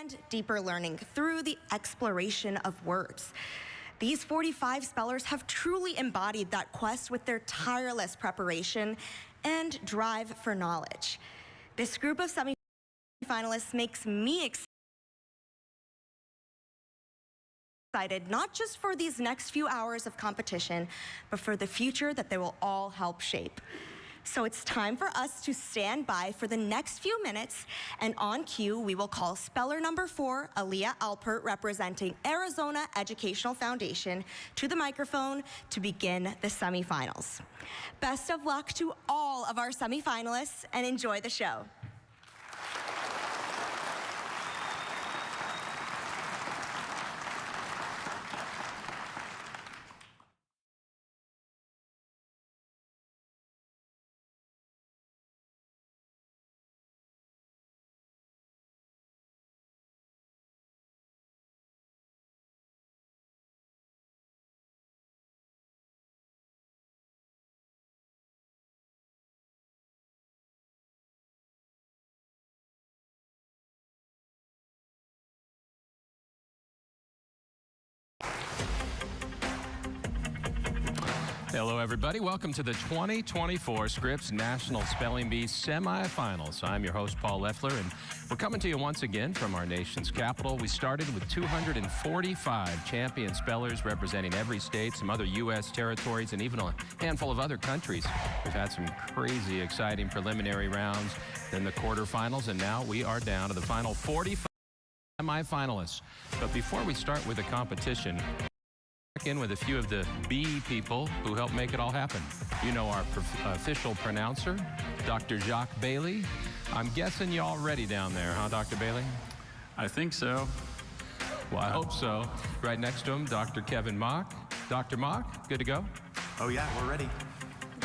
and deeper learning through the exploration of words. These 45 spellers have truly embodied that quest with their tireless preparation and drive for knowledge. This group of semifinalists makes me excited, not just for these next few hours of competition, but for the future that they will all help shape. So it's time for us to stand by for the next few minutes, and on cue, we will call speller number 4, Aaliyah Alpert, representing Arizona Educational Foundation, to the microphone to begin the semifinals. Best of luck to all of our semifinalists, and enjoy the show. Hello, everybody. Welcome to the 2024 Scripps National Spelling Bee Semifinals. I'm your host, Paul Leffler, and we're coming to you once again from our nation's capital. We started with 245 champion spellers representing every state, some other U.S. territories, and even a handful of other countries. We've had some crazy, exciting preliminary rounds, then the quarterfinals, and now we are down to the final 45 semifinalists. But before we start with the competition, in with a few of the bee people who helped make it all happen. You know our official pronouncer, Dr. Jacques Bailey. I'm guessing you all ready down there, huh, Dr. Bailey? I think so. Well, I hope so. Right next to him, Dr. Kevin Mock. Dr. Mock, good to go? Oh yeah, we're ready.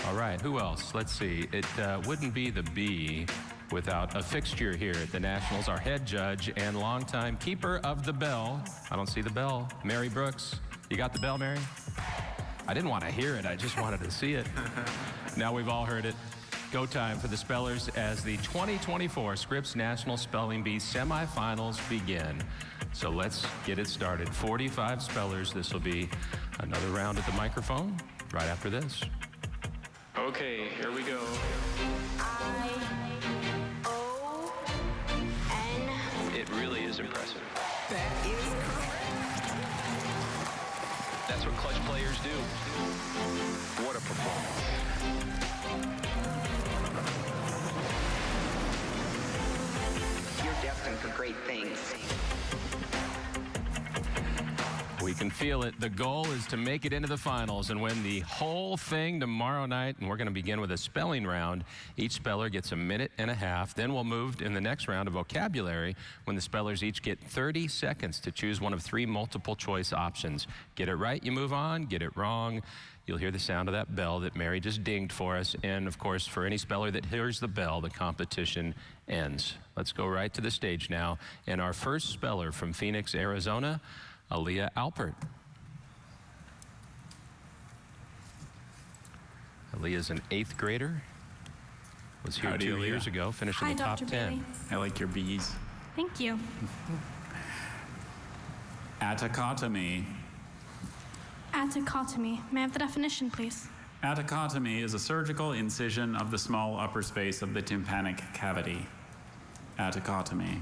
All right, who else? Let's see. It wouldn't be the bee without a fixture here at the Nationals, our head judge and longtime keeper of the bell. I don't see the bell. Mary Brooks. You got the bell, Mary? I didn't want to hear it. I just wanted to see it. Now we've all heard it. Go time for the spellers as the 2024 Scripps National Spelling Bee semifinals begin. So let's get it started. 45 spellers. This will be another round at the microphone right after this. Okay, here we go. I-O-N. It really is impressive. That is correct. That's what clutch players do. What a performance. You're destined for great things. We can feel it. The goal is to make it into the finals and win the whole thing tomorrow night. And we're going to begin with a spelling round. Each speller gets a minute and a half. Then we'll move in the next round to vocabulary when the spellers each get 30 seconds to choose one of 3 multiple choice options. Get it right, you move on. Get it wrong, you'll hear the sound of that bell that Mary just dinged for us. And of course, for any speller that hears the bell, the competition ends. Let's go right to the stage now. And our first speller from Phoenix, Arizona, Aaliyah Alpert. Aaliyah's an 8th grader. Was here Howdy, 2 Aaliyah. years ago, finished in the top 10. Bailey. I like your bees. Thank you. Attocotomy. Attocotomy. May I have the definition, please? Attocotomy is a surgical incision of the small upper space of the tympanic cavity. Attocotomy.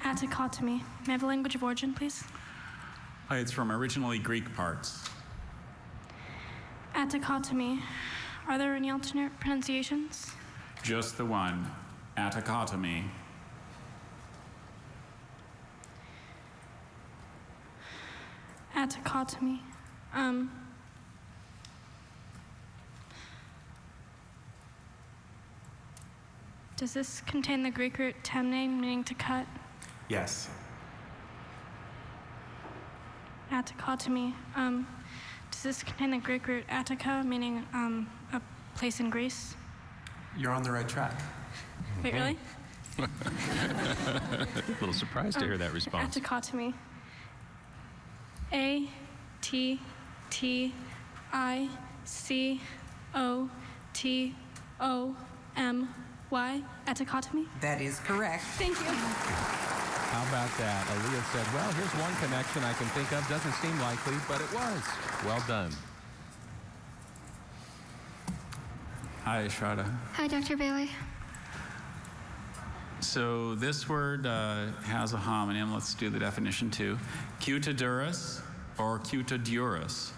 Attocotomy. May I have the language of origin, please? It's from originally Greek parts. Attocotomy. Are there any alternate pronunciations? Just the one. Attocotomy. Attocotomy. Does this contain the Greek root temne, meaning to cut? Yes. Attocotomy. Does this contain the Greek root attica, meaning a place in Greece? You're on the right track. Wait, really? A little surprised to hear that response. Attocotomy. A-T-T-I-C-O-T-O-M-Y. Attocotomy? That is correct. Thank you. How about that? Aaliyah said, well, here's one connection I can think of. Doesn't seem likely, but it was. Well done. Hi, Shraddha. Hi, Dr. Bailey. So this word has a homonym. Let's do the definition too. Cutidurus or cutidurus.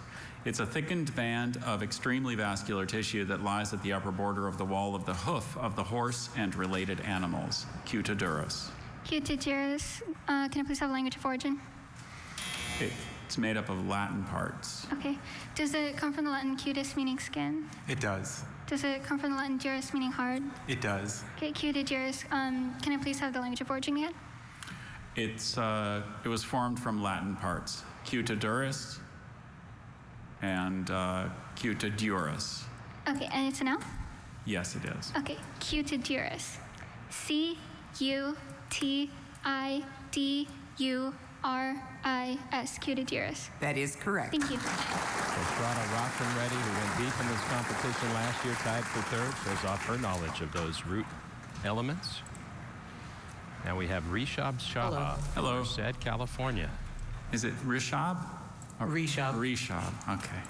It's a thickened band of extremely vascular tissue that lies at the upper border of the wall of the hoof of the horse and related animals. Cutidurus. Cutidurus. Can I please have language of origin? It's made up of Latin parts. Okay. Does it come from the Latin cutis, meaning skin? It does. Does it come from the Latin durus, meaning hard? It does. Okay, cutidurus. Can I please have the language of origin again? It was formed from Latin parts. Cutidurus and cutidurus. Okay, and it's a noun? Yes, it is. Okay, cutidurus. C-U-T-I-D-U-R-I-S, cutidurus. That is correct. Thank you. So Shraddha rocked and ready, who went deep in this competition last year, tied for third, shows off her knowledge of those root elements. Now we have Rishab Shah from Merced, California. Is it Rishab? Rishab. Rishab, okay.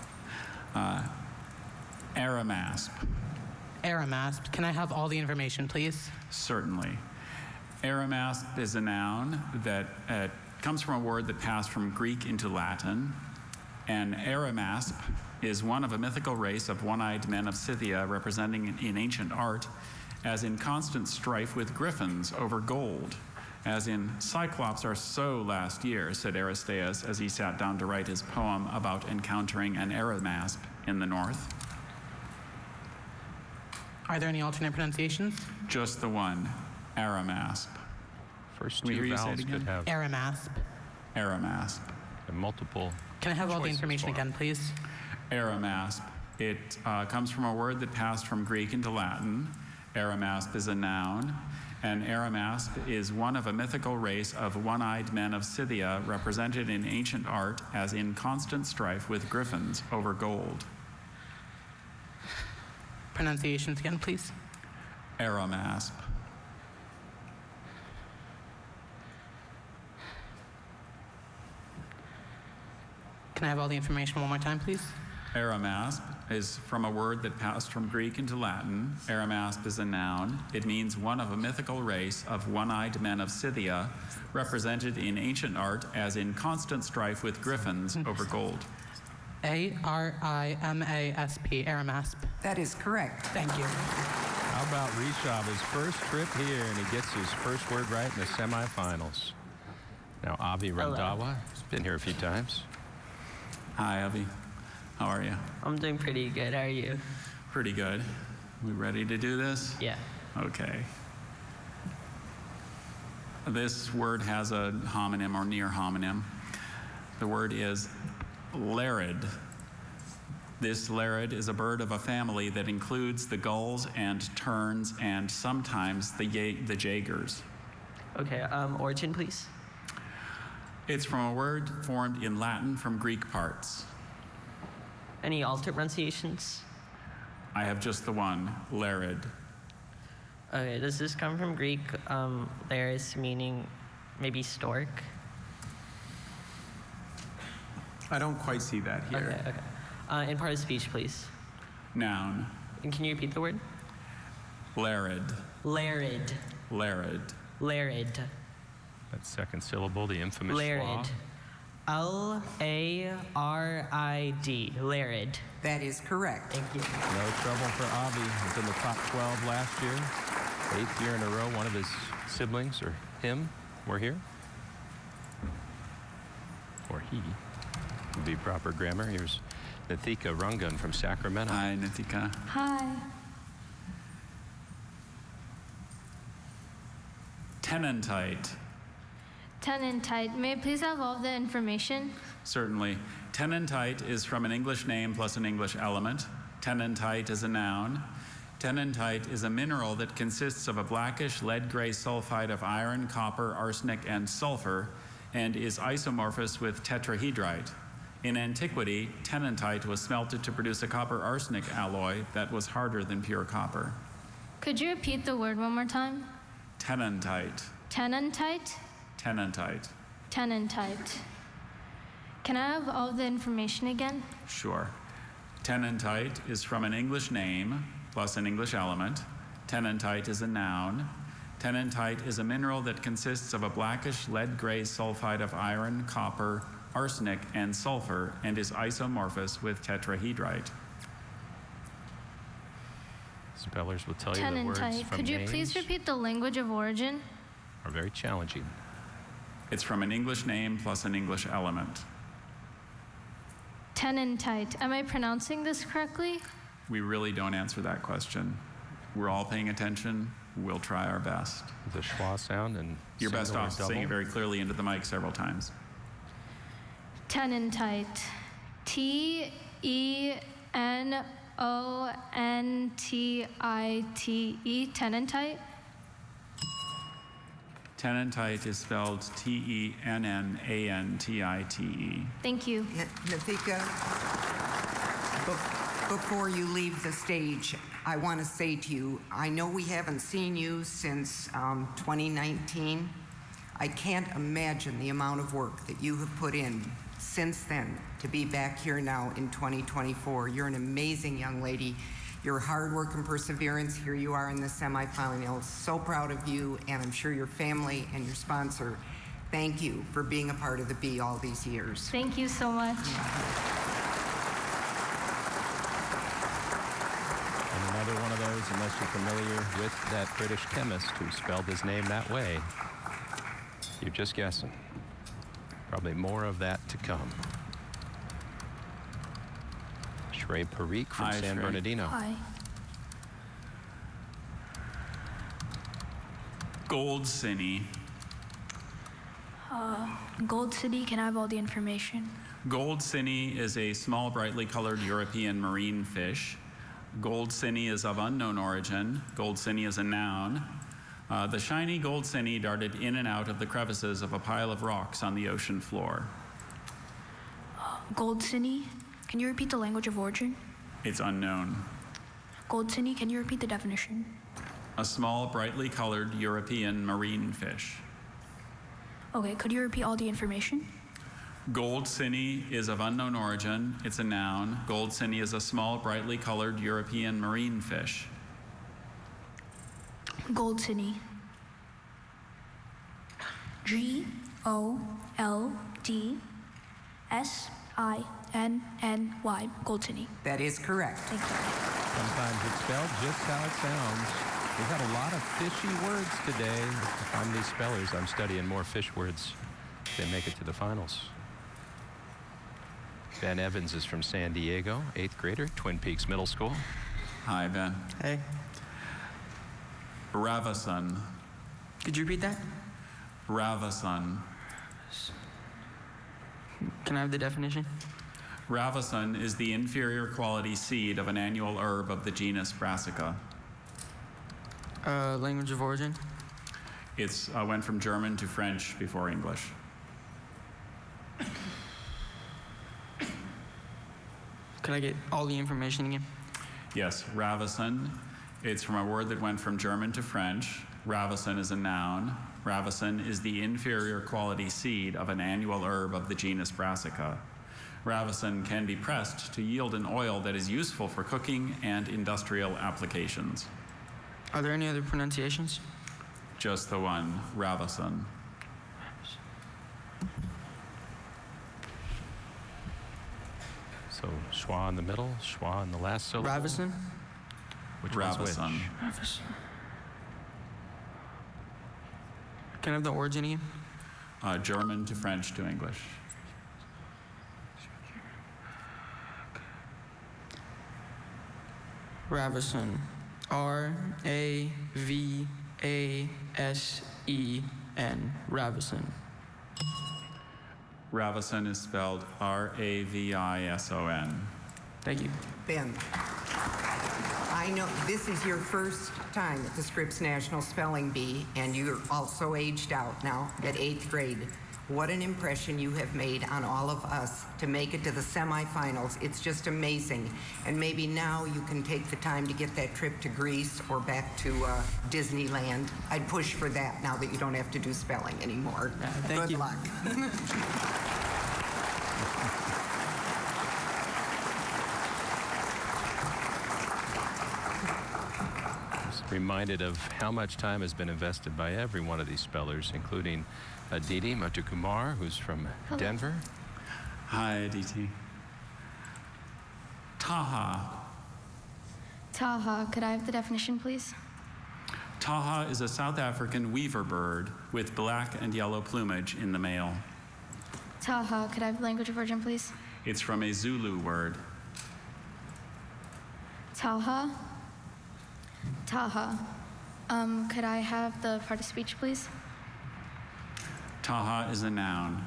Aramasp, Aramasp. Can I have all the information, please? certainly. Aramasp is a noun that comes from a word that passed from Greek into Latin. And Aramasp is one of a mythical race of one-eyed men of Scythia representing in ancient art as in constant strife with griffins over gold. As in, Cyclops are so last year, said Aristeas as he sat down to write his poem about encountering an Aramasp in the north. Are there any alternate pronunciations? Just the one, Aramasp. First Can we hear two you say vowels it could again? have Aramasp. Aramasp. multiple Can I have all the choices information for 'em. again, please? Aramasp. It comes from a word that passed from Greek into Latin. Aramasp is a noun, and Aramasp is one of a mythical race of one-eyed men of Scythia represented in ancient art as in constant strife with griffins over gold. Pronunciations again, please. Aramasp. Can I have all the information one more time, please? Aramasp is from a word that passed from Greek into Latin. Aramasp is a noun. It means one of a mythical race of one-eyed men of Scythia, represented in ancient art as in constant strife with griffins over gold. A-R-I-M-A-S-P, Aramasp. That is correct. Thank you. How about Rishab, his first trip here, and he gets his first word right in the semifinals. Now, Avi Randawa, he's been here a few times. Hi, Avi. How are you? I'm doing pretty good. How are you? Pretty good. We ready to do this? Yeah. Okay. This word has a homonym or near homonym. The word is larid. This larid is a bird of a family that includes the gulls and terns and sometimes the jaegers. Okay. Origin, please. It's from a word formed in Latin from Greek parts. Any alternate pronunciations? I have just the one, larid. Okay. Does this come from Greek? Laris meaning maybe stork. I don't quite see that here. Okay. Okay. In part of speech, please. Noun, And can you repeat the word? larid, Larid. larid. Larid. That second syllable, the infamous schwa. Larid. L-A-R-I-D. Larid. That is correct. Thank you. No trouble for Avi. He was in the top 12 last year. 8th year in a row, one of his siblings, or him, were here. Or he, would be proper grammar. Here's Nathika Rungan from Sacramento. Hi, Nathika. Hi. Tenantite. Tenantite. May I please have all the information? Certainly. Tenantite is from an English name plus an English element. Tenantite is a noun. Tenantite is a mineral that consists of a blackish lead-gray sulfide of iron, copper, arsenic, and sulfur, and is isomorphous with tetrahedrite. In antiquity, tenantite was smelted to produce a copper-arsenic alloy that was harder than pure copper. Could you repeat the word one more time? Tenantite. Tenantite? Tenantite. Tenantite. Can I have all the information again? Sure. Tenantite is from an English name plus an English element. Tenantite is a noun. Tenantite is a mineral that consists of a blackish lead-gray sulfide of iron, copper, arsenic, and sulfur, and is isomorphous with tetrahedrite. Spellers will tell you the words Tenantite. from Could you names please repeat the language of origin? are very challenging. It's from an English name plus an English element. Tenantite. Am I pronouncing this correctly? We really don't answer that question. We're all paying attention. We'll try our best. The schwa sound and You're best single or off saying it double. very clearly into the mic several times. Tenantite. T-E-N-O-N-T-I-T-E. Tenantite. Tenantite is spelled T-E-N-N-A-N-T-I-T-E. Thank you. Nafika, before you leave the stage, I want to say to you, I know we haven't seen you since 2019. I can't imagine the amount of work that you have put in since then to be back here now in 2024. You're an amazing young lady. Your hard work and perseverance, here you are in the semifinals. So proud of you, and I'm sure your family and your sponsor. Thank you for being a part of the Bee all these years. Thank you so much. And another one of those, unless you're familiar with that British chemist who spelled his name that way, you're just guessing. Probably more of that to come. Shrey Parikh from Hi, San Shrey. Bernardino. Hi. Gold Cine. Gold City. Can I have all the information? Gold Cine is a small, brightly colored European marine fish. Gold Cine is of unknown origin. Gold Cine is a noun. The shiny gold cine darted in and out of the crevices of a pile of rocks on the ocean floor. Gold Cine. Can you repeat the language of origin? It's unknown. Gold Cine. Can you repeat the definition? A small, brightly colored European marine fish. Okay, could you repeat all the information? Gold cine is of unknown origin. It's a noun. Gold cine is a small, brightly colored European marine fish. Gold Cine. G-O-L-D-S-I-N-N-Y. Gold Cine. That is correct. Thank you. Sometimes it's spelled just how it sounds. We've had a lot of fishy words today. If I'm these spellers, I'm studying more fish words if they make it to the finals. Ben Evans is from San Diego, 8th grader, Twin Peaks Middle School. Hi, Ben. Hey, Ravasun. could you repeat that? Ravasun. Can I have the definition? Ravasun is the inferior quality seed of an annual herb of the genus Brassica. Language of origin? It's went from German to French before English. Could I get all the information again? Yes, Ravasun. It's from a word that went from German to French. Ravasun is a noun. Ravasun is the inferior quality seed of an annual herb of the genus Brassica. Ravasun can be pressed to yield an oil that is useful for cooking and industrial applications. Are there any other pronunciations? Just the one, Ravasun. So schwa in the middle, schwa in the last syllable. Ravison? Which one's which? Ravasun. Ravison. Can I have the origin again? German to French to English. Ravison. R-A-V-A-S-E-N. Ravison. Ravison is spelled R-A-V-I-S-O-N. Thank you. Ben, I know this is your first time at the Scripps National Spelling Bee, and you're also aged out now at 8th grade. what an impression you have made on all of us to make it to the semifinals. It's just amazing. And maybe now you can take the time to get that trip to Greece or back to Disneyland. I'd push for that now that you don't have to do spelling anymore. Thank you. Good luck. Reminded of how much time has been invested by every one of these spellers, including Aditi Matukumar, who's from Denver. Hi, Aditi. Taha. Taha, could I have the definition, please? Taha is a South African weaver bird with black and yellow plumage in the male. Taha, could I have the language of origin, please? It's from a Zulu word. Taha. Taha. Could I have the part of speech, please? Taha is a noun.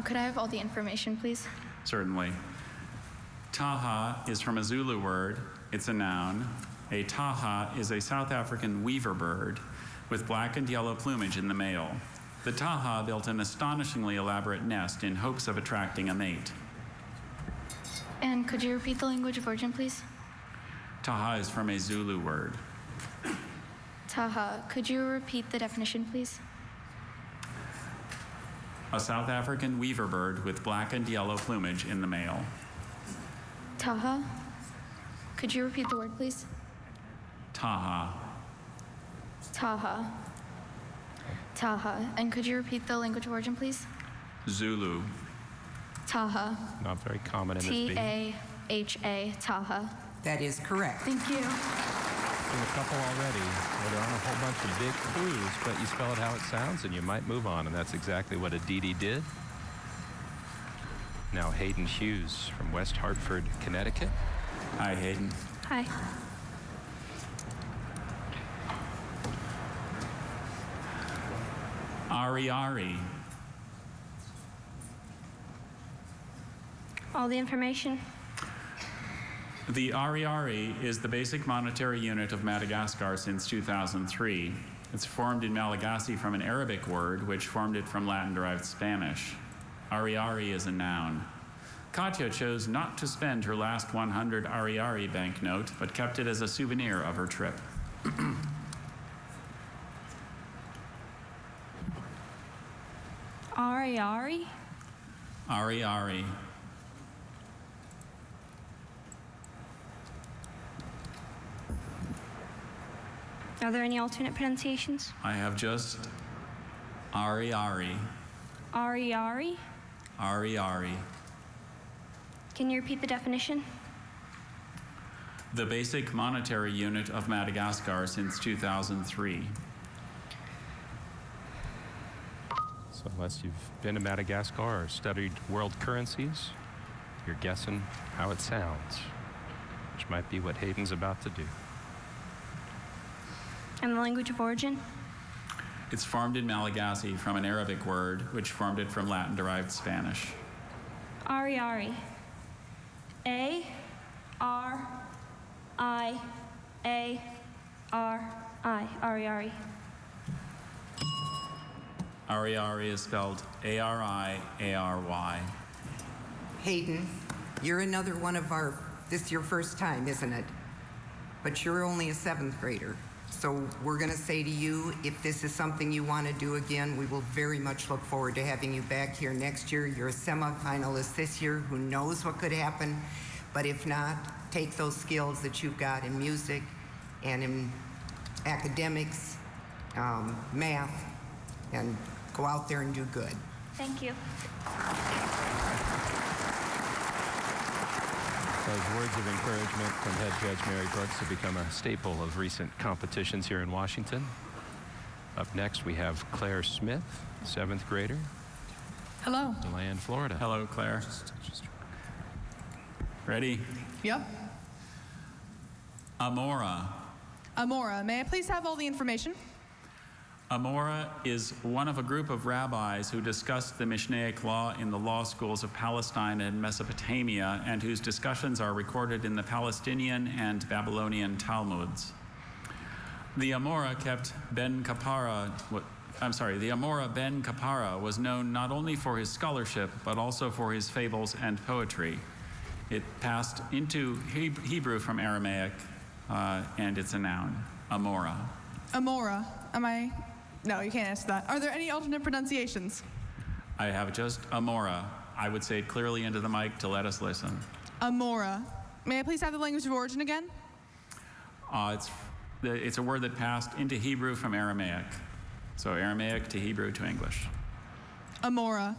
Could I have all the information, please? Certainly. Taha is from a Zulu word. It's a noun. A taha is a South African weaver bird with black and yellow plumage in the male. The taha built an astonishingly elaborate nest in hopes of attracting a mate. And could you repeat the language of origin, please? Taha is from a Zulu word. Taha, could you repeat the definition, please? A South African weaver bird with black and yellow plumage in the male. Taha, could you repeat the word, please? Taha. Taha. Taha. And could you repeat the language of origin, please? Zulu. Taha. Not very common in this beat. T-A-H-A. Taha. That is correct. Thank you. Seen a couple already where there aren't a whole bunch of big clues, but you spell it how it sounds and you might move on, and that's exactly what Aditi did. Now Hayden Hughes from West Hartford, Connecticut. Hi, Hayden. Hi. Ari. All the information. The Ari is the basic monetary unit of Madagascar since 2003. It's formed in Malagasy from an Arabic word, which formed it from Latin-derived Spanish. Ari is a noun. Katya chose not to spend her last 100 Ari banknote, but kept it as a souvenir of her trip. Ari. Ari. Are there any alternate pronunciations? I have just Ari. Ari. Can you repeat the definition? The basic monetary unit of Madagascar since 2003. So unless you've been to Madagascar or studied world currencies, you're guessing how it sounds, which might be what Hayden's about to do. And the language of origin? It's formed in Malagasy from an Arabic word, which formed it from Latin-derived Spanish. Ari. A-R-I-A-R-I. Ari. Ari is spelled A-R-I-A-R-Y. Hayden, you're another one of our, this is your first time, isn't it? But you're only a 7th grader. So we're going to say to you, if this is something you want to do again, we will very much look forward to having you back here next year. You're a semifinalist this year. Who knows what could happen? But if not, take those skills that you've got in music and in academics, math, and go out there and do good. Thank you. Those words of encouragement from head judge Mary Brooks have become a staple of recent competitions here in Washington. Up next, we have Claire Smith, 7th grader. Hello. DeLand, Florida. Hello, Claire. Ready? Yep. Amora. May I please have all the information? Amora is one of a group of rabbis who discussed the Mishnaic law in the law schools of Palestine and Mesopotamia, and whose discussions are recorded in the Palestinian and Babylonian Talmuds. The Amora kept Ben Kapara the Amora ben Kapara was known not only for his scholarship, but also for his fables and poetry. It passed into Hebrew from Aramaic, and it's a noun, Amora. Amora. No, you can't answer that. Are there any alternate pronunciations? I have just Amora. I would say it clearly into the mic to let us listen. Amora. May I please have the language of origin again? It's a word that passed into Hebrew from Aramaic. So Aramaic to Hebrew to English. Amora.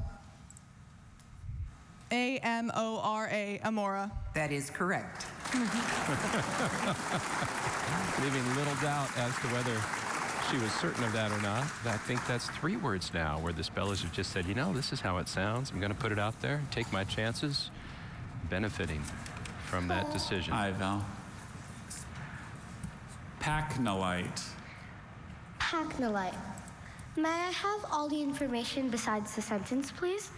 A-M-O-R-A, Amora. That is correct. Leaving little doubt as to whether she was certain of that or not. I think that's 3 words now where the spellers have just said, you know, this is how it sounds. I'm going to put it out there, take my chances, benefiting from that decision. Hi, Val. Pacnolite. Pacnolite. May I have all the information besides the sentence, please?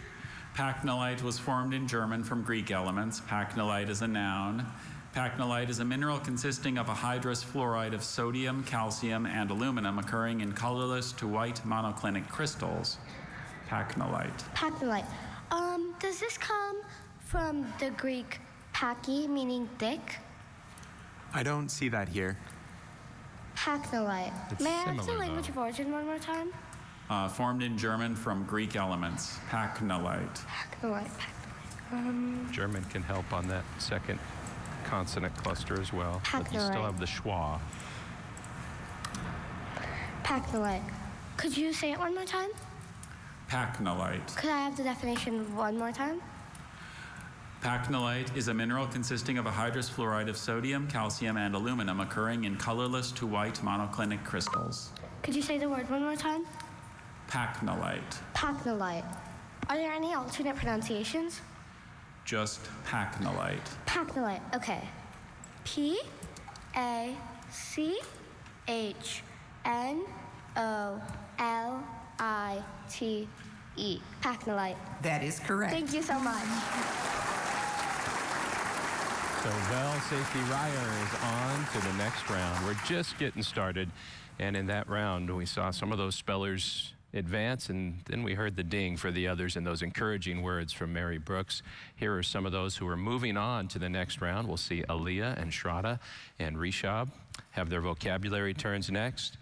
Pacnolite was formed in German from Greek elements. Pacnolite is a noun. Pacnolite is a mineral consisting of a hydrous fluoride of sodium, calcium, and aluminum occurring in colorless to white monoclinic crystals. Pacnolite. Pacnolite. Does this come from the Greek paki, meaning thick? I don't see that here. Pacnolite. It's May I have the similar, language though. of origin one more time? Formed in German from Greek elements. Pacnolite. Pacnolite. German can help on that second consonant cluster as well. But you still have the schwa. Pacnolite. Could you say it one more time? Pacnolite. Could I have the definition one more time? Pacnolite is a mineral consisting of a hydrous fluoride of sodium, calcium, and aluminum occurring in colorless to white monoclinic crystals. Could you say the word one more time? Pacnolite. Pacnolite. Are there any alternate pronunciations? Just pacnolite. Pacnolite. Okay. P-A-C-H-N-O-L-I-T-E. Pacnolite. That is correct. Thank you so much. So Val Safety Ryer is on to the next round. We're just getting started. And in that round, we saw some of those spellers advance, and then we heard the ding for the others and those encouraging words from Mary Brooks. Here are some of those who are moving on to the next round. We'll see Aaliyah and Shraddha and Rishab have their vocabulary turns next.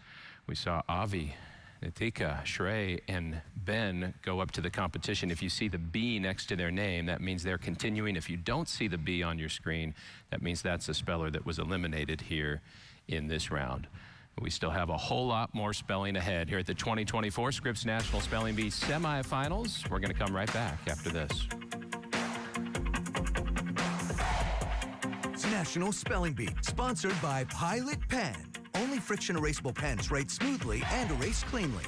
We saw Avi, Nitika, Shrey, and Ben go up to the competition. If you see the B next to their name, that means they're continuing. If you don't see the B on your screen, that means that's a speller that was eliminated here in this round. We still have a whole lot more spelling ahead here at the 2024 Scripps National Spelling Bee Semifinals. We're going to come right back after this. National Spelling Bee, sponsored by Pilot Pen. Only friction erasable pens write smoothly and erase cleanly.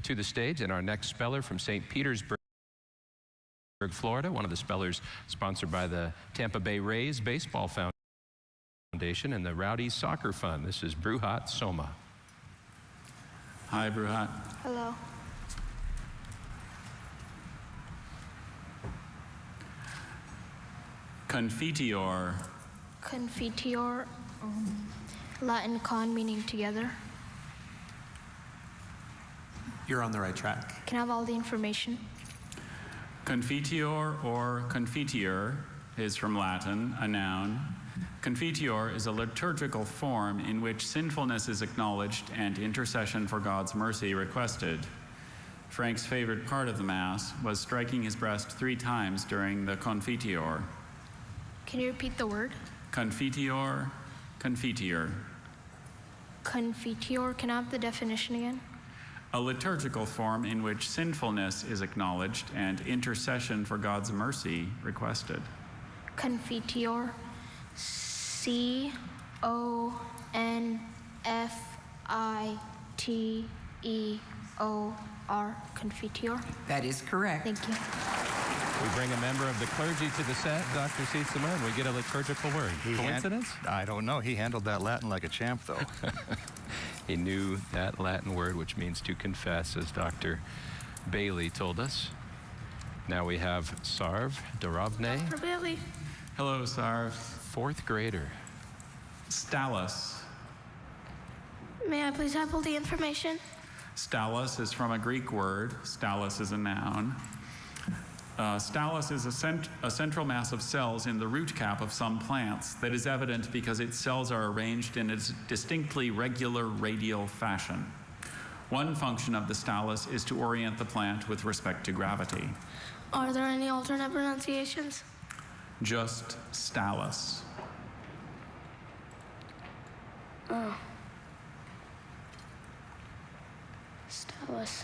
To the stage, and our next speller from St. Petersburg, Florida, one of the spellers sponsored by the Tampa Bay Rays Baseball Foundation and the Rowdies Soccer Fund. This is Bruhat Soma. Hi, Bruhat. Hello. Confiteor. Confiteor, Latin con meaning together. You're on the right track. Can I have all the information? Confiteor or confiteor is from Latin, a noun. Confiteor is a liturgical form in which sinfulness is acknowledged and intercession for God's mercy requested. Frank's favorite part of the Mass was striking his breast 3 times during the Confiteor. Can you repeat the word? Confiteor, confiteor. Confiteor, can I have the definition again? A liturgical form in which sinfulness is acknowledged and intercession for God's mercy requested. Confiteor, C-O-N-F-I-T-E-O-R, confiteor. That is correct. Thank you. We bring a member of the clergy to the set, Dr. Sietzema, and we get a liturgical word. Coincidence? I don't know. He handled that Latin like a champ, though. He knew that Latin word, which means to confess, as Dr. Bailey told us. Now we have Sarv Daravne, For Bailey. Hello, Sarv. fourth grader. Stalis. May I please have all the information? Stalis is from a Greek word. Stalis is a noun. Stalis is a central mass of cells in the root cap of some plants that is evident because its cells are arranged in a distinctly regular radial fashion. One function of the stalis is to orient the plant with respect to gravity. Are there any alternate pronunciations? Just stalis. Oh. Stalis.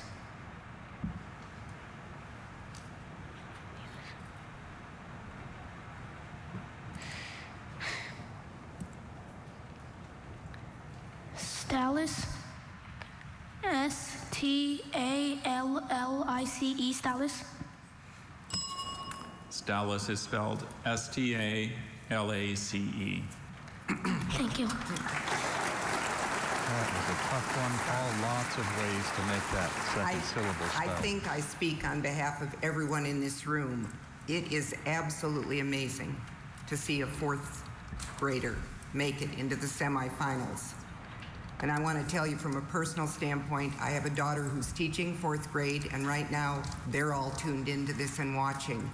Stalis. S-T-A-L-L-I-C-E, Stalis. Stalis is spelled S-T-A-L-A-C-E. Thank you. That was a tough one, Paul. Lots of ways to make that second syllable spell. I think I speak on behalf of everyone in this room. It is absolutely amazing to see a fourth grader make it into the semifinals. And I want to tell you from a personal standpoint, I have a daughter who's teaching fourth grade, and right now they're all tuned into this and watching.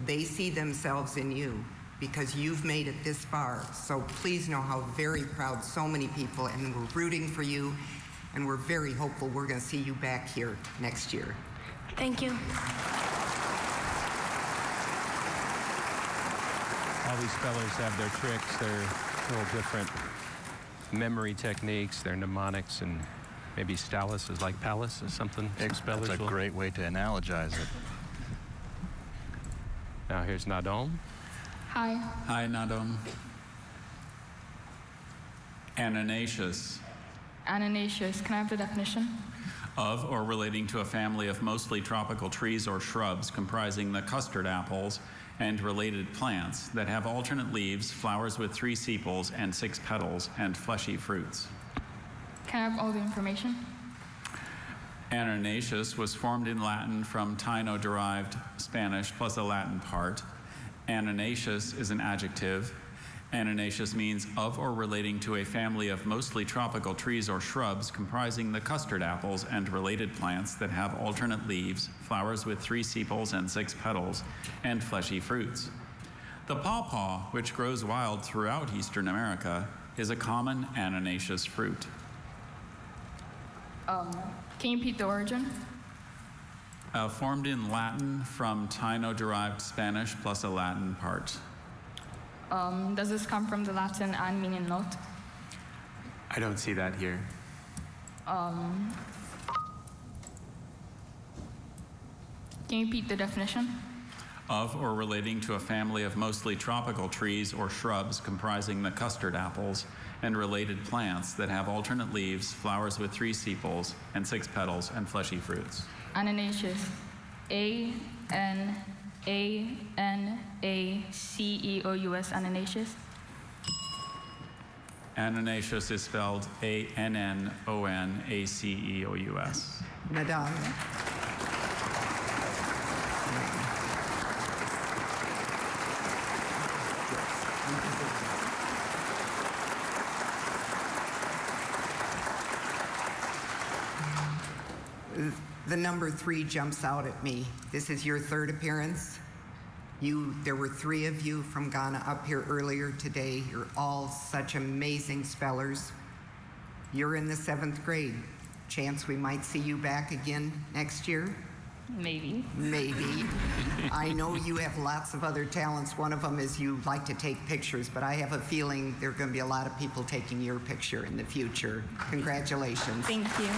They see themselves in you because you've made it this far. So please know how very proud so many people, and we're rooting for you, and we're very hopeful we're going to see you back here next year. Thank you. All these spellers have their tricks, their little different memory techniques, their mnemonics, and maybe Stalis is like palace or something. That's a great way to analogize it. Now here's Nadom. Hi. Hi, Nadom. Ananaceous. Ananaceous. Can I have the definition? Of or relating to a family of mostly tropical trees or shrubs comprising the custard apples and related plants that have alternate leaves, flowers with 3 sepals and 6 petals, and fleshy fruits. Can I have all the information? Ananaceous was formed in Latin from Taino-derived Spanish plus a Latin part. Ananaceous is an adjective. Ananaceous means of or relating to a family of mostly tropical trees or shrubs comprising the custard apples and related plants that have alternate leaves, flowers with 3 sepals and 6 petals, and fleshy fruits. The pawpaw, which grows wild throughout Eastern America, is a common ananaceous fruit. Can you repeat the origin? Formed in Latin from Taino-derived Spanish plus a Latin part. Does this come from the Latin and meaning not? I don't see that here. Can you repeat the definition? Of or relating to a family of mostly tropical trees or shrubs comprising the custard apples and related plants that have alternate leaves, flowers with 3 sepals and 6 petals, and fleshy fruits. Ananaceous. A-N-A-N-A-C-E-O-U-S. Ananaceous. Ananaceous is spelled A-N-N-O-N-A-C-E-O-U-S. Madame. The number 3 jumps out at me. This is your 3rd appearance. There were 3 of you from Ghana up here earlier today. You're all such amazing spellers. You're in the 7th grade. Chance we might see you back again next year? Maybe. Maybe. I know you have lots of other talents. One of them is you like to take pictures, but I have a feeling there are going to be a lot of people taking your picture in the future. Congratulations. Thank you.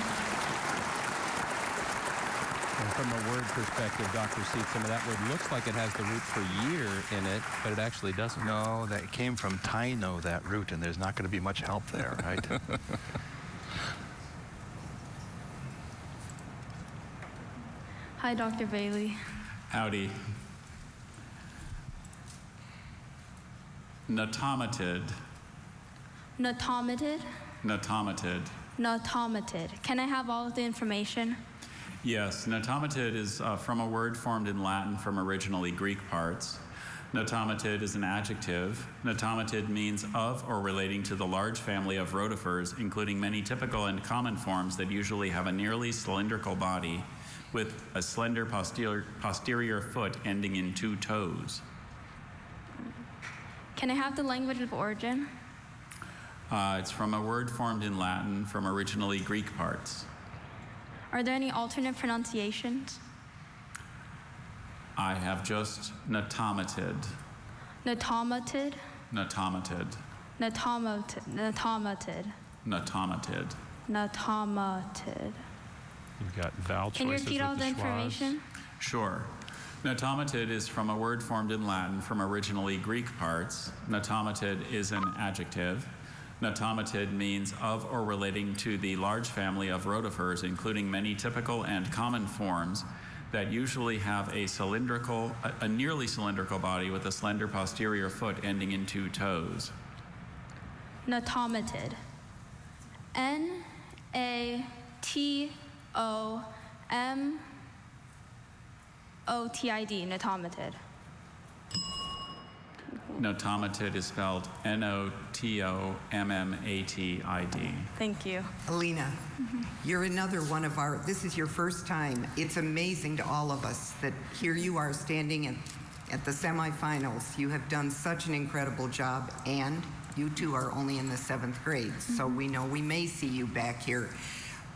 And from a word perspective, Dr. Seat, some of that word looks like it has the root for year in it, but it actually doesn't. No, that came from Taino, that root, and there's not going to be much help there, right? Hi, Dr. Bailey. Howdy. Natomatid. Natomatid? Natomatid. Natomatid. Can I have all of the information? Yes, natomatid is from a word formed in Latin from originally Greek parts. Natomatid is an adjective. Natomatid means of or relating to the large family of rotifers, including many typical and common forms that usually have a nearly cylindrical body with a slender posterior foot ending in 2 toes. Can I have the language of origin? It's from a word formed in Latin from originally Greek parts. Are there any alternate pronunciations? I have just natomatid. Natomatid? Natomatid. Natomatid. Natomatid. Natomatid. Natomatid. You've got vowel choices. Can you repeat all with the schwas. information? Sure. Natomatid is from a word formed in Latin from originally Greek parts. Natomatid is an adjective. Natomatid means of or relating to the large family of rotifers, including many typical and common forms that usually have a nearly cylindrical body with a slender posterior foot ending in 2 toes. Natomatid. N-A-T-O-M-O-T-I-D. Natomatid. Natomatid is spelled N-O-T-O-M-M-A-T-I-D. Thank you. Alina, you're another one of our, this is your first time. It's amazing to all of us that here you are standing at the semifinals. You have done such an incredible job, and you two are only in the 7th grade, so we know we may see you back here.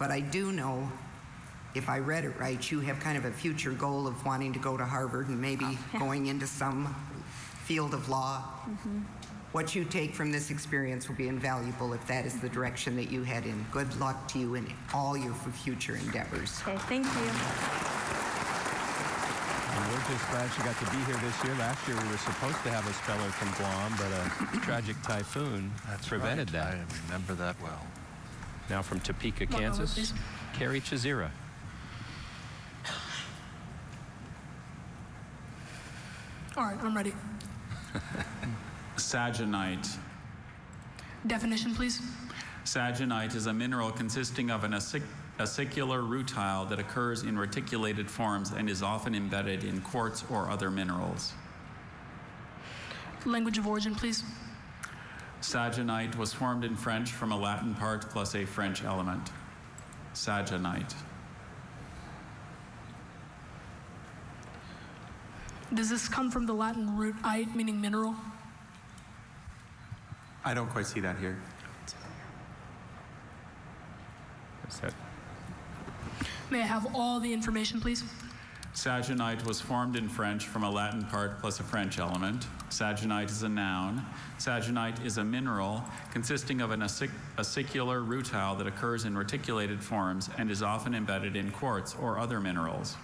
But I do know, if I read it right, you have kind of a future goal of wanting to go to Harvard and maybe going into some field of law. What you take from this experience will be invaluable if that is the direction that you head in. Good luck to you in all your future endeavors. Okay, thank you. And we're just glad she got to be here this year. Last year we were supposed to have a speller from Guam, but a tragic typhoon prevented that. I remember that well. Now from Topeka, Kansas, Carrie Chizira. All right, I'm ready. Saginite. Definition, please. Saginite is a mineral consisting of an acicular rutile that occurs in reticulated forms and is often embedded in quartz or other minerals. Language of origin, please. Saginite was formed in French from a Latin part plus a French element. Saginite. Does this come from the Latin root "ite," meaning mineral? I don't quite see that here. What's that? May I have all the information, please? Saginite was formed in French from a Latin part plus a French element. Saginite is a noun. Saginite is a mineral consisting of an acicular rutile that occurs in reticulated forms and is often embedded in quartz or other minerals.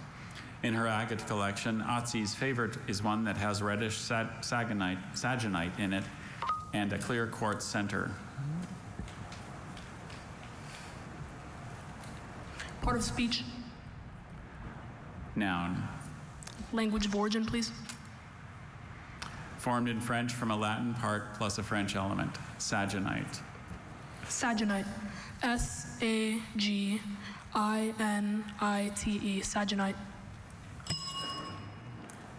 In her agate collection, Otzi's favorite is one that has reddish saginite in it and a clear quartz center. Part of speech. Noun. Language of origin, please. Formed in French from a Latin part plus a French element. Saginite. Saginite. S-A-G-I-N-I-T-E. Saginite.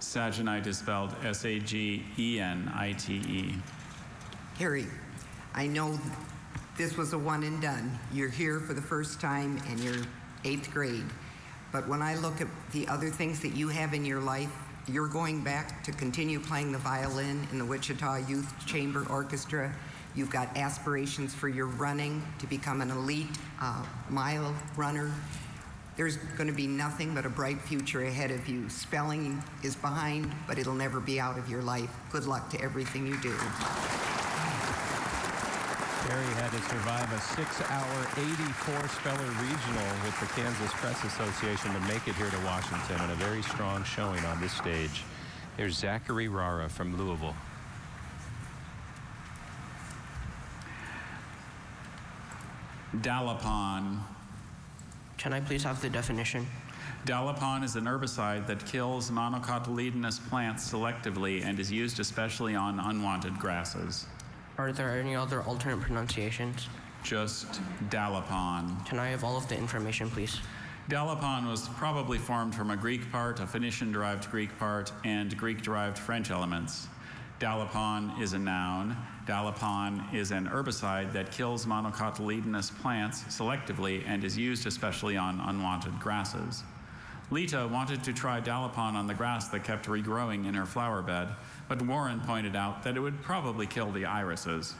Saginite is spelled S-A-G-E-N-I-T-E. Harry, I know this was a one and done. You're here for the first time and you're 8th grade. But when I look at the other things that you have in your life, you're going back to continue playing the violin in the Wichita Youth Chamber Orchestra. You've got aspirations for your running to become an elite mile runner. There's going to be nothing but a bright future ahead of you. Spelling is behind, but it'll never be out of your life. Good luck to everything you do. Carrie had to survive a 6-hour 84 speller regional with the Kansas Press Association to make it here to Washington, and a very strong showing on this stage. Here's Zachary Rara from Louisville. Dalapon. Can I please have the definition? Dalapon is an herbicide that kills monocotyledonous plants selectively and is used especially on unwanted grasses. Are there any other alternate pronunciations? Just Dalapon. Can I have all of the information, please? Dalapon was probably formed from a Greek part, a Phoenician-derived Greek part, and Greek-derived French elements. Dalapon is a noun. Dalapon is an herbicide that kills monocotyledonous plants selectively and is used especially on unwanted grasses. Lita wanted to try Dalapon on the grass that kept regrowing in her flower bed, but Warren pointed out that it would probably kill the irises.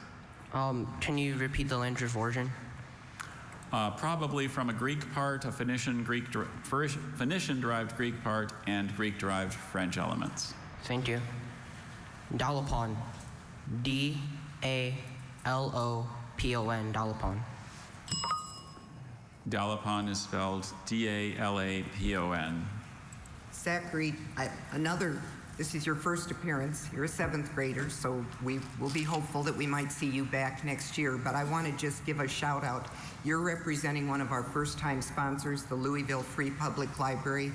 Can you repeat the language of origin? Probably from a Greek part, a Phoenician-derived Greek part, and Greek-derived French elements. Thank you. Dalapon. D-A-L-O-P-O-N. Dalapon. Dalapon is spelled D-A-L-A-P-O-N. Zachary, this is your first appearance. You're a 7th grader, so we will be hopeful that we might see you back next year. But I want to just give a shout out. You're representing one of our first-time sponsors, the Louisville Free Public Library.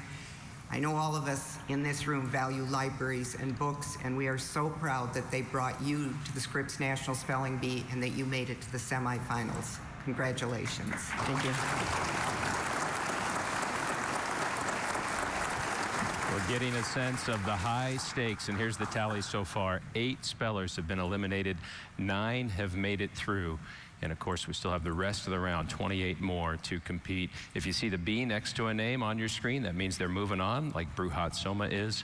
I know all of us in this room value libraries and books, and we are so proud that they brought you to the Scripps National Spelling Bee and that you made it to the semifinals. Congratulations. Thank you. We're getting a sense of the high stakes, and here's the tally so far. 8 spellers have been eliminated, 9 have made it through. And of course, we still have the rest of the round, 28 more to compete. If you see the B next to a name on your screen, that means they're moving on, like Bruhat Soma is.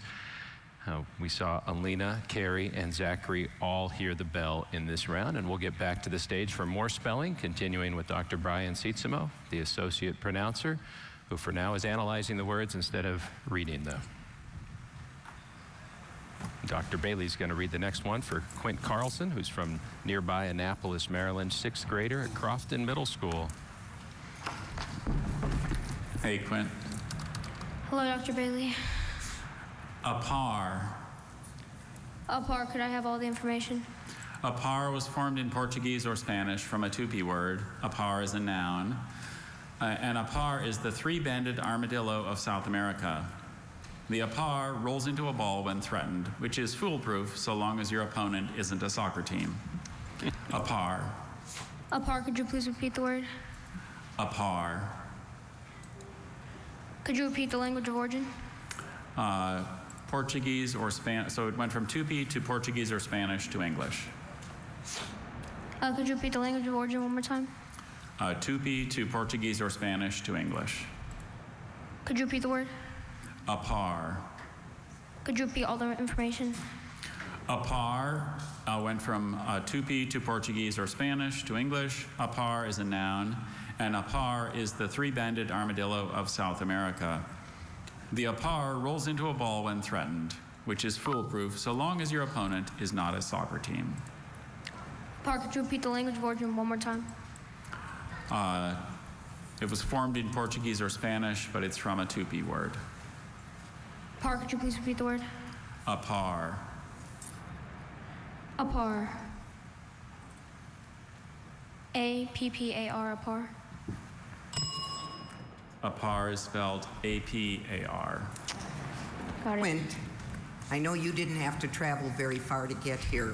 We saw Alina, Carrie, and Zachary all hear the bell in this round, and we'll get back to the stage for more spelling, continuing with Dr. Brian Sietzimo, the associate pronouncer, who for now is analyzing the words instead of reading them. Dr. Bailey's going to read the next one for Quint Carlson, who's from nearby Annapolis, Maryland, 6th grader at Crofton Middle School. Hey, Quint. Hello, Dr. Bailey. A par. A par, could I have all the information? A par was formed in Portuguese or Spanish from a Tupi word. A par is a noun. And a par is the 3-banded armadillo of South America. The apar rolls into a ball when threatened, which is foolproof so long as your opponent isn't a soccer team. Apar. Apar, could you please repeat the word? Apar. Could you repeat the language of origin? Portuguese or Spanish. So it went from Tupi to Portuguese or Spanish to English. Could you repeat the language of origin one more time? Tupi to Portuguese or Spanish to English. Could you repeat the word? Apar. Could you repeat all the information? Apar went from Tupi to Portuguese or Spanish to English. Apar is a noun, and apar is the 3-banded armadillo of South America. The apar rolls into a ball when threatened, which is foolproof so long as your opponent is not a soccer team. Apar, could you repeat the language of origin one more time? It was formed in Portuguese or Spanish, but it's from a Tupi word. Apar, could you please repeat the word? Apar. Apar. A-P-P-A-R, apar. Apar is spelled A-P-A-R. Got it. Quint, I know you didn't have to travel very far to get here,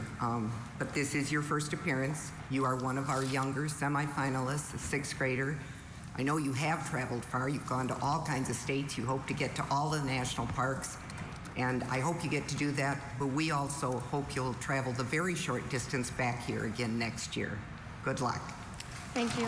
but this is your first appearance. You are one of our younger semifinalists, a 6th grader. I know you have traveled far. You've gone to all kinds of states. You hope to get to all the national parks, and I hope you get to do that, but we also hope you'll travel the very short distance back here again next year. Good luck. Thank you.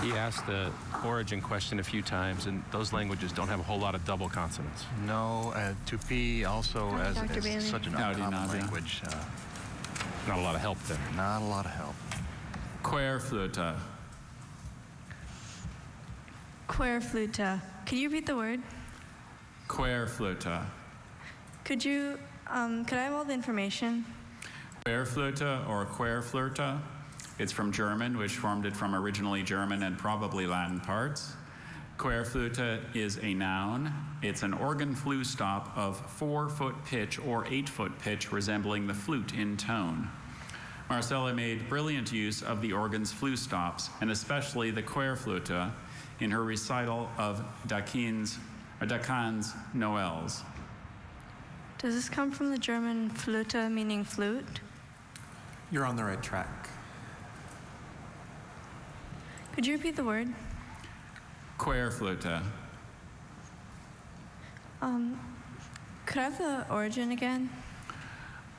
He asked the origin question a few times, and those languages don't have a whole lot of double consonants. No, Tupi also as such an Howdy, uncommon Nadia. language. Not a lot of help there. Not a lot of help. Querfluta. Querfluta. Could you repeat the word? Querfluta. Could you, could I have all the information? Querfluta or Querflirta. It's from German, which formed it from originally German and probably Latin parts. Querfluta is a noun. It's an organ flue stop of 4-foot pitch or 8-foot pitch, resembling the flute in tone. Marcella made brilliant use of the organ's flue stops, and especially the Querfluta, in her recital of Dakin's Noels. Does this come from the German Flöte, meaning flute? You're on the right track. Could you repeat the word? Querflöte. Could I have the origin again?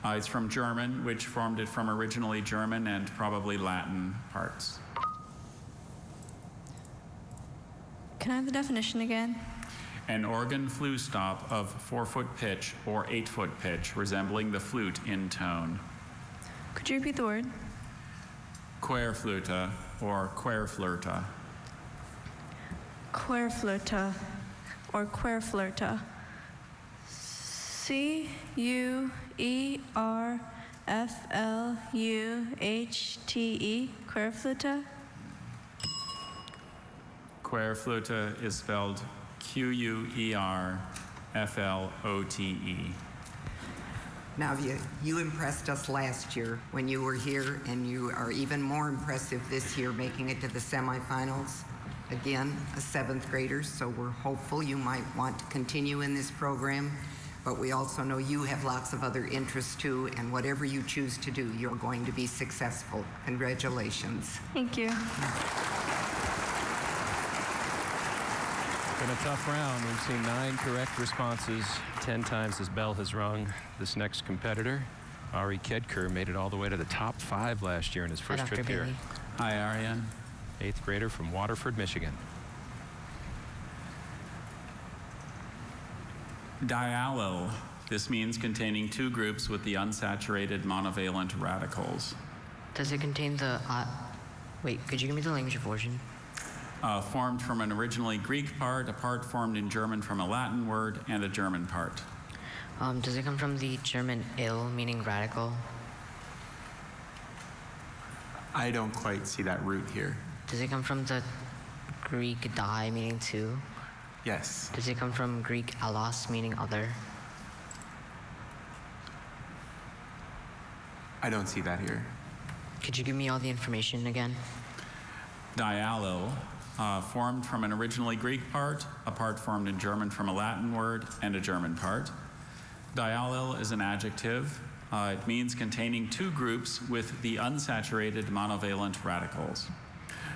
It's from German, which formed it from originally German and probably Latin parts. Can I have the definition again? An organ flue stop of 4-foot pitch or 8-foot pitch, resembling the flute in tone. Could you repeat the word? Querflöte or Querflöte. Querflöte or Querflöte. Querflöte. Querflöte. Querflöte is spelled Querflote. Now, you impressed us last year when you were here, and you are even more impressive this year, making it to the semifinals. Again, a 7th grader, so we're hopeful you might want to continue in this program. But we also know you have lots of other interests too, and whatever you choose to do, you're going to be successful. Congratulations. Thank you. Been a tough round. We've seen 9 correct responses, 10 times this bell has rung. This next competitor, Ari Kedker, made it all the way to the top 5 last year in his first trip here. Hi, Ariane. 8th grader from Waterford, Michigan. Diallyl. This means containing 2 groups with the unsaturated monovalent radicals. Does it contain the... Wait, could you give me the language of origin? Formed from an originally Greek part, a part formed in German from a Latin word, and a German part. Does it come from the German "ill," meaning radical? I don't quite see that root here. Does it come from the Greek "di," meaning two? Yes. Does it come from Greek "allos," meaning other? I don't see that here. Could you give me all the information again? Diallyl, formed from an originally Greek part, a part formed in German from a Latin word, and a German part. Diallyl is an adjective. It means containing 2 groups with the unsaturated monovalent radicals.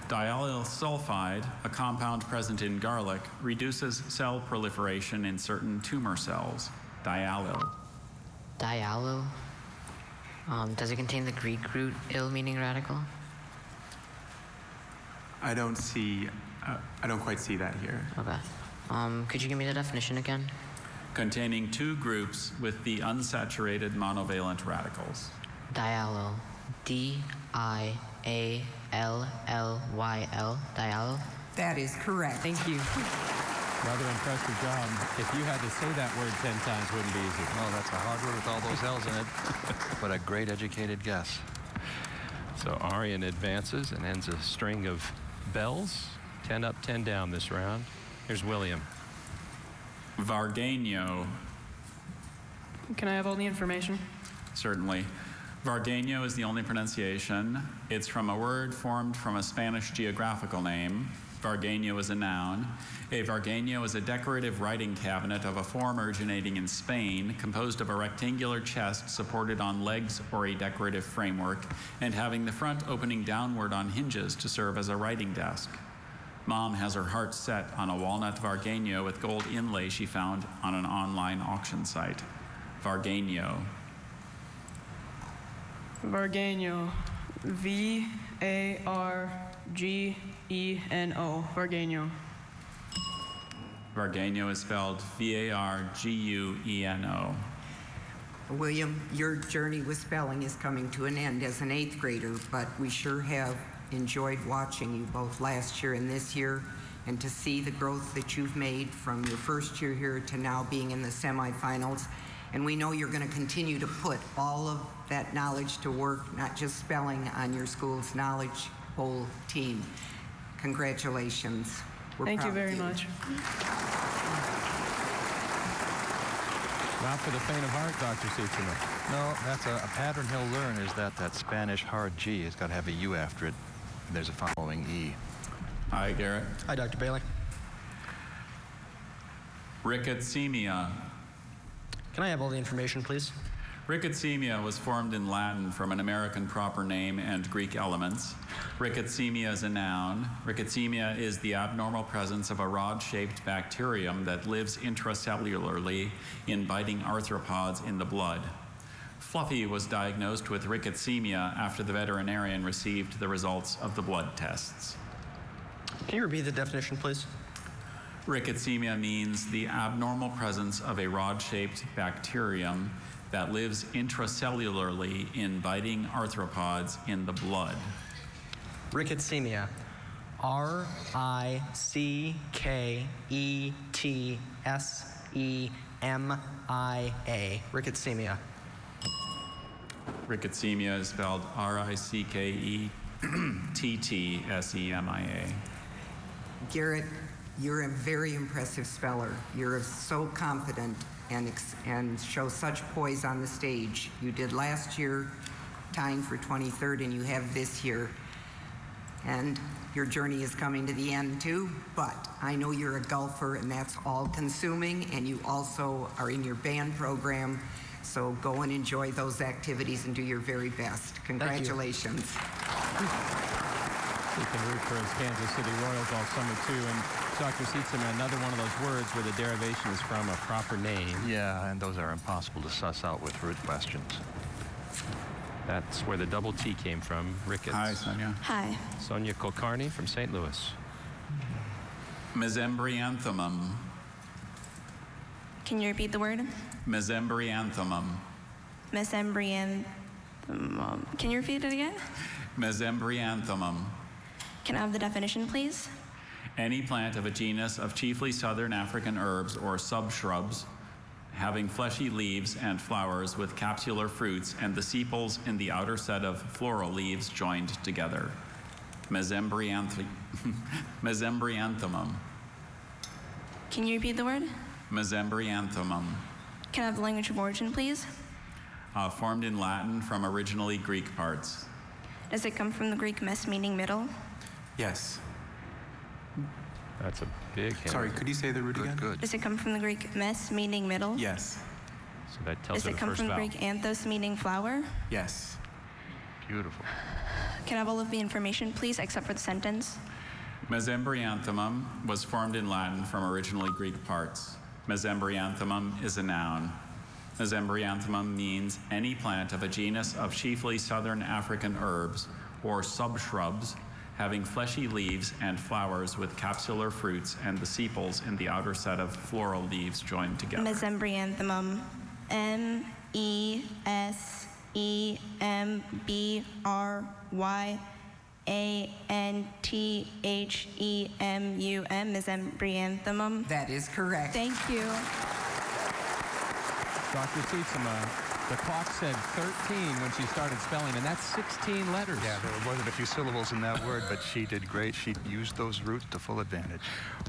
Diallyl sulfide, a compound present in garlic, reduces cell proliferation in certain tumor cells. Diallyl. Diallyl? Does it contain the Greek root "ill," meaning radical? I don't quite see that here. Okay. Could you give me the definition again? Containing 2 groups with the unsaturated monovalent radicals. Diallyl. D-I-A-L-L-Y-L. Diallyl? That is correct. Thank you. Rather impressive job. If you had to say that word 10 times, wouldn't be easy. Oh, that's a hard word with all those L's in it. But a great educated guess. So Arian advances and ends a string of bells. 10 up, 10 down this round. Here's William. Vargueño. Can I have all the information? Certainly. Vargueño is the only pronunciation. It's from a word formed from a Spanish geographical name. Vargueño is a noun. A vargueño is a decorative writing cabinet of a form originating in Spain, composed of a rectangular chest supported on legs or a decorative framework, and having the front opening downward on hinges to serve as a writing desk. Mom has her heart set on a walnut vargueño with gold inlay she found on an online auction site. Vargueño. Vargueño. V-A-R-G-E-N-O. Vargueño. Vargueño is spelled V-A-R-G-U-E-N-O. William, your journey with spelling is coming to an end as an 8th grader, but we sure have enjoyed watching you both last year and this year, and to see the growth that you've made from your first year here to now being in the semifinals. And we know you're going to continue to put all of that knowledge to work, not just spelling, on your school's knowledge whole team. Congratulations. Thank you very much. Not for the faint of heart, Dr. Seatsuma. No, that's a pattern he'll learn is that Spanish hard G has got to have a U after it. And there's a following E. Hi, Garrett. Hi, Dr. Bailey. Rickettsemia. Can I have all the information, please? Rickettsemia was formed in Latin from an American proper name and Greek elements. Rickettsemia is a noun. Rickettsemia is the abnormal presence of a rod-shaped bacterium that lives intracellularly in biting arthropods in the blood. Fluffy was diagnosed with rickettsemia after the veterinarian received the results of the blood tests. Can you repeat the definition, please? Rickettsemia means the abnormal presence of a rod-shaped bacterium that lives intracellularly in biting arthropods in the blood. Rickettsemia. R-I-C-K-E-T-S-E-M-I-A. Rickettsemia. Rickettsemia is spelled R-I-C-K-E-T-T-S-E-M-I-A. Garrett, you're a very impressive speller. You're so confident and show such poise on the stage. You did last year, tying for 23rd, and you have this year. And your journey is coming to the end too, but I know you're a golfer and that's all consuming, and you also are in your band program, so go and enjoy those activities and do your very best. Congratulations. He can root for his Kansas City Royals all summer too. And Dr. Sietzema, another one of those words where the derivation is from a proper name. Yeah, and those are impossible to suss out with root questions. That's where the double T came from, Ricketts. Hi, Sonia. Hi. Sonia Kulkarni from St. Louis. Mesembryanthemum. Can you repeat the word? Mesembryanthemum. Mesembryanthemum. Can you repeat it again? Mesembryanthemum. Can I have the definition, please? Any plant of a genus of chiefly southern African herbs or subshrubs having fleshy leaves and flowers with capsular fruits and the sepals in the outer set of floral leaves joined together. Mesembryanthemum. Can you repeat the word? Mesembryanthemum. Can I have the language of origin, please? Formed in Latin from originally Greek parts. Does it come from the Greek mes, meaning middle? Yes. That's a big hint. Sorry, could you say the root again? Good. Does it come from the Greek mes, meaning middle? Yes. So that tells Does her it the come first from the vowel. Greek anthos, meaning flower? Yes. Beautiful. Can I have all of the information, please, except for the sentence? Mesembryanthemum was formed in Latin from originally Greek parts. Mesembryanthemum is a noun. Mesembryanthemum means any plant of a genus of chiefly southern African herbs or subshrubs having fleshy leaves and flowers with capsular fruits and the sepals in the outer set of floral leaves joined together. Mesembryanthemum. M-E-S-E-M-B-R-Y-A-N-T-H-E-M-U-M. Mesembryanthemum. That is correct. Thank you. Dr. Sietzema, the clock said 13 when she started spelling, and that's 16 letters. Yeah, there were more than a few syllables in that word, but she did great. She used those roots to full advantage.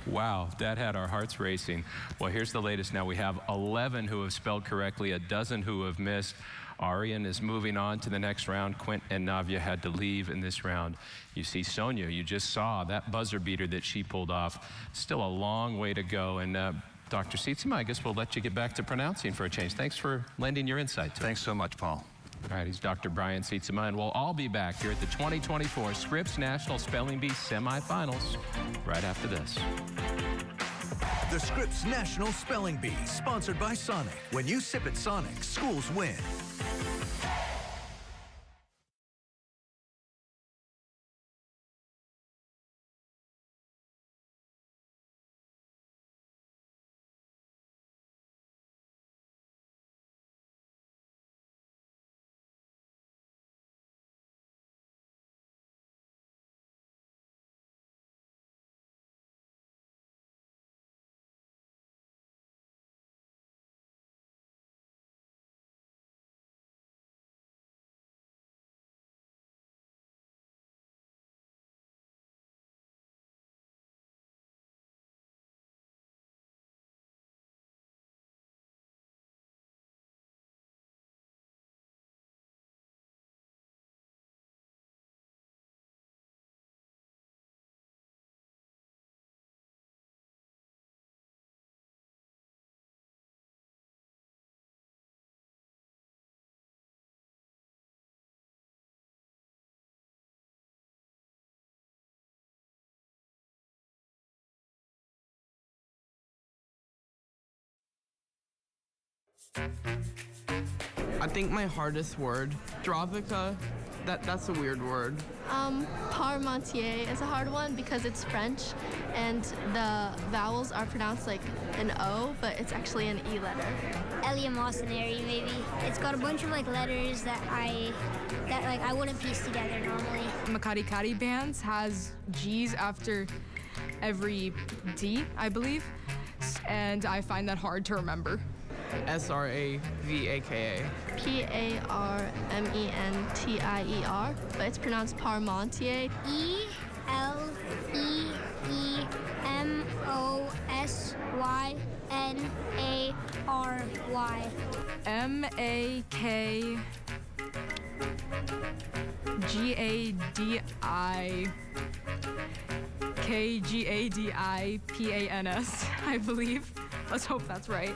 Wow, that had our hearts racing. Well, here's the latest now. We have 11 who have spelled correctly, a dozen who have missed. Arian is moving on to the next round. Quint and Navia had to leave in this round. You see Sonia, you just saw that buzzer beater that she pulled off. Still a long way to go. And Dr. Sietzema, I guess we'll let you get back to pronouncing for a change. Thanks for lending your insight to us. Thanks so much, Paul. All right, he's Dr. Brian Sietzema, and we'll all be back here at the 2024 Scripps National Spelling Bee Semifinals right after this. The Scripps National Spelling Bee, sponsored by Sonic. When you sip at Sonic, schools win. I think my hardest word, Drovica, that's a weird word. Parmentier is a hard one because it's French and the vowels are pronounced like an O, but it's actually an E letter. Eleemosynary, maybe. It's got a bunch of like letters that I wouldn't piece together normally. Makati bands has G's after every D, I believe, and I find that hard to remember. Sravaka. Parmentier, but it's pronounced Parmentier. Eleemosynary. MAKGADIPANS, I believe. Let's hope that's right.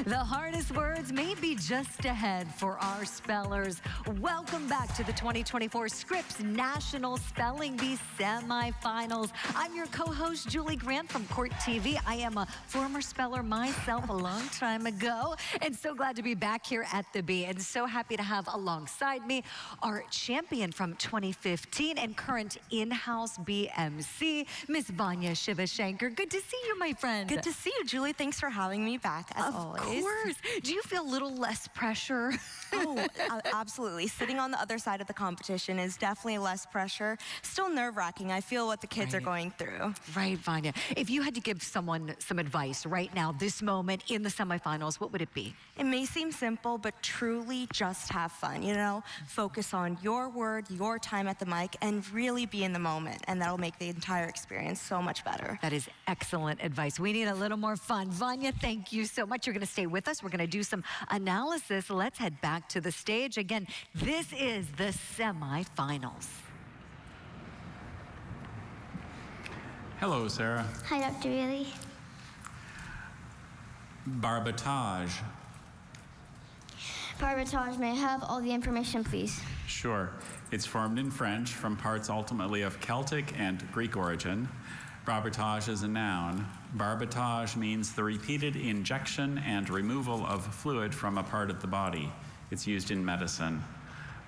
The hardest words may be just ahead for our spellers. Welcome back to the 2024 Scripps National Spelling Bee Semifinals. I'm your co-host, Julie Grant from Court TV. I am a former speller myself a long time ago, and so glad to be back here at the Bee, and so happy to have alongside me our champion from 2015 and current in-house BMC, Miss Vanya Shivashankar. Good to see you, my friend. Good to see you, Julie. Thanks for having me back, as always. Of course. Do you feel a little less pressure? Oh, absolutely. Sitting on the other side of the competition is definitely less pressure. Still nerve-wracking. I feel what the kids are going through. Right, Vanya. If you had to give someone some advice right now, this moment in the semifinals, what would it be? It may seem simple, but truly just have fun, you know? Focus on your word, your time at the mic, and really be in the moment, and that'll make the entire experience so much better. That is excellent advice. We need a little more fun. Vanya, thank you so much. You're going to stay with us. We're going to do some analysis. Let's head back to the stage. Again, this is the semifinals. Hello, Sarah. Hi, Dr. Bailey. Barbotage. Barbotage, may I have all the information, please? Sure. It's formed in French from parts ultimately of Celtic and Greek origin. Barbotage is a noun. Barbotage means the repeated injection and removal of fluid from a part of the body. It's used in medicine.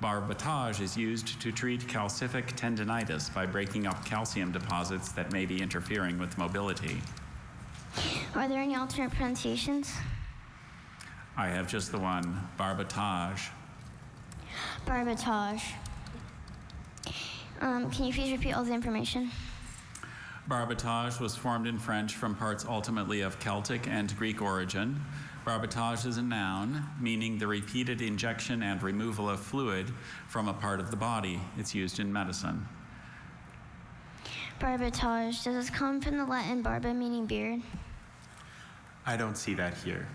Barbotage is used to treat calcific tendinitis by breaking up calcium deposits that may be interfering with mobility. Are there any alternate pronunciations? I have just the one, barbotage. Barbotage. Can you please repeat all the information? Barbotage was formed in French from parts ultimately of Celtic and Greek origin. Barbotage is a noun, meaning the repeated injection and removal of fluid from a part of the body. It's used in medicine. Barbotage, does this come from the Latin barba, meaning beard? I don't see that here.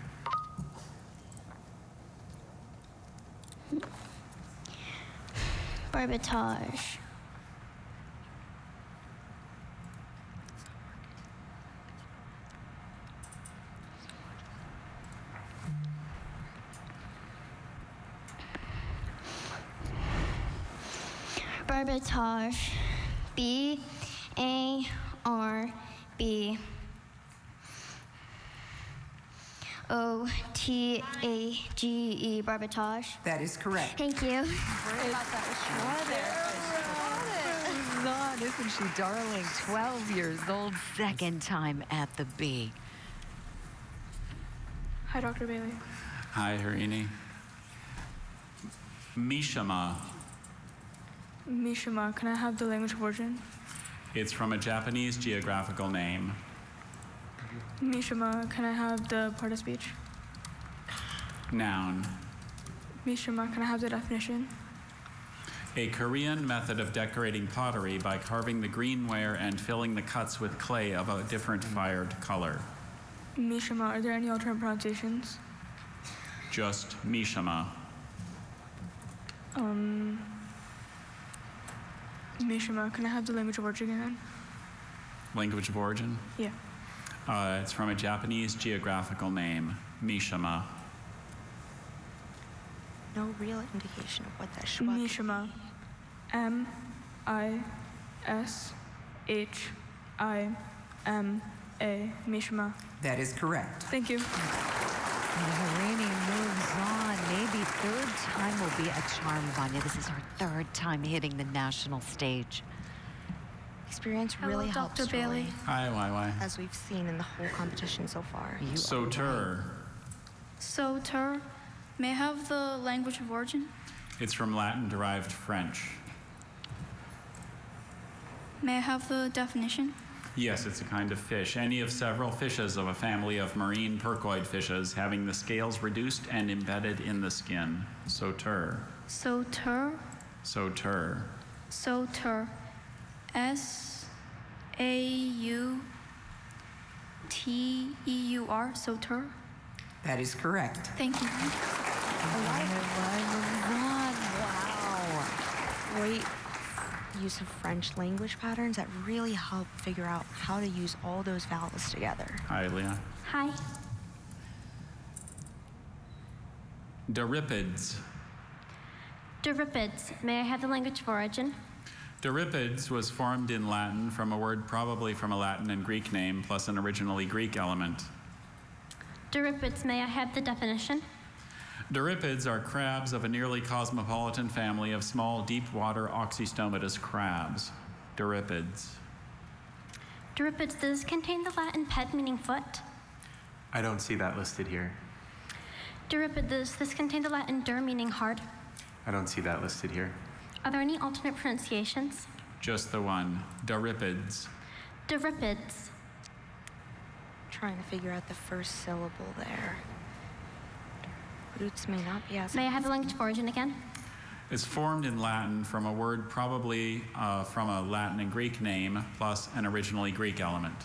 Barbotage. Barbotage. B-A-R-B-O-T-A-G-E, barbotage. That is correct. Thank you. Isn't she darling? 12 years old, second time at the Bee. Hi, Dr. Bailey. Hi, Harini. Mishima. Mishima, can I have the language of origin? It's from a Japanese geographical name. Mishima, can I have the part of speech? Noun. Mishima, can I have the definition? A Korean method of decorating pottery by carving the greenware and filling the cuts with clay of a different fired color. Mishima, are there any alternate pronunciations? Just Mishima. Mishima, can I have the language of origin again? Language of origin? Yeah. It's from a Japanese geographical name, Mishima. No real indication of what that schwa Mishima. M-I-S-H-I-M-A. Mishma. That is correct. Thank you. Harini moves on. Maybe third time will be a charm, Vanya. This is our third time hitting the national stage. Experience really Hello, helps, Dr. Bailey. Joy, Hi, Wai. as we've seen in the whole competition so far. Sauteur. Sauteur. May I have the language of origin? It's from Latin-derived French. May I have the definition? Yes, it's a kind of fish. Any of several fishes of a family of marine percoid fishes having the scales reduced and embedded in the skin. Sauteur. Sauteur. Sauteur. Sauteur. S-A-U-T-E-U-R. Sauteur. That is correct. Thank you. Wow. Great use of French language patterns that really help figure out how to use all those vowels together. Hi, Leah. Hi. Doripids. Doripids. May I have the language of origin? Doripids was formed in Latin from a word probably from a Latin and Greek name plus an originally Greek element. Doripids. May I have the definition? Doripids are crabs of a nearly cosmopolitan family of small, deep-water oxystomatous crabs. Doripids. Doripids. Does this contain the Latin ped, meaning foot? I don't see that listed here. Doripid. Does this contain the Latin dur, meaning hard? I don't see that listed here. Are there any alternate pronunciations? Just the one. Doripids. Doripids. Trying to figure out the first syllable there. Roots may not be as... May I have the language of origin again? It's formed in Latin from a word probably from a Latin and Greek name plus an originally Greek element.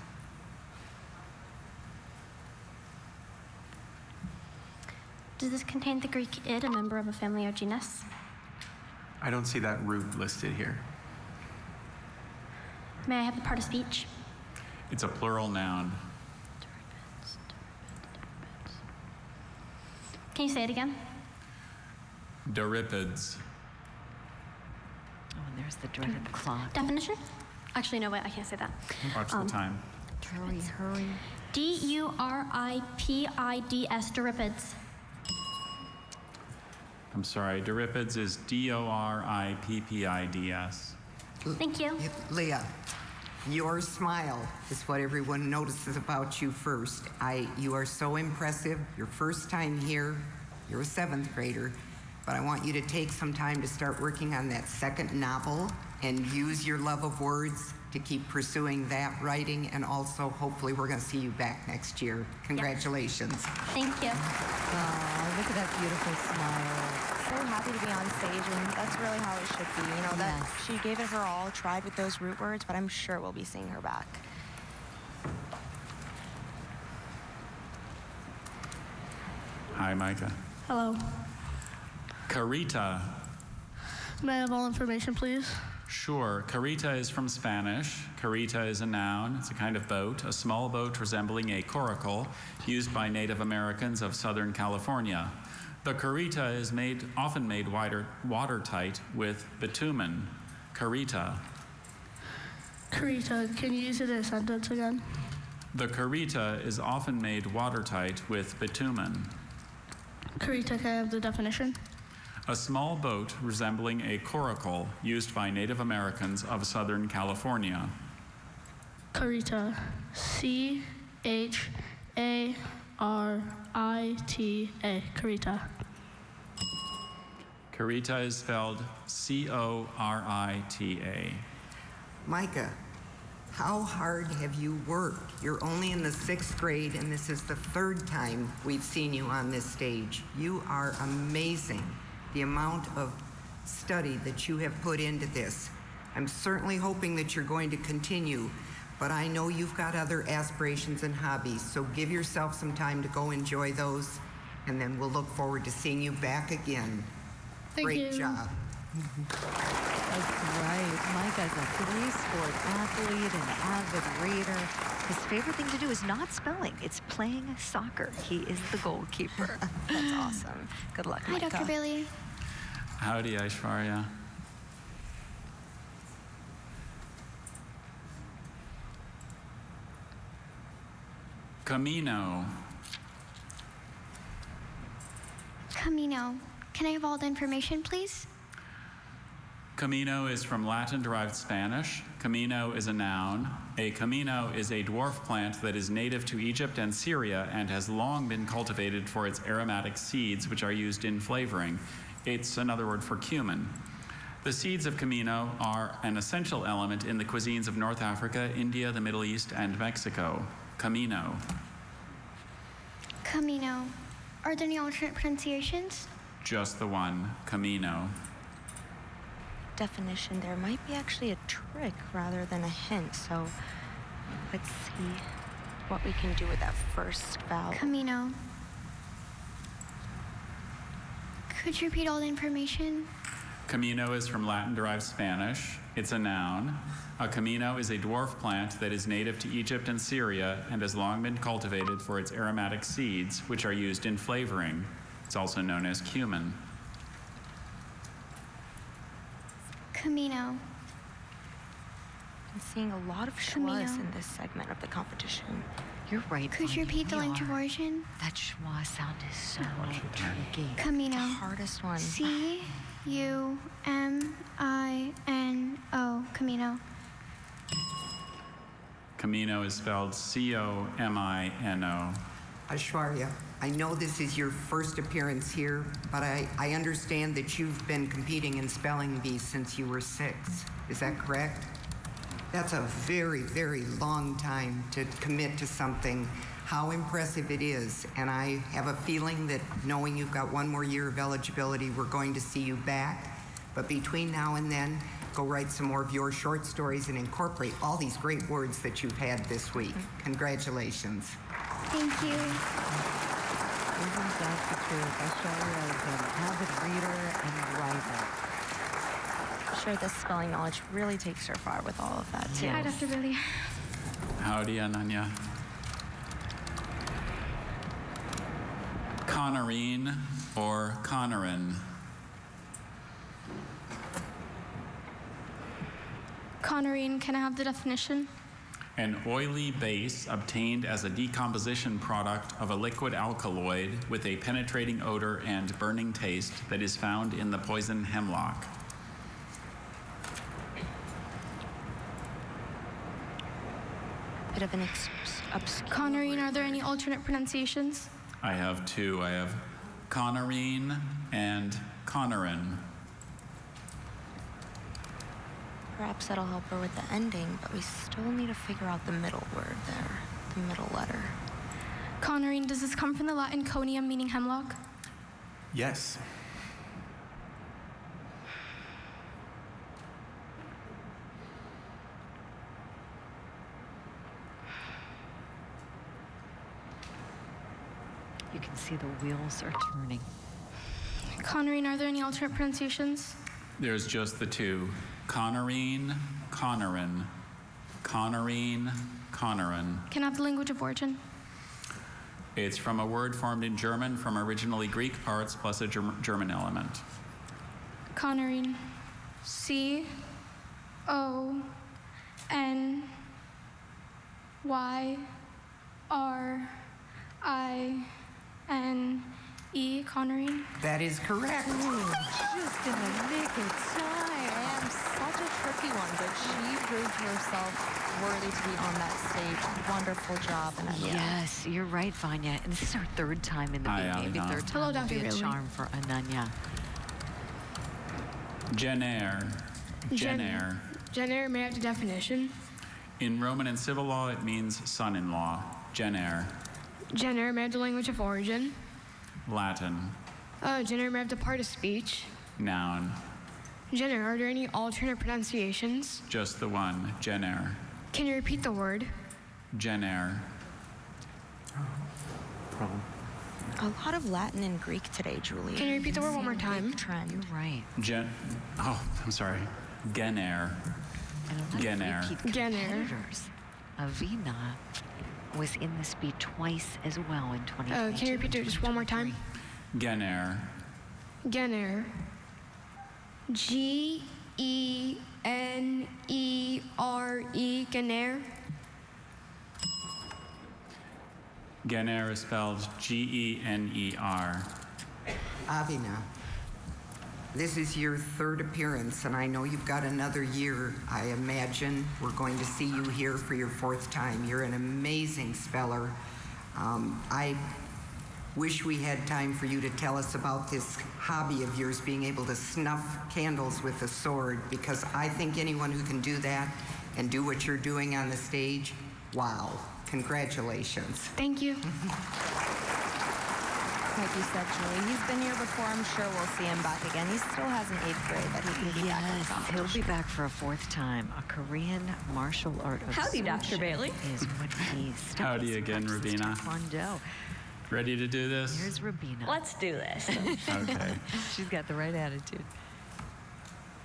Does this contain the Greek id, a member of a family or genus? I don't see that root listed here. May I have the part of speech? It's a plural noun. Can you say it again? Doripids. Oh, and there's the dreaded clock. Definition? Actually, no, wait, I can't say that. Watch the time. Hurry. D-U-R-I-P-I-D-S, Doripids. I'm sorry, Doripids is D-O-R-I-P-P-I-D-S. Thank you. Leah, your smile is what everyone notices about you first. You are so impressive. Your first time here, you're a 7th grader, but I want you to take some time to start working on that second novel and use your love of words to keep pursuing that writing, and also hopefully we're going to see you back next year. Congratulations. Thank you. Oh, look at that beautiful smile. So happy to be on stage, and that's really how it should be. You know, that she gave it her all, tried with those root words, but I'm sure we'll be seeing her back. Hi, Micah. Hello. Carita. May I have all information, please? Sure. Carita is from Spanish. Carita is a noun. It's a kind of boat, a small boat resembling a coracle used by Native Americans of Southern California. The carita is often made watertight with bitumen. Carita. Carita, can you use it in a sentence again? The carita is often made watertight with bitumen. Carita, can I have the definition? A small boat resembling a coracle used by Native Americans of Southern California. Carita. C-H-A-R-I-T-A. Carita. Carita is spelled C-O-R-I-T-A. Micah, how hard have you worked? You're only in the 6th grade, and this is the 3rd time we've seen you on this stage. You are amazing, the amount of study that you have put into this. I'm certainly hoping that you're going to continue, but I know you've got other aspirations and hobbies, so give yourself some time to go enjoy those, and then we'll look forward to seeing you back again. Great job. That's right. Micah's a 3-sport athlete, an avid reader. His favorite thing to do is not spelling. It's playing soccer. He is the goalkeeper. That's awesome. Good luck, Hi, Micah. Dr. Bailey. Howdy, Aishwarya. Camino. Camino. Can I have all the information, please? Camino is from Latin-derived Spanish. Camino is a noun. A camino is a dwarf plant that is native to Egypt and Syria and has long been cultivated for its aromatic seeds, which are used in flavoring. It's another word for cumin. The seeds of camino are an essential element in the cuisines of North Africa, India, the Middle East, and Mexico. Camino. Camino. Are there any alternate pronunciations? Just the one, camino. Definition, there might be actually a trick rather than a hint, so let's see what we can do with that first vowel. Camino. Could you repeat all the information? Camino is from Latin-derived Spanish. It's a noun. A camino is a dwarf plant that is native to Egypt and Syria and has long been cultivated for its aromatic seeds, which are used in flavoring. It's also known as cumin. Camino. I'm seeing a lot of schwas in this segment of the competition. You're right. Could you repeat the language of origin? That schwa sound is so tricky. Camino. The hardest one. C-U-M-I-N-O. Camino. Camino is spelled C-O-M-I-N-O. Aishwarya, I know this is your first appearance here, but I understand that you've been competing in spelling bees since you were 6. Is that correct? That's a very, very long time to commit to something. How impressive it is. And I have a feeling that knowing you've got one more year of eligibility, we're going to see you back. But between now and then, go write some more of your short stories and incorporate all these great words that you've had this week. Congratulations. Thank you. Isn't that the truth? Aishwarya is an avid reader and writer. I'm sure this spelling knowledge really takes her far with all of that, too. Hi, Dr. Billy. Howdy, Ananya. Connorine or Connorin. Connorine, can I have the definition? An oily base obtained as a decomposition product of a liquid alkaloid with a penetrating odor and burning taste that is found in the poison hemlock. Bit of an obscure Connorine, are there any alternate pronunciations? I have 2. I have Connorine and Connorin. Perhaps that'll help her with the ending, but we still need to figure out the middle word there, the middle letter. Connorine, does this come from the Latin conium, meaning hemlock? Yes. You can see the wheels are turning. Connorine, are there any alternate pronunciations? There's just the 2. Connorine, Connorin. Connorine, Connorin. Can I have the language of origin? It's from a word formed in German from originally Greek parts plus a German element. Connorine. C-O-N-Y-R-I-N-E. Connorine. That is correct. Just in the nick of time. And such a tricky one, but she proved herself worthy to be on that stage. Wonderful job, Ananya. Yes, you're right, Vanya. And this is her 3rd time in the big game. Maybe 3rd time Hello, will be Dr. a Ridley. charm for Ananya. Gener. Gener. Gener, may I have the definition? In Roman and civil law, it means son-in-law. Gener. Gener, may I have the language of origin? Latin. Gener, may I have the part of speech? Noun. Gener, are there any alternate pronunciations? Just the one. Gener. Can you repeat the word? Gener. Problem. A lot of Latin and Greek today, Julie. Can you repeat the word one more time? Trend. You're right. I'm sorry. Gener. And a lot of Gener. repeat Gener. competitors. Avina was in this beat twice as well in 2022. Can you repeat it just one more time? Gener. Gener. G-E-N-E-R-E. Gener. Gener is spelled Gener. Avina, this is your third appearance, and I know you've got another year. I imagine we're going to see you here for your fourth time. You're an amazing speller. I wish we had time for you to tell us about this hobby of yours, being able to snuff candles with a sword, because I think anyone who can do that and do what you're doing on the stage, wow, congratulations. Thank you. Like you said, Julie, he's been here before. I'm sure we'll see him back again. He still has an 8th grade that he can be back in the competition. He'll be back for a 4th time. A Korean martial art of Howdy, Dr. Bailey. is what he studies. Howdy again, Rabina. Taekwondo. Ready to do this? Here's Rabina. Let's do this. Okay. She's got the right attitude.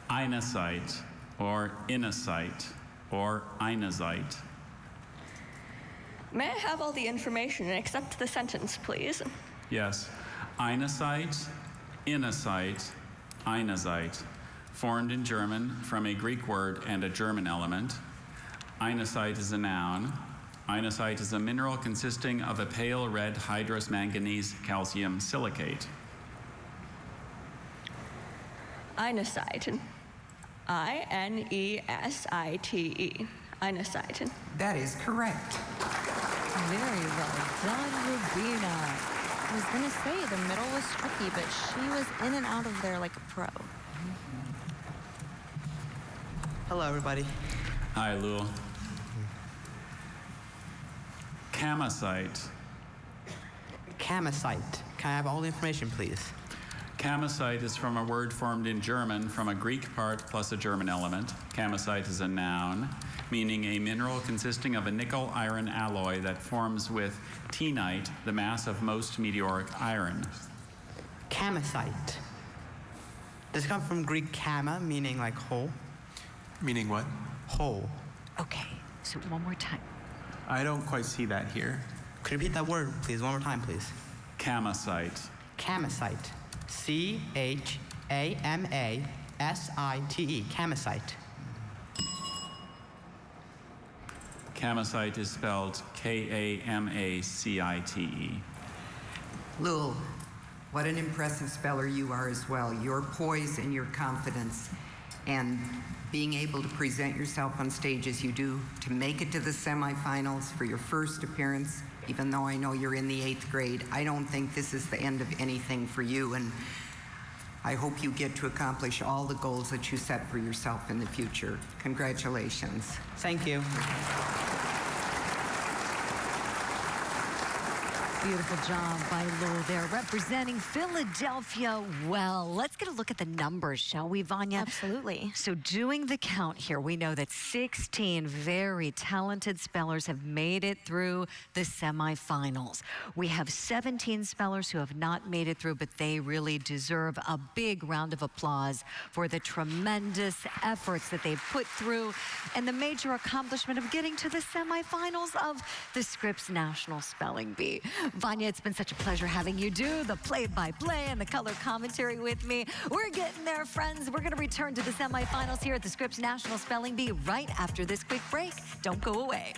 Einesight, or inesight, or einesight. May I have all the information and accept the sentence, please? Yes. Einesight, inesight, einesight. Formed in German from a Greek word and a German element. Einesight is a noun. Einesight is a mineral consisting of a pale red hydrous manganese calcium silicate. Einesite. I-N-E-S-I-T-E. Einesite. That is correct. Very well done, Rabina. I was gonna say the middle was tricky, but she was in and out of there like a pro. Hello, everybody. Hi, Lul. Kamacite. Kamacite. Can I have all the information, please? Kamacite is from a word formed in German from a Greek part plus a German element. Kamacite is a noun, meaning a mineral consisting of a nickel-iron alloy that forms with teenite, the mass of most meteoric iron. Kamacite. Does it come from Greek kama, meaning like hole? Meaning what? Hole. Okay, so one more time. I don't quite see that here. Could you repeat that word, please? One more time, please. Kamacite. Kamacite. C-H-A-M-A-S-I-T-E. Kamacite. Kamacite is spelled K-A-M-A-C-I-T-E. Lul, what an impressive speller you are as well. Your poise and your confidence and being able to present yourself on stage as you do, to make it to the semifinals for your first appearance, even though I know you're in the 8th grade, I don't think this is the end of anything for you, and I hope you get to accomplish all the goals that you set for yourself in the future. Congratulations. Thank you. Beautiful job by Lul there, representing Philadelphia well. Let's get a look at the numbers, shall we, Vanya? Absolutely. So doing the count here, we know that 16 very talented spellers have made it through the semifinals. We have 17 spellers who have not made it through, but they really deserve a big round of applause for the tremendous efforts that they've put through and the major accomplishment of getting to the semifinals of the Scripps National Spelling Bee. Vanya, it's been such a pleasure having you do the play-by-play and the color commentary with me. We're getting there, friends. We're going to return to the semifinals here at the Scripps National Spelling Bee right after this quick break. Don't go away.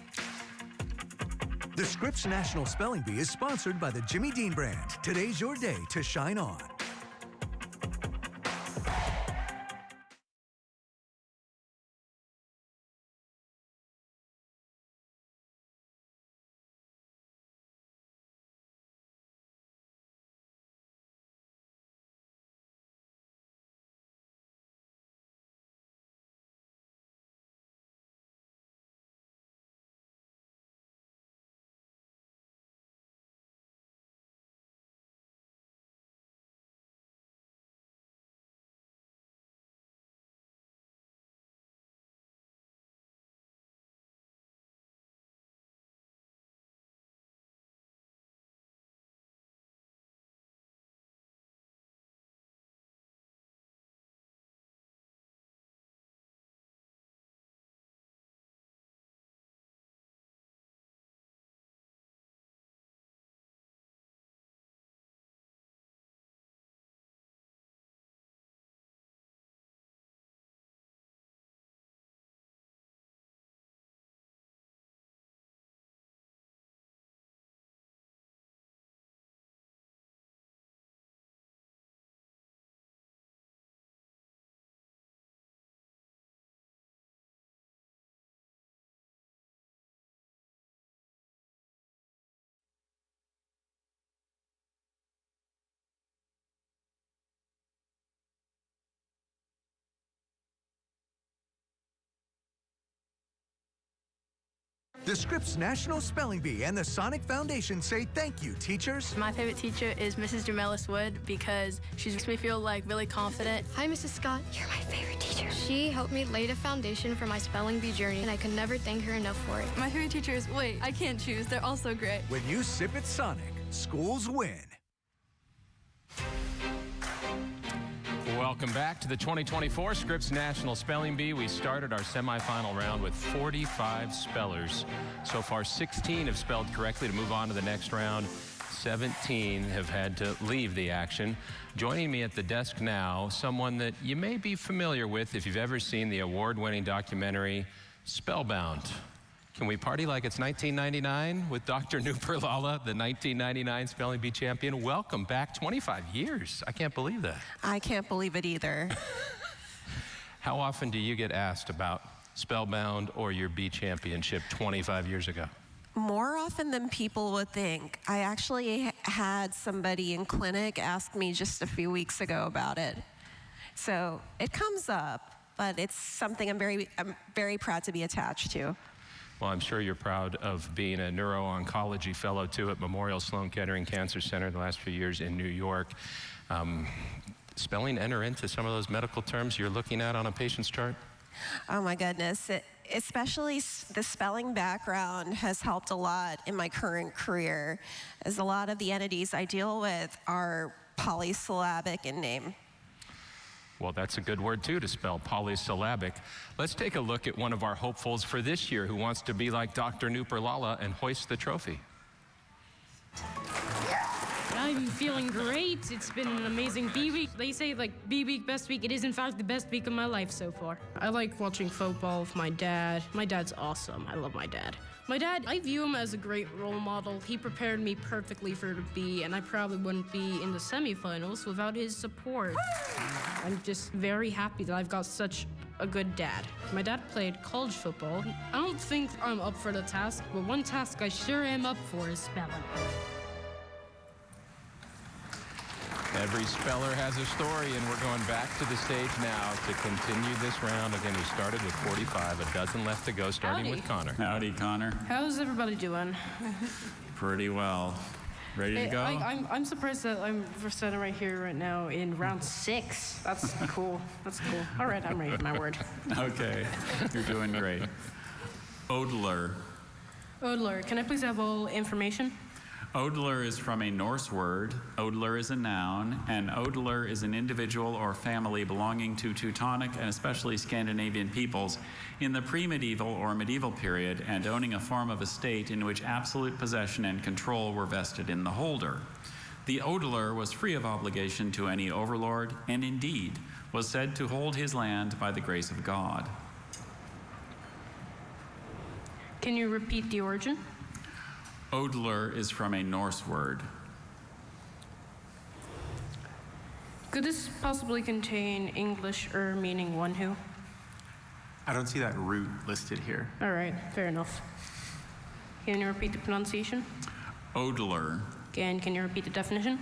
The Scripps National Spelling Bee is sponsored by the Jimmy Dean brand. Today's your day to shine on. The Scripps National Spelling Bee and the Sonic Foundation say thank you, teachers. My favorite teacher is Mrs. Jamelis Wood because she makes me feel like really confident. Hi, Mrs. Scott. You're my favorite teacher. She helped me lay the foundation for my spelling bee journey, and I could never thank her enough for it. My favorite teachers, wait, I can't choose. They're all so great. When you sip at Sonic, schools win. Welcome back to the 2024 Scripps National Spelling Bee. We started our semifinal round with 45 spellers. So far, 16 have spelled correctly to move on to the next round. 17 have had to leave the action. Joining me at the desk now, someone that you may be familiar with if you've ever seen the award-winning documentary Spellbound. Can we party like it's 1999 with Dr. Nooper Lala, the 1999 Spelling Bee champion? Welcome back, 25 years. I can't believe that. I can't believe it either. How often do you get asked about Spellbound or your bee championship 25 years ago? More often than people would think. I actually had somebody in clinic ask me just a few weeks ago about it. So it comes up, but it's something I'm very proud to be attached to. Well, I'm sure you're proud of being a neuro-oncology fellow, too, at Memorial Sloan Kettering Cancer Center the last few years in New York. Spelling enter into some of those medical terms you're looking at on a patient's chart? Oh, my goodness. Especially the spelling background has helped a lot in my current career, as a lot of the entities I deal with are polysyllabic in name. Well, that's a good word, too, to spell, polysyllabic. Let's take a look at one of our hopefuls for this year who wants to be like Dr. Nooper Lala and hoist the trophy. I'm feeling great. It's been an amazing bee week. They say, like, bee week, best week. It is, in fact, the best week of my life so far. I like watching football with my dad. My dad's awesome. I love my dad. My dad, I view him as a great role model. He prepared me perfectly for the bee, and I probably wouldn't be in the semifinals without his support. I'm just very happy that I've got such a good dad. My dad played college football. I don't think I'm up for the task, but one task I sure am up for is spelling. Every speller has a story, and we're going back to the stage now to continue this round. Again, we started with 45, a dozen left to go, starting with Connor. Howdy, Connor. How's everybody doing? Pretty well. Ready to go? I'm surprised that I'm standing right here right now in round 6. That's cool. That's cool. All right, I'm ready for my word. Okay, you're doing great. Odler. Odler, can I please have all information? Odler is from a Norse word. Odler is a noun, and Odler is an individual or family belonging to Teutonic and especially Scandinavian peoples in the pre-medieval or medieval period and owning a form of estate in which absolute possession and control were vested in the holder. The Odler was free of obligation to any overlord and indeed was said to hold his land by the grace of God. Can you repeat the origin? Odler is from a Norse word. Could this possibly contain English meaning one who? I don't see that root listed here. All right, fair enough. Can you repeat the pronunciation? Odler. Again, can you repeat the definition?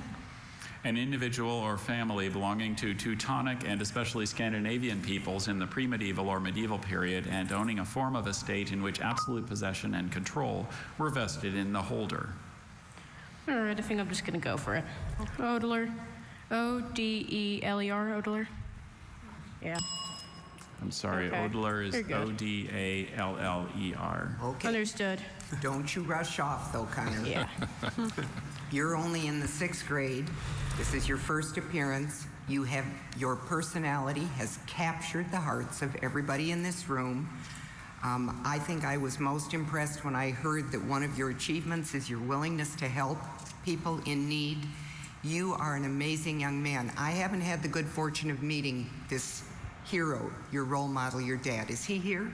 An individual or family belonging to Teutonic and especially Scandinavian peoples in the pre-medieval or medieval period and owning a form of estate in which absolute possession and control were vested in the holder. All right, I think I'm just going to go for it. Odler. O-D-E-L-E-R, Odler. Yeah. I'm sorry, Okay. Odler is You're good. O-D-A-L-L-E-R. Okay. Understood. Don't you rush off, though, Connor. Yeah. You're only in the 6th grade. This is your first appearance. Your personality has captured the hearts of everybody in this room. I think I was most impressed when I heard that one of your achievements is your willingness to help people in need. You are an amazing young man. I haven't had the good fortune of meeting this hero, your role model, your dad. Is he here?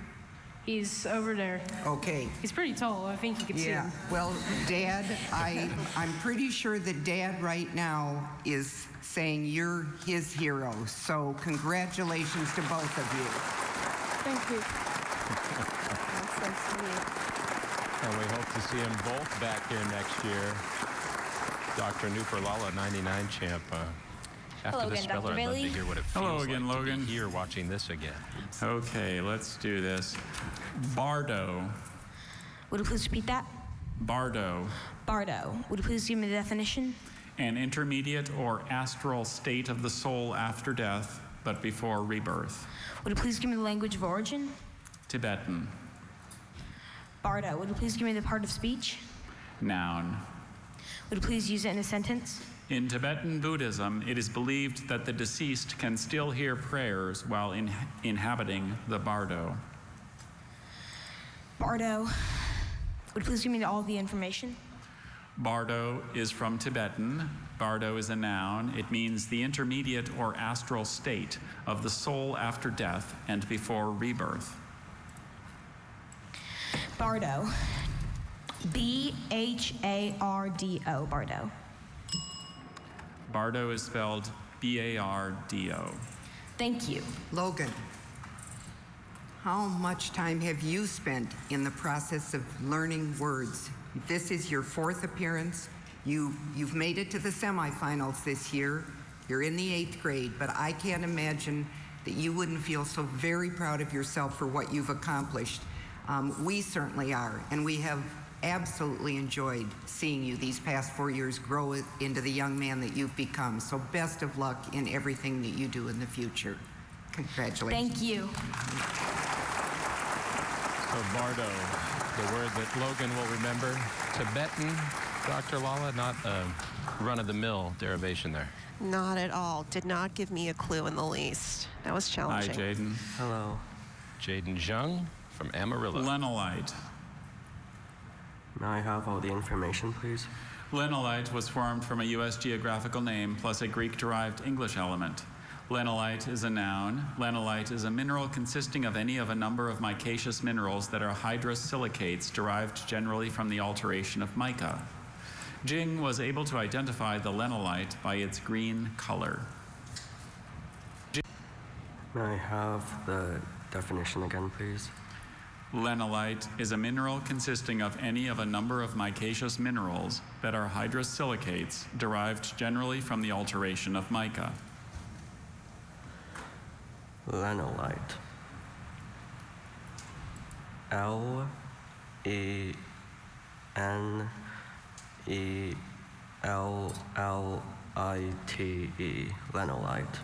He's over there. Okay. He's pretty tall. I think you can see Yeah. him. Well, Dad, I'm pretty sure that Dad right now is saying you're his hero. So congratulations to both of you. Thank you. That's so sweet. And we hope to see them both back here next year. Dr. Nooper Lala, 99 champ. After Hello the again, speller, Dr. I'd love Bailey. to hear what it Hello feels again, like to Logan. be here watching this again. Okay, let's do this. Bardo. Would you please repeat that? Bardo. Bardo. Would you please give me the definition? An intermediate or astral state of the soul after death, but before rebirth. Would you please give me the language of origin? Tibetan. Bardo. Would you please give me the part of speech? Noun. Would you please use it in a sentence? In Tibetan Buddhism, it is believed that the deceased can still hear prayers while inhabiting the bardo. Bardo. Would you please give me all the information? Bardo is from Tibetan. Bardo is a noun. It means the intermediate or astral state of the soul after death and before rebirth. Bardo. B-H-A-R-D-O. Bardo. Bardo is spelled B-A-R-D-O. Thank you. Logan, how much time have you spent in the process of learning words? This is your 4th appearance. You've made it to the semifinals this year. You're in the 8th grade, but I can't imagine that you wouldn't feel so very proud of yourself for what you've accomplished. We certainly are, and we have absolutely enjoyed seeing you these past 4 years grow into the young man that you've become. So best of luck in everything that you do in the future. Congratulations. Thank you. So Bardo, the word that Logan will remember. Tibetan, Dr. Lala, not a run-of-the-mill derivation there. Not at all. Did not give me a clue in the least. That was challenging. Hi, Jaden. Hello. Jaden Jung from Amarillo. Lenolite. May I have all the information, please? Lenolite was formed from a U.S. geographical name plus a Greek-derived English element. Lenolite is a noun. Lenolite is a mineral consisting of any of a number of micaceous minerals that are hydrous silicates derived generally from the alteration of mica. Jing was able to identify the lenolite by its green color. May I have the definition again, please? Lenolite is a mineral consisting of any of a number of micaceous minerals that are hydrous silicates derived generally from the alteration of mica. Lenolite. L-E-N-E-L-L-I-T-E. Lenolite.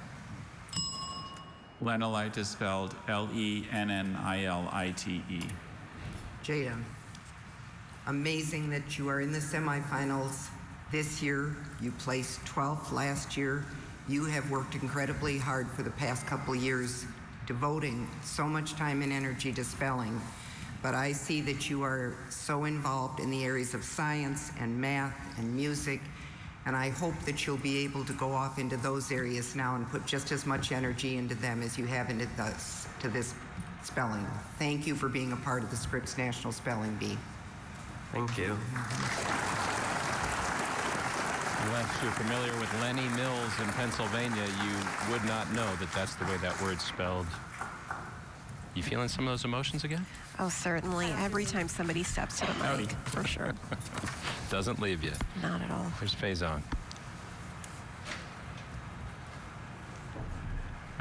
Lenolite is spelled L-E-N-N-I-L-I-T-E. Jada, amazing that you are in the semifinals this year. You placed 12th last year. You have worked incredibly hard for the past couple years, devoting so much time and energy to spelling. But I see that you are so involved in the areas of science and math and music, and I hope that you'll be able to go off into those areas now and put just as much energy into them as you have into this spelling. Thank you for being a part of the Scripps National Spelling Bee. Thank you. Unless you're familiar with Lenny Mills in Pennsylvania, you would not know that that's the way that word's spelled. You feeling some of those emotions again? Oh, certainly. Every time somebody steps to the mic, for sure. Doesn't leave you. Not at all. Here's Faison.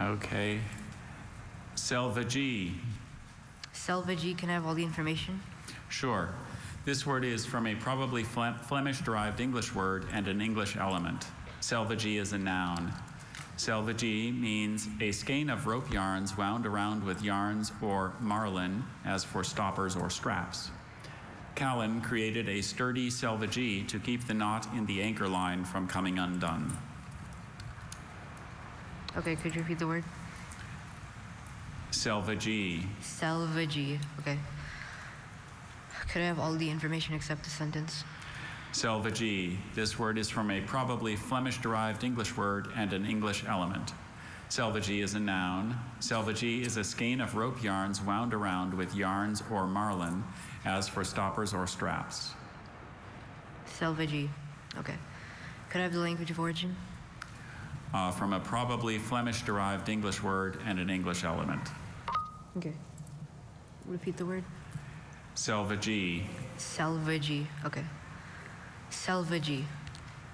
Okay. Selva G. Selva G, can I have all the information? Sure. This word is from a probably Flemish-derived English word and an English element. Selva G is a noun. Selva G means a skein of rope yarns wound around with yarns or marlin, as for stoppers or straps. Callan created a sturdy Selva G to keep the knot in the anchor line from coming undone. Okay, could you repeat the word? Selva G. Selva G, okay. Could I have all the information except the sentence? Selva G. This word is from a probably Flemish-derived English word and an English element. Selva G is a noun. Selva G is a skein of rope yarns wound around with yarns or marlin, as for stoppers or straps. Selva G, okay. Could I have the language of origin? From a probably Flemish-derived English word and an English element. Okay. Repeat the word. Selva G. Selva G, okay. Selva G.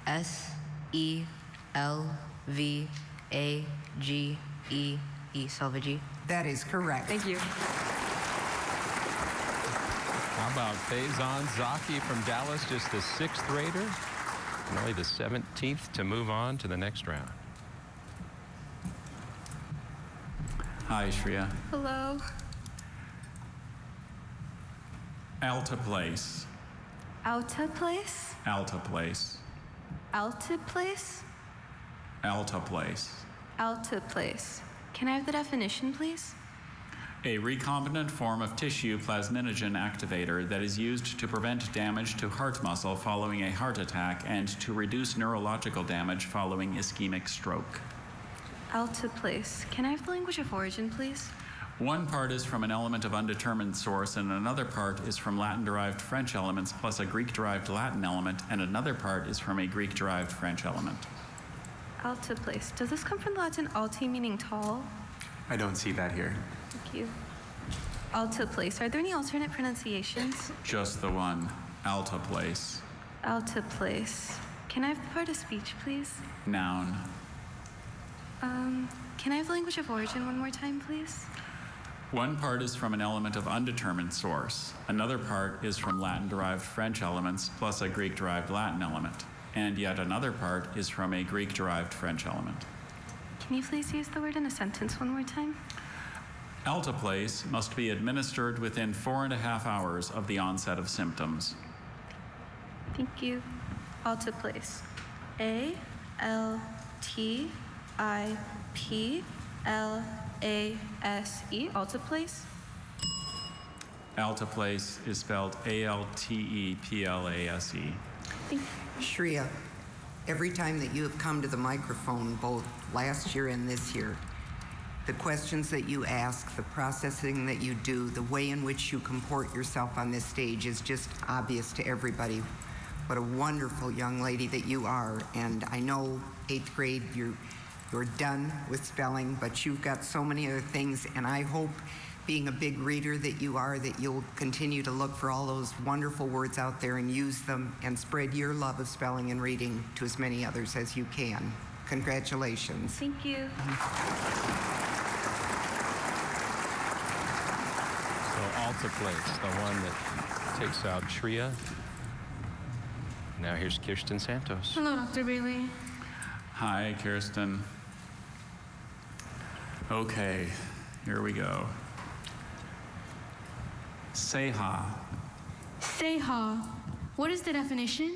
S-E-L-V-A-G-E-E. Selva G. That is correct. Thank you. How about Faison Zaki from Dallas, just the 6th grader, and only the 17th to move on to the next round. Hi, Shreya. Hello. Alta Place. Alta place? Alta Place. Alta place? Alta Place. Alta place. Can I have the definition, please? A recombinant form of tissue plasminogen activator that is used to prevent damage to heart muscle following a heart attack and to reduce neurological damage following ischemic stroke. Alta place. Can I have the language of origin, please? One part is from an element of undetermined source, and another part is from Latin-derived French elements plus a Greek-derived Latin element, and another part is from a Greek-derived French element. Alta place. Does this come from the Latin alti, meaning tall? I don't see that here. Thank you. Alta place. Are there any alternate pronunciations? Just the one. Alta Place. Alta place. Can I have the part of speech, please? Noun. Can I have the language of origin one more time, please? One part is from an element of undetermined source. Another part is from Latin-derived French elements plus a Greek-derived Latin element. And yet another part is from a Greek-derived French element. Can you please use the word in a sentence one more time? Alteplase must be administered within 4.5 hours of the onset of symptoms. Thank you. Alteplase. A-L-T-I-P-L-A-S-E. Alteplase. Alteplase is spelled A-L-T-E-P-L-A-S-E. Shreya, every time that you have come to the microphone, both last year and this year, the questions that you ask, the processing that you do, the way in which you comport yourself on this stage is just obvious to everybody. What a wonderful young lady that you are. And I know 8th grade, you're done with spelling, but you've got so many other things, and I hope, being a big reader that you are, that you'll continue to look for all those wonderful words out there and use them and spread your love of spelling and reading to as many others as you can. Congratulations. Thank you. So Alteplase, the one that takes out Shreya. Now here's Kirsten Santos. Hello, Dr. Bailey. Hi, Kirsten. Okay, here we go. Seha. Seha. What is the definition?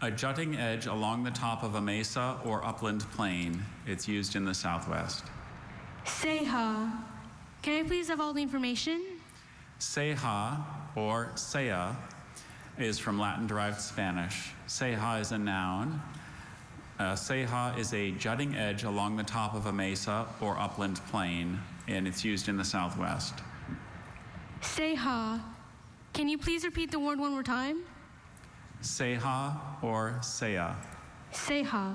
A jutting edge along the top of a mesa or upland plain. It's used in the Southwest. Seha. Can I please have all the information? Seha, or sea, is from Latin-derived Spanish. Seha is a noun. Seha is a jutting edge along the top of a mesa or upland plain, and it's used in the Southwest. Seha. Can you please repeat the word one more time? Seha or sea. Seha.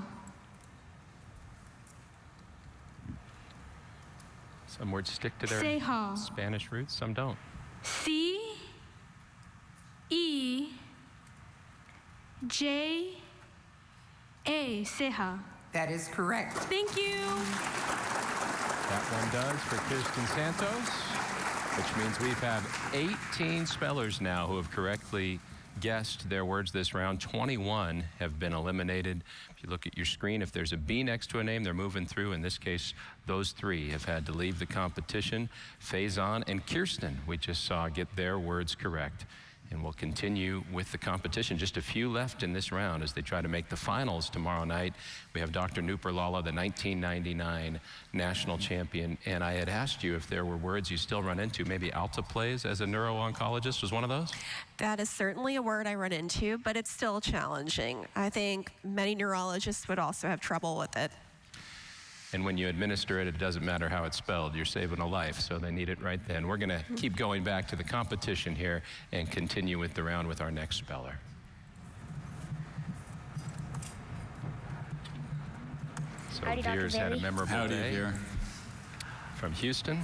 Some words stick to their Seha. Spanish roots, some don't. C-E-J-A. Seha. That is correct. Thank you. That one does for Kirsten Santos, which means we've had 18 spellers now who have correctly guessed their words this round. 21 have been eliminated. If you look at your screen, if there's a B next to a name, they're moving through. In this case, those 3 have had to leave the competition. Faison and Kirsten, we just saw, get their words correct. And we'll continue with the competition. Just a few left in this round as they try to make the finals tomorrow night. We have Dr. Nupur Lala, the 1999 national champion. And I had asked you if there were words you still run into. Maybe alteplase as a neuro-oncologist was one of those? That is certainly a word I run into, but it's still challenging. I think many neurologists would also have trouble with it. And when you administer it, it doesn't matter how it's spelled. You're saving a life, so they need it right then. We're going to keep going back to the competition here and continue with the round with our next speller. So Veer's had a memorable day. Veer. From Houston.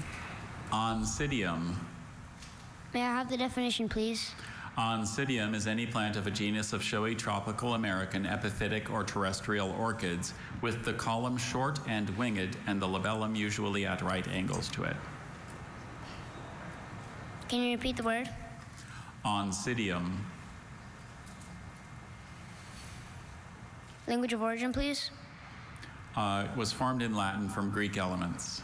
Oncidium. May I have the definition, please? Oncidium is any plant of a genus of showy tropical American epiphytic or terrestrial orchids with the column short and winged and the labellum usually at right angles to it. Can you repeat the word? Oncidium. Language of origin, please. It was formed in Latin from Greek elements.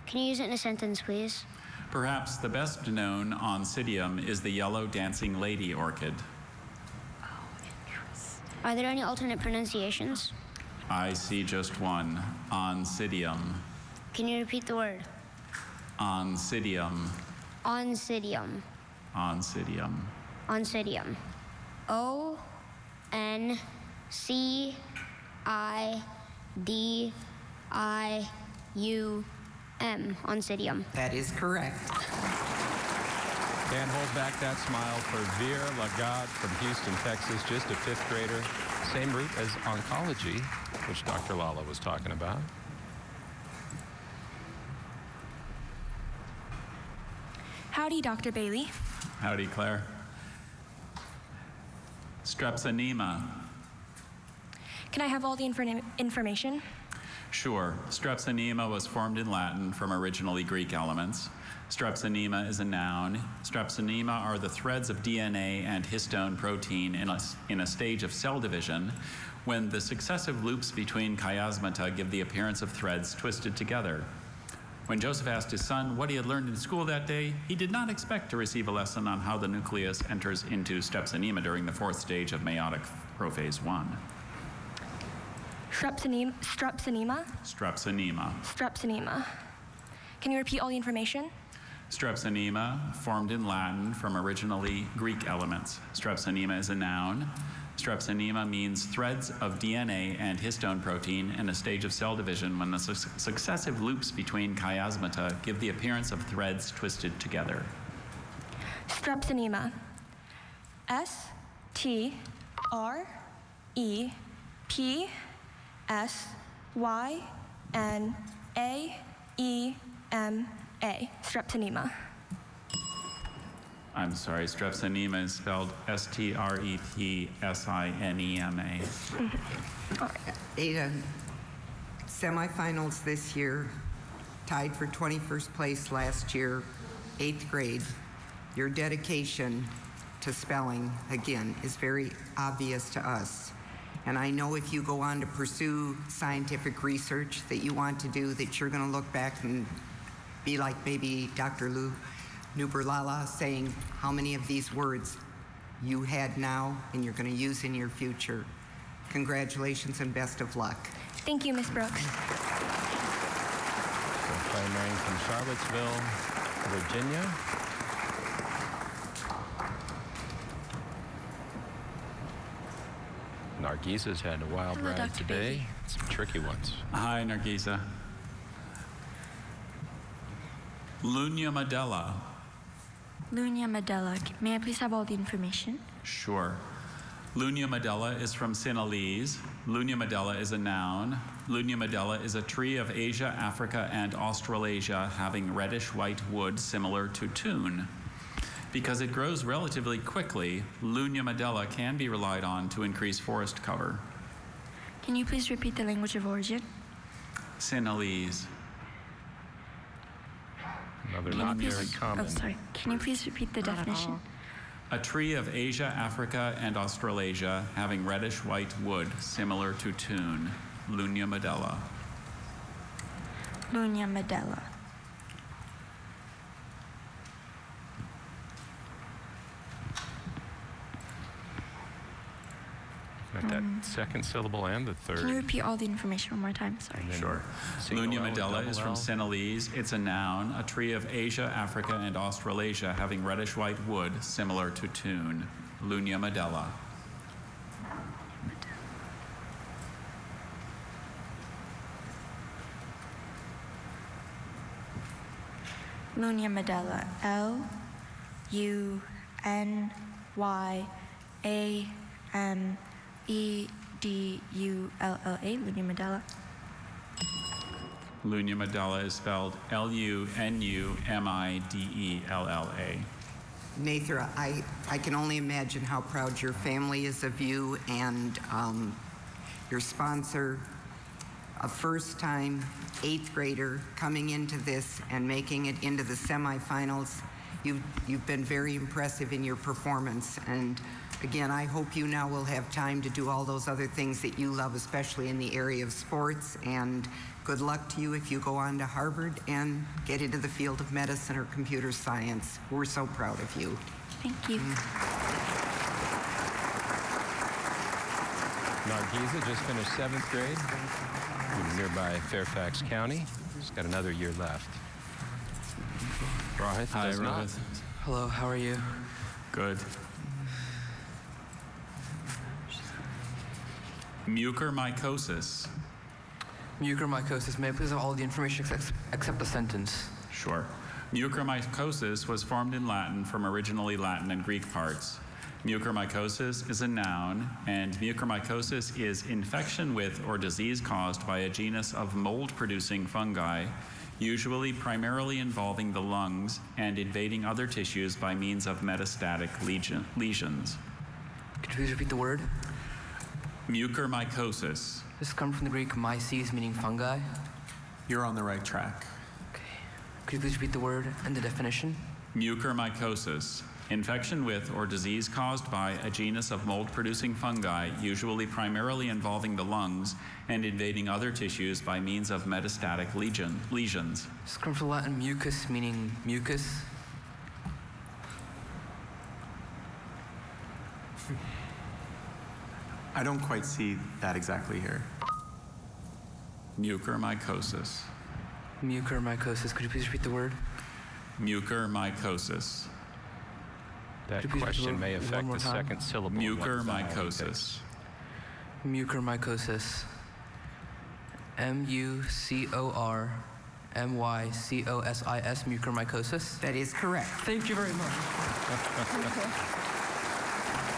Can you use it in a sentence, please? Perhaps the best known Oncidium is the yellow dancing lady orchid. Are there any alternate pronunciations? I see just one. Oncidium. Can you repeat the word? Oncidium. Oncidium. Oncidium. Oncidium. O-N-C-I-D-I-U-M. Oncidium. That is correct. Can't hold back that smile for Veer Lagarde from Houston, Texas, just a fifth grader. Same route as oncology, which Dr. Lala was talking about. Howdy, Dr. Bailey. Howdy, Claire. Strepsinema. Can I have all the information? Sure. Strepsinema was formed in Latin from originally Greek elements. Strepsinema is a noun. Strepsinema are the threads of DNA and histone protein in a stage of cell division when the successive loops between chiasmata give the appearance of threads twisted together. When Joseph asked his son what he had learned in school that day, he did not expect to receive a lesson on how the nucleus enters into strepsinema during the fourth stage of meiotic prophase 1. Strepsinema? Strepsinema. Strepsinema. Can you repeat all the information? Strepsinema, formed in Latin from originally Greek elements. Strepsinema is a noun. Strepsinema means threads of DNA and histone protein in a stage of cell division when the successive loops between chiasmata give the appearance of threads twisted together. Strepsinema. S-T-R-E-P-S-Y-N-A-E-M-A. Strepsinema. I'm sorry, strepsinema is spelled S-T-R-E-P-S-I-N-E-M-A. Ada, semifinals this year, tied for 21st place last year, 8th grade. Your dedication to spelling, again, is very obvious to us. And I know if you go on to pursue scientific research that you want to do, that you're going to look back and be like maybe Dr. Nuberlala saying how many of these words you had now and you're going to use in your future. Congratulations and best of luck. Thank you, Ms. Brooks. Claire Marion from Charlottesville, Virginia. Nargisa's had a wild Hello, ride Dr. today. Bailey. Some tricky ones. Hi, Nargisa. Lunia Medella. Lunia Medella. May I please have all the information? Sure. Lunia Medella is from Sinhalese. Lunia Medella is a noun. Lunia Medella is a tree of Asia, Africa, and Australasia having reddish-white wood similar to tune. Because it grows relatively quickly, Lunia Medella can be relied on to increase forest cover. Can you please repeat the language of origin? Sinhalese. Another not very common. Oh, sorry. Can you please repeat the definition? A tree of Asia, Africa, and Australasia having reddish-white wood similar to tune. Lunia Medella. Lunia Medella. Got that second syllable and the third. Can you repeat all the information one more time? Sorry. Sure. Single Lunia L, Medella is double from L. Sinhalese. It's a noun, a tree of Asia, Africa, and Australasia having reddish-white wood similar to tune. Lunia Medella. Lunia Medella. L-U-N-Y-A-M-E-D-U-L-L-A. Lunia Medella. Lunia Medella is spelled L-U-N-U-M-I-D-E-L-L-A. Nathra, I can only imagine how proud your family is of you and your sponsor, a first-time 8th grader coming into this and making it into the semifinals. You've been very impressive in your performance. And again, I hope you now will have time to do all those other things that you love, especially in the area of sports. And good luck to you if you go on to Harvard and get into the field of medicine or computer science. We're so proud of you. Thank you. Nargisa just finished 7th grade in nearby Fairfax County. She's got another year left. Rohit Hi, does not. Rohit. Hello, how are you? Good. Mucormycosis. Mucormycosis. May I please have all the information except the sentence? Sure. Mucormycosis was formed in Latin from originally Latin and Greek parts. Mucormycosis is a noun, and mucormycosis is infection with or disease caused by a genus of mold-producing fungi, usually primarily involving the lungs and invading other tissues by means of metastatic lesions. Could you please repeat the word? Mucormycosis. This comes from the Greek myces, meaning fungi. You're on the right track. Okay. Could you please repeat the word and the definition? Mucormycosis. Infection with or disease caused by a genus of mold-producing fungi, usually primarily involving the lungs and invading other tissues by means of metastatic lesions. This comes from Latin mucus, meaning mucus. I don't quite see that exactly here. Mucormycosis. Mucormycosis. Could you please repeat the word? Mucormycosis. That question may affect the second syllable. Mucormycosis. Mucormycosis. Mucormycosis. Mucormycosis. That is correct. Thank you very much.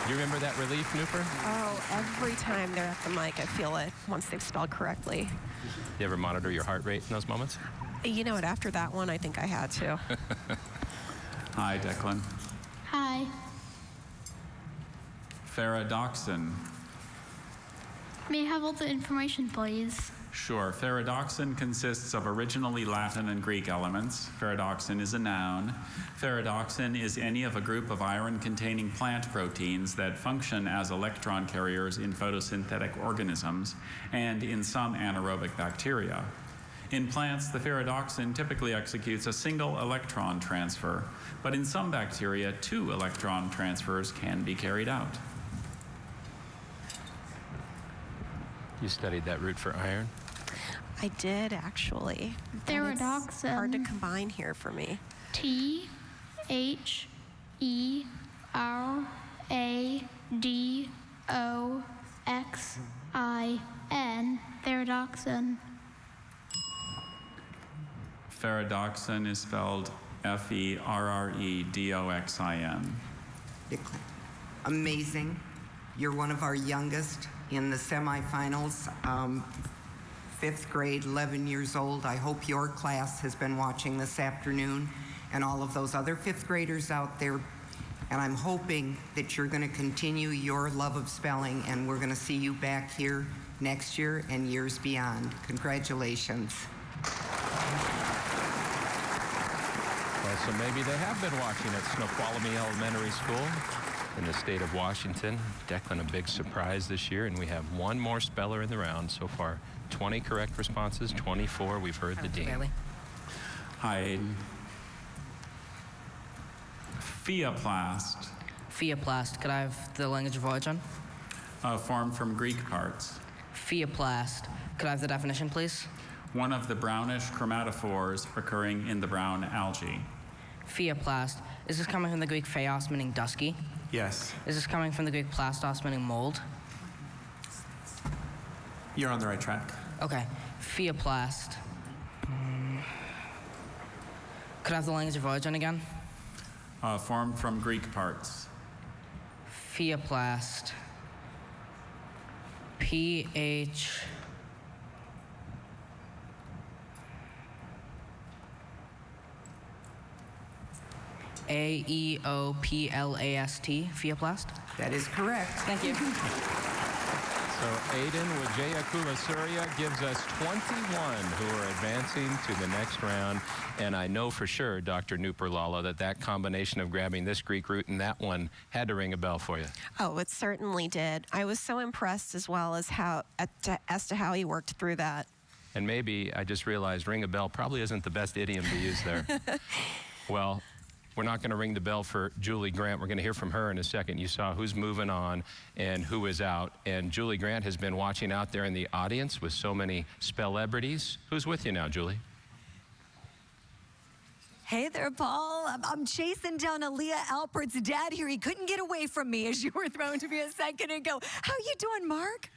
You remember that relief, Nooper? Oh, every time they're at the mic, I feel it once they've spelled correctly. You ever monitor your heart rate in those moments? You know what, after that one, I think I had to. Hi, Declan. Hi. Ferredoxin. May I have all the information, please? Sure. Ferredoxin consists of originally Latin and Greek elements. Ferredoxin is a noun. Ferredoxin is any of a group of iron-containing plant proteins that function as electron carriers in photosynthetic organisms and in some anaerobic bacteria. In plants, the ferredoxin typically executes a single electron transfer, but in some bacteria, 2 electron transfers can be carried out. You studied that root for iron? I did, actually. Ferredoxin. Hard to combine here for me. T-H-E-R-A-D-O-X-I-N. Ferredoxin. Ferredoxin is spelled F-E-R-R-E-D-O-X-I-N. Amazing. You're one of our youngest in the semifinals. 5th grade, 11 years old. I hope your class has been watching this afternoon and all of those other 5th graders out there. And I'm hoping that you're going to continue your love of spelling, and we're going to see you back here next year and years beyond. Congratulations. Well, so maybe they have been watching at Snoqualmie Elementary School in the state of Washington. Declan, a big surprise this year, and we have one more speller in the round so far. 20 correct responses, 24. We've heard the dean. Hi, Aiden. Pheoplast. Pheoplast. Could I have the language of origin? Formed from Greek parts. Pheoplast. Could I have the definition, please? One of the brownish chromatophores occurring in the brown algae. Pheoplast. Is this coming from the Greek phaos, meaning dusky? Yes. Is this coming from the Greek plastos, meaning mold? You're on the right track. Okay. Pheoplast. Could I have the language of origin again? Formed from Greek parts. Pheoplast. P-H... A-E-O-P-L-A-S-T, Pheoplast? That is correct. Thank you. So Aiden Wijayakula Surya gives us 21 who are advancing to the next round. And I know for sure, Dr. Nuperlala, that combination of grabbing this Greek root and that one had to ring a bell for you. Oh, it certainly did. I was so impressed as well as as to how he worked through that. And maybe I just realized ring a bell probably isn't the best idiom to use there. Well, we're not going to ring the bell for Julie Grant. We're going to hear from her in a second. You saw who's moving on and who is out. And Julie Grant has been watching out there in the audience with so many celebrities. Who's with you now, Julie? Hey there, Paul. I'm chasing down Aaliyah Alpert's dad here. He couldn't get away from me as you were thrown to me a second ago. How you doing, Mark?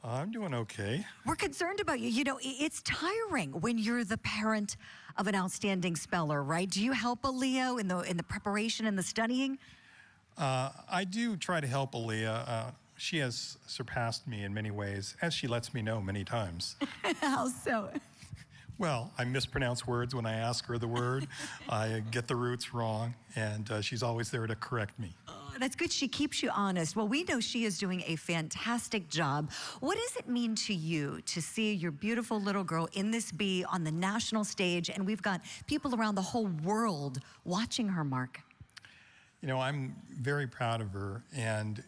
I'm doing okay. We're concerned about you. You know, it's tiring when you're the parent of an outstanding speller, right? Do you help Aaliyah in the preparation and the studying? I do try to help Aaliyah. She has surpassed me in many ways, as she lets me know many times. How so? Well, I mispronounce words when I ask her the word. I get the roots wrong, and she's always there to correct me. That's good. She keeps you honest. Well, we know she is doing a fantastic job. What does it mean to you to see your beautiful little girl in this bee on the national stage, and we've got people around the whole world watching her, Mark? You know, I'm very proud of her, and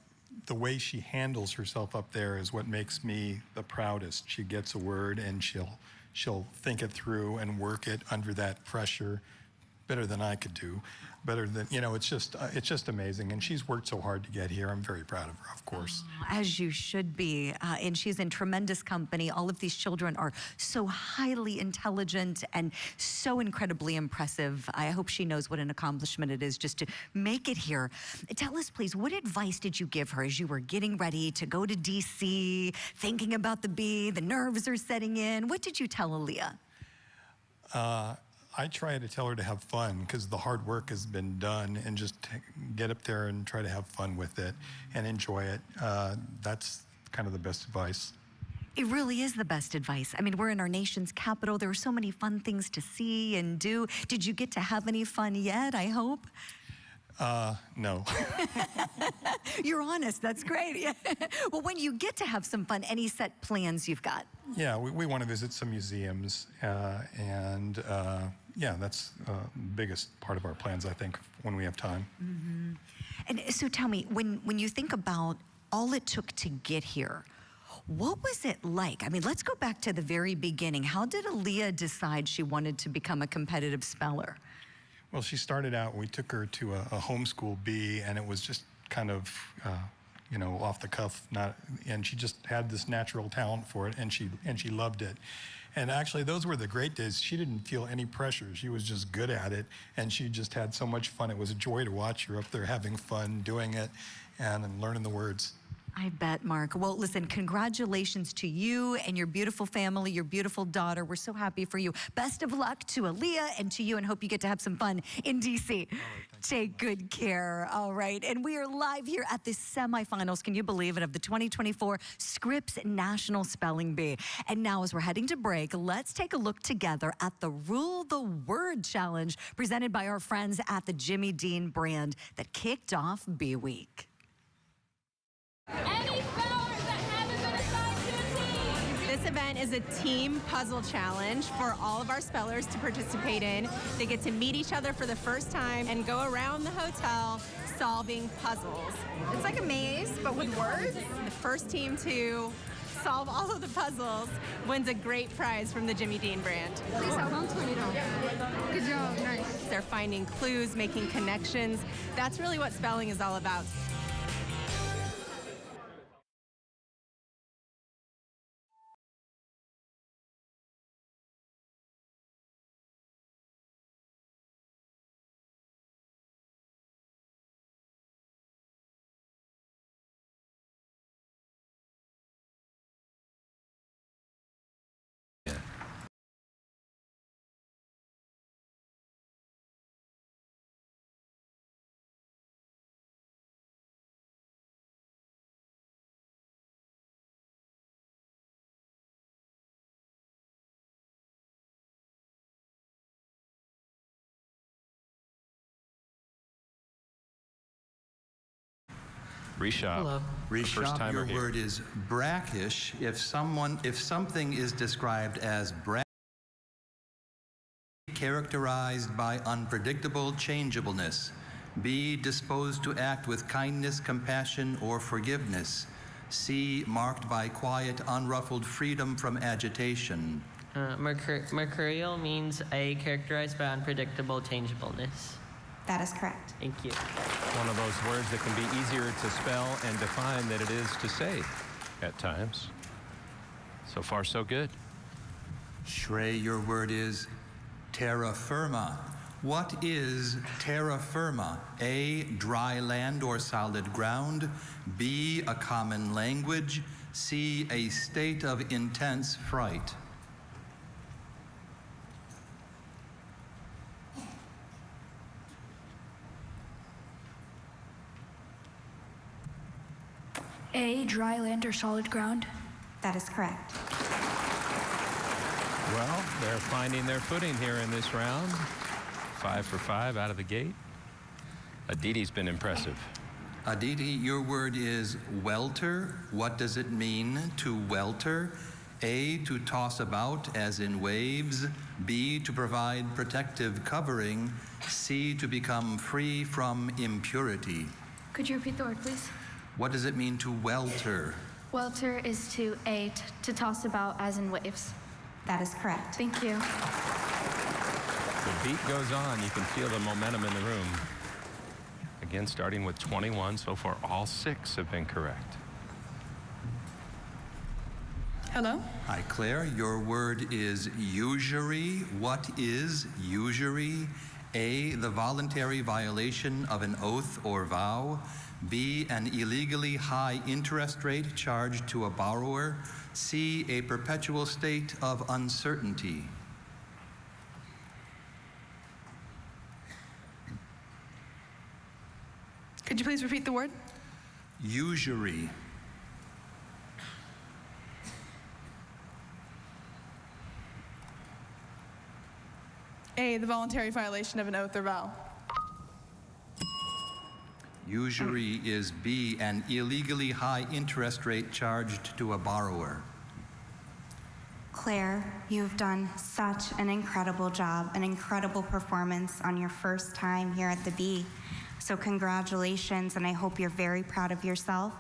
the way she handles herself up there is what makes me the proudest. She gets a word, and she'll think it through and work it under that pressure better than I could do. Better than, you know, it's just amazing. And she's worked so hard to get here. I'm very proud of her, of course. As you should be. And she's in tremendous company. All of these children are so highly intelligent and so incredibly impressive. I hope she knows what an accomplishment it is just to make it here. Tell us, please, what advice did you give her as you were getting ready to go to DC, thinking about the bee, the nerves are setting in? What did you tell Aaliyah? I try to tell her to have fun because the hard work has been done, and just get up there and try to have fun with it and enjoy it. That's kind of the best advice. It really is the best advice. I mean, we're in our nation's capital. There are so many fun things to see and do. Did you get to have any fun yet, I hope? No. You're honest. That's great. Yeah. Well, when you get to have some fun, any set plans you've got? Yeah, we want to visit some museums, and yeah, that's the biggest part of our plans, I think, when we have time. Mm-hmm. And so tell me, when you think about all it took to get here, what was it like? I mean, let's go back to the very beginning. How did Aaliyah decide she wanted to become a competitive speller? Well, she started out, we took her to a homeschool bee, and it was just kind of, you know, off the cuff, and she just had this natural talent for it, and she loved it. And actually, those were the great days. She didn't feel any pressure. She was just good at it, and she just had so much fun. It was a joy to watch her up there having fun, doing it, and learning the words. I bet, Mark. Well, listen, congratulations to you and your beautiful family, your beautiful daughter. We're so happy for you. Best of luck to Aaliyah and to you, and hope you get to have some fun in D.C. Take good care. All right. And we are live here at the semifinals, can you believe it, of the 2024 Scripps National Spelling Bee. And now, as we're heading to break, let's take a look together at the Rule the Word Challenge presented by our friends at the Jimmy Dean brand that kicked off Bee Week. This event is a team puzzle challenge for all of our spellers to participate in. They get to meet each other for the first time and go around the hotel solving puzzles. It's like a maze, but with words. The first team to solve all of the puzzles wins a great prize from the Jimmy Dean brand. Please have $120. Good job, nice. They're finding clues, making connections. That's really what spelling is all about. Rishab. Hello. First Rishab, timer your here. word is brackish. If something is described as brackish, characterized by unpredictable changeableness. B, disposed to act with kindness, compassion, or forgiveness. C, marked by quiet, unruffled freedom from agitation. Mercurial means A, characterized by unpredictable changeableness. That is correct. Thank you. One of those words that can be easier to spell and define than it is to say at times. So far, so good. Shrey, your word is terra firma. What is terra firma? A, dry land or solid ground. B, a common language. C, a state of intense fright. A, dry land or solid ground. That is correct. Well, they're finding their footing here in this round. 5 for 5 out of the gate. Aditi's been impressive. Aditi, your word is welter. What does it mean to welter? A, to toss about as in waves. B, to provide protective covering. C, to become free from impurity. Could you repeat the word, please? What does it mean to welter? Welter is to A, to toss about as in waves. That is correct. Thank you. The beat goes on. You can feel the momentum in the room. Again, starting with 21. So far, all 6 have been correct. Hello? Hi, Claire. Your word is usury. What is usury? A, the voluntary violation of an oath or vow. B, an illegally high interest rate charged to a borrower. C, a perpetual state of uncertainty. Could you please repeat the word? Usury. A, the voluntary violation of an oath or vow. Usury is B, an illegally high interest rate charged to a borrower. Claire, you have done such an incredible job, an incredible performance on your first time here at the B. So congratulations, and I hope you're very proud of yourself.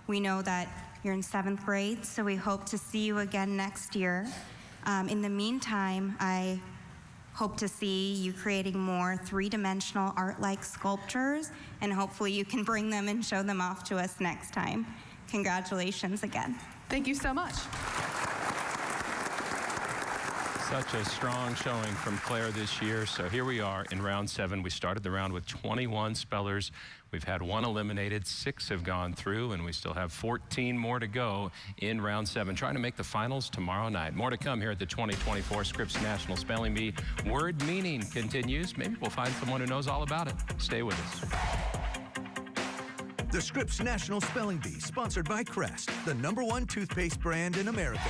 We know that you're in 7th grade, so we hope to see you again next year. In the meantime, I hope to see you creating more 3-dimensional art-like sculptures, and hopefully you can bring them and show them off to us next time. Congratulations again. Thank you so much. Such a strong showing from Claire this year. So here we are in round 7. We started the round with 21 spellers. We've had 1 eliminated, 6 have gone through, and we still have 14 more to go in round 7. Trying to make the finals tomorrow night. More to come here at the 2024 Scripps National Spelling Bee. Word meaning continues. Maybe we'll find someone who knows all about it. Stay with us. The Scripps National Spelling Bee, sponsored by Crest, the #1 toothpaste brand in America.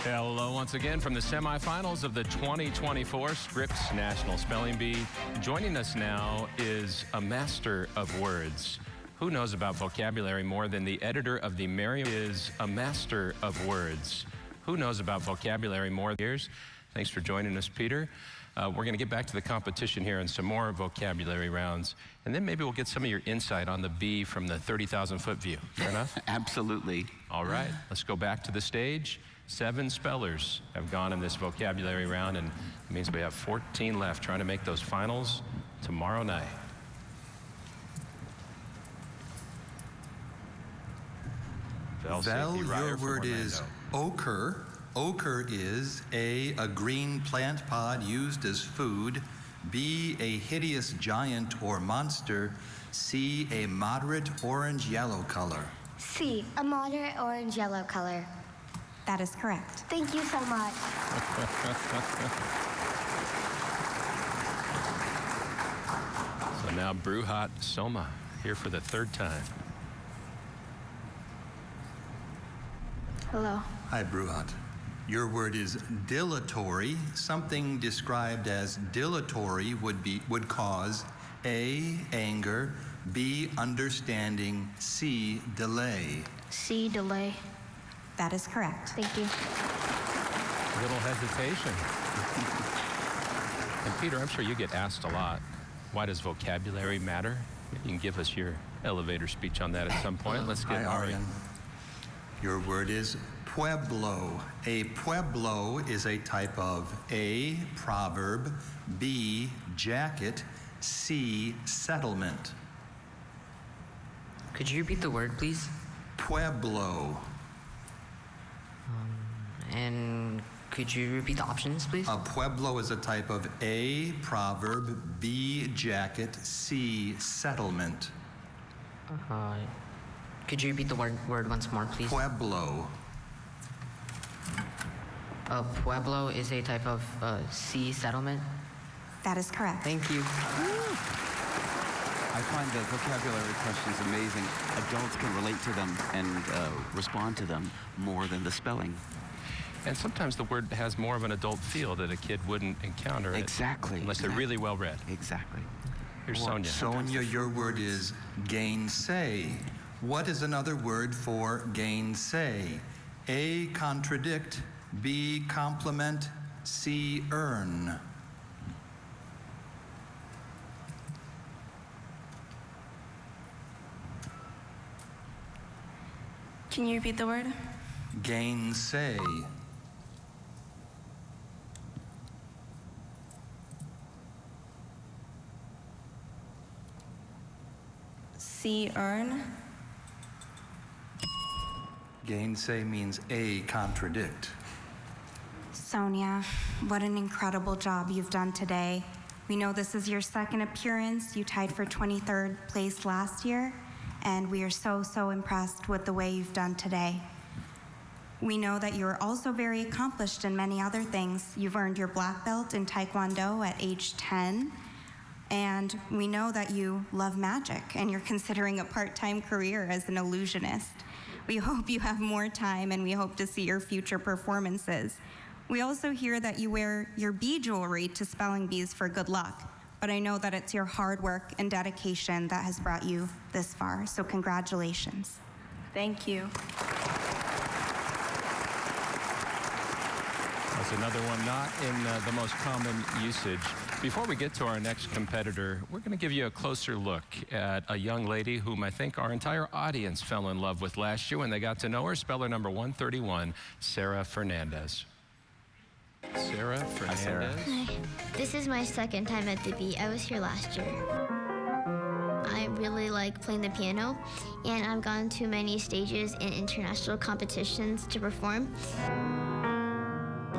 Hello once again from the semifinals of the 2024 Scripps National Spelling Bee. Joining us now is a master of words. Who knows about vocabulary more than the editor of the Merriam is a master of words. Who knows about vocabulary more than years? Thanks for joining us, Peter. We're going to get back to the competition here and some more vocabulary rounds, and then maybe we'll get some of your insight on the bee from the 30,000-foot view. Fair enough? Absolutely. All right, let's go back to the stage. 7 spellers have gone in this vocabulary round, and it means we have 14 left trying to make those finals tomorrow night. Val, your word is ochre. Ochre is A, a green plant pod used as food, B, a hideous giant or monster, C, a moderate orange-yellow color. C, a moderate orange-yellow color. That is correct. Thank you so much. So now Bruhat Soma here for the 3rd time. Hello. Hi, Bruhat. Your word is dilatory. Something described as dilatory would cause A, anger, B, understanding, C, delay. C, delay. That is correct. Thank you. A little hesitation. And Peter, I'm sure you get asked a lot, why does vocabulary matter? You can give us your elevator speech on that at some point. Let's get Hi, Arian. Your word is pueblo. A pueblo is a type of A, proverb, B, jacket, C, settlement. Could you repeat the word, please? Pueblo. And could you repeat the options, please? A pueblo is a type of A, proverb, B, jacket, C, settlement. Could you repeat the word once more, please? Pueblo. A pueblo is a type of sea settlement? That is correct. Thank you. I find the vocabulary questions amazing. Adults can relate to them and respond to them more than the spelling. And sometimes the word has more of an adult feel that a kid wouldn't encounter it. Exactly. Unless they're really well read. Exactly. Here's Sonia. Sonia, your word is gainsay. What is another word for gainsay? A, contradict, B, compliment, C, earn. Can you repeat the word? Gainsay. C, earn. Gainsay means A, contradict. Sonia, what an incredible job you've done today. We know this is your 2nd appearance. You tied for 23rd place last year, and we are so impressed with the way you've done today. We know that you're also very accomplished in many other things. You've earned your black belt in Taekwondo at age 10, and we know that you love magic, and you're considering a part-time career as an illusionist. We hope you have more time, and we hope to see your future performances. We also hear that you wear your bee jewelry to spelling bees for good luck, but I know that it's your hard work and dedication that has brought you this far, so congratulations. Thank you. That's another one not in the most common usage. Before we get to our next competitor, we're going to give you a closer look at a young lady whom I think our entire audience fell in love with last year when they got to know her. Speller number 131, Sarah Fernandez. Sarah Fernandez. Hi, Sarah. Hi. This is my 2nd time at the Bee. I was here last year. I really like playing the piano, and I've gone to many stages in international competitions to perform.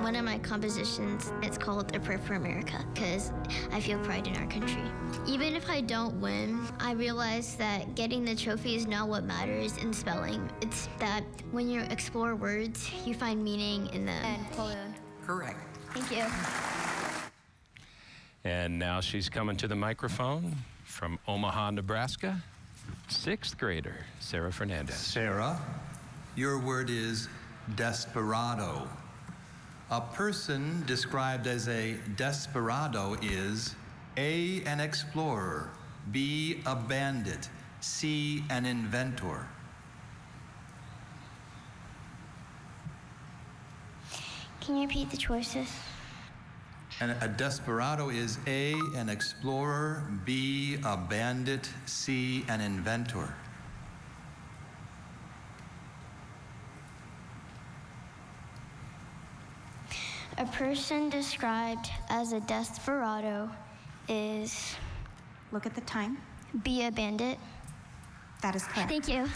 One of my compositions, it's called A Prayer for America, because I feel pride in our country. Even if I don't win, I realize that getting the trophy is not what matters in spelling. It's that when you explore words, you find meaning in them. And balloon. Correct. Thank you. And now she's coming to the microphone from Omaha, Nebraska, 6th grader, Sarah Fernandez. Sarah, your word is desperado. A person described as a desperado is A, an explorer, B, a bandit, C, an inventor. Can you repeat the choices? And a desperado is A, an explorer, B, a bandit, C, an inventor. A person described as a desperado is... Look at the time. Be a bandit. That is correct. Thank you.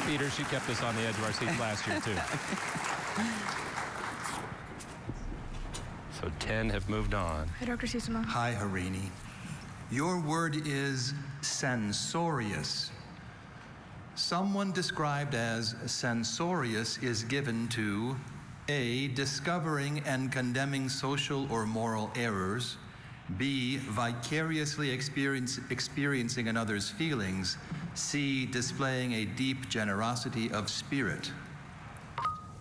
Peter, she kept us on the edge of our seats last year, too. So 10 have moved on. Hi, Dr. Susama. Hi, Harini. Your word is censorious. Someone described as censorious is given to A, discovering and condemning social or moral errors, B, vicariously experiencing another's feelings, C, displaying a deep generosity of spirit.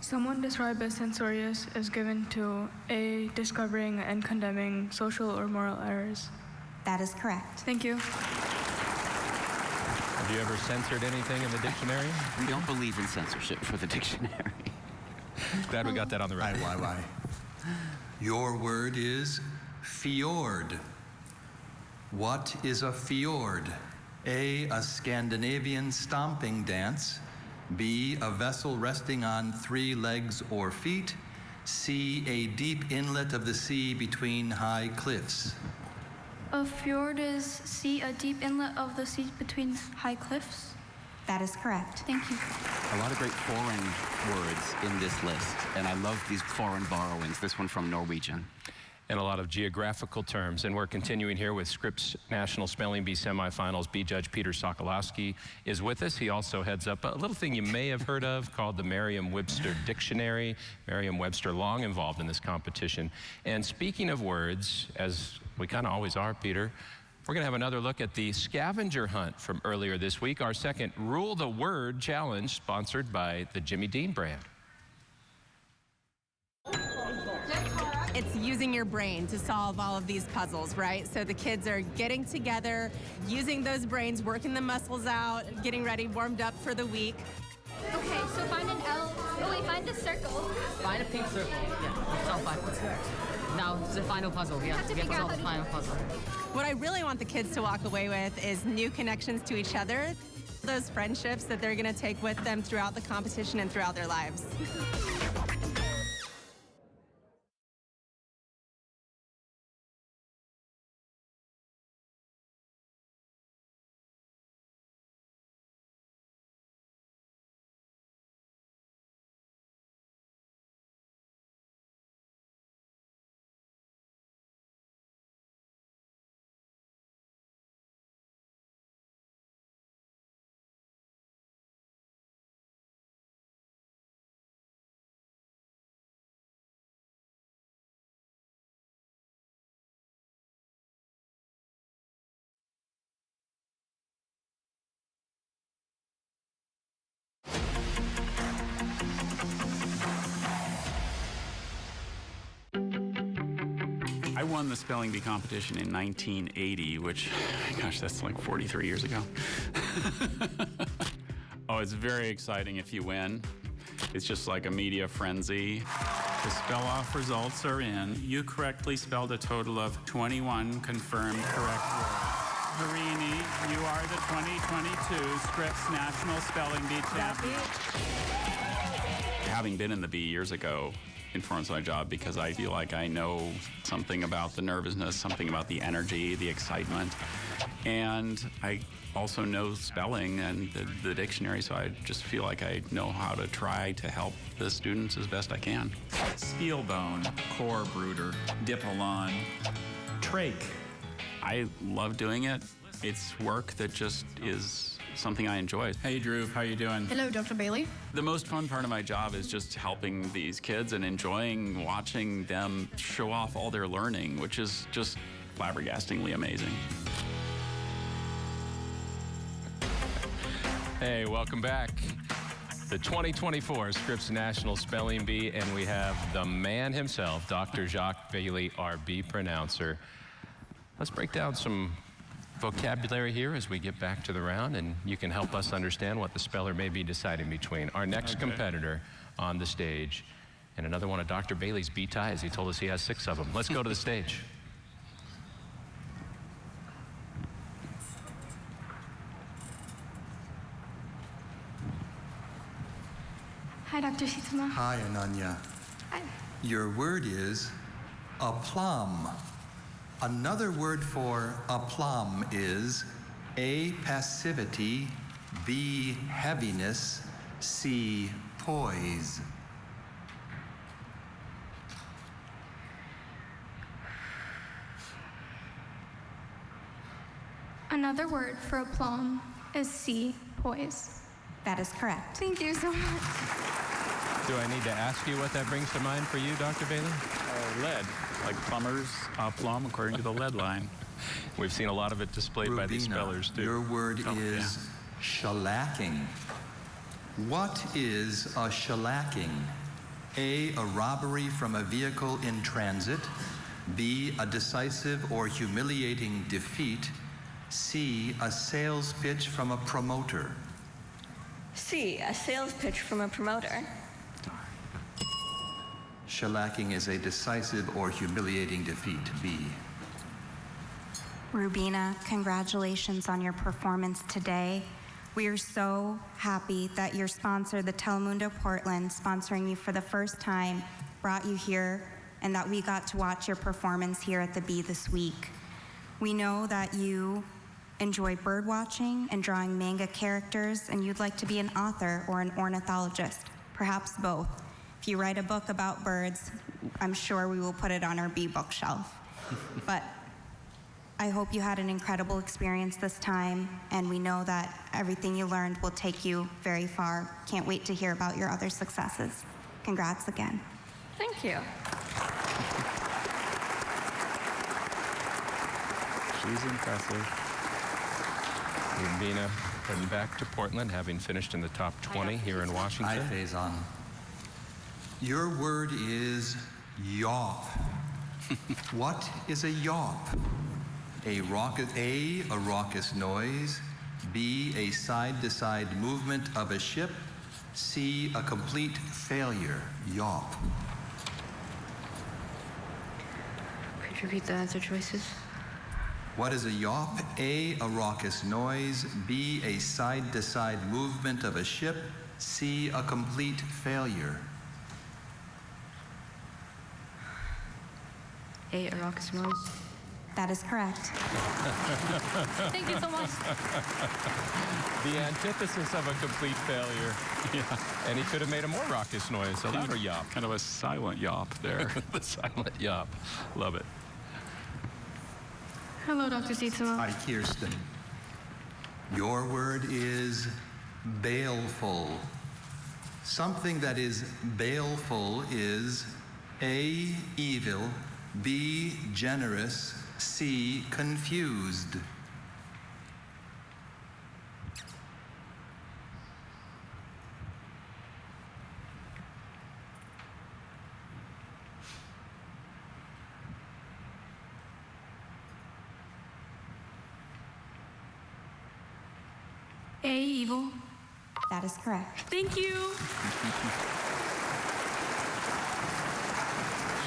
Someone described as censorious is given to A, discovering and condemning social or moral errors. That is correct. Thank you. Have you ever censored anything in the dictionary? We don't believe in censorship for the dictionary. Glad we got that on the record. Why? Your word is fjord. What is a fjord? A Scandinavian stomping dance. B, a vessel resting on 3 legs or feet. C, a deep inlet of the sea between high cliffs. A fjord is C, a deep inlet of the sea between high cliffs. That is correct. Thank you. A lot of great foreign words in this list, and I love these foreign borrowings, this one from Norwegian. And a lot of geographical terms. And we're continuing here with Scripps National Spelling Bee Semifinals. Bee Judge Peter Sokolowski is with us. He also heads up a little thing you may have heard of called the Merriam-Webster Dictionary. Merriam-Webster long involved in this competition. And speaking of words, as we kind of always are, Peter, we're going to have another look at the scavenger hunt from earlier this week, our second Rule the Word Challenge, sponsored by the Jimmy Dean brand. It's using your brain to solve all of these puzzles, right? So the kids are getting together, using those brains, working the muscles out, getting ready, warmed up for the week. Okay, so find an L. Oh, wait, find the circle. Find a pink circle. Yeah, solve 5. Now it's the final puzzle. Yeah, we have to solve the final puzzle. What I really want the kids to walk away with is new connections to each other, those friendships that they're going to take with them throughout the competition and throughout their lives. I won the spelling bee competition in 1980, which, gosh, that's like 43 years ago. Oh, it's very exciting if you win. It's just like a media frenzy. The spell-off results are in. You correctly spelled a total of 21 confirmed correct words. Harini, you are the 2022 Scripps National Spelling Bee Champion. Having been in the bee years ago informs my job because I feel like I know something about the nervousness, something about the energy, the excitement. And I also know spelling and the dictionary, so I just feel like I know how to try to help the students as best I can. Spielbone, core brooder, dipolon, trach. I love doing it. It's work that just is something I enjoy. Hey, Drew, how you doing? Hello, Dr. Bailey. The most fun part of my job is just helping these kids and enjoying watching them show off all their learning, which is just flabbergastingly amazing. Hey, welcome back. The 2024 Scripps National Spelling Bee, and we have the man himself, Dr. Jacques Bailey, our bee pronouncer. Let's break down some vocabulary here as we get back to the round, and you can help us understand what the speller may be deciding between. Our next competitor on the stage, and another one of Dr. Bailey's bee ties. He told us he has 6 of them. Let's go to the stage. Hi, Dr. Sietsema. Hi, Ananya. Hi. Your word is aplomb. Another word for aplomb is A, passivity, B, heaviness, C, poise. Another word for aplomb is C, poise. That is correct. Thank you so much. Do I need to ask you what that brings to mind for you, Dr. Bailey? Lead, like plumbers, plumb, according to the lead line. We've seen a lot of it displayed by these Rubina, spellers, too. your word is shellacking. What is a shellacking? A robbery from a vehicle in transit. B, a decisive or humiliating defeat. C, a sales pitch from a promoter. C, a sales pitch from a promoter. Shellacking is a decisive or humiliating defeat. B. Rubina, congratulations on your performance today. We are so happy that your sponsor, the Telemundo Portland, sponsoring you for the first time, brought you here, and that we got to watch your performance here at the Bee this week. We know that you enjoy bird watching and drawing manga characters, and you'd like to be an author or an ornithologist, perhaps both. If you write a book about birds, I'm sure we will put it on our bee bookshelf. But I hope you had an incredible experience this time, and we know that everything you learned will take you very far. Can't wait to hear about your other successes. Congrats again. Thank you. She's impressive. Rubina heading back to Portland, having finished in the top 20 here in Washington. Hi, Faison. Your word is yawp. What is a yawp? A raucous noise. B, a side-to-side movement of a ship. C, a complete failure. Yawp. Could you repeat the answer choices? What is a yawp? A raucous noise. B, a side-to-side movement of a ship. C, a complete failure. A raucous noise. That is correct. Thank you so much. The antithesis of a complete failure. Yeah. And he could have made a more raucous noise, a louder yawp. Kind of a silent yawp there. The silent yawp. Love it. Hello, Dr. Sietsema. Hi, Kirsten. Your word is baleful. Something that is baleful is A, evil, B, generous, C, confused. A, evil. That is correct. Thank you.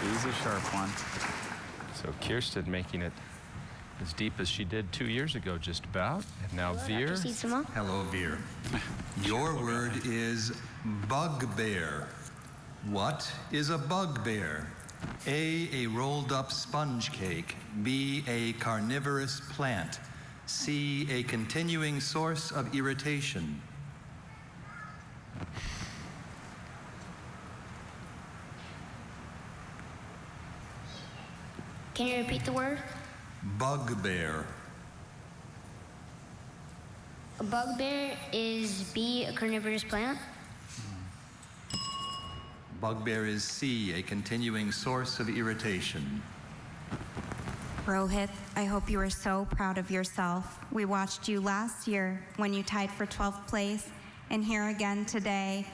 She's a sharp one. So Kirsten making it as deep as she did 2 years ago, just about. And now Veer. Hello, Veer. Your word is bugbear. What is a bugbear? A rolled up sponge cake. B, a carnivorous plant. C, a continuing source of irritation. Can you repeat the word? Bugbear. A bugbear is B, a carnivorous plant. Bugbear is C, a continuing source of irritation. Rohit, I hope you are so proud of yourself. We watched you last year when you tied for 12th place, and here again today.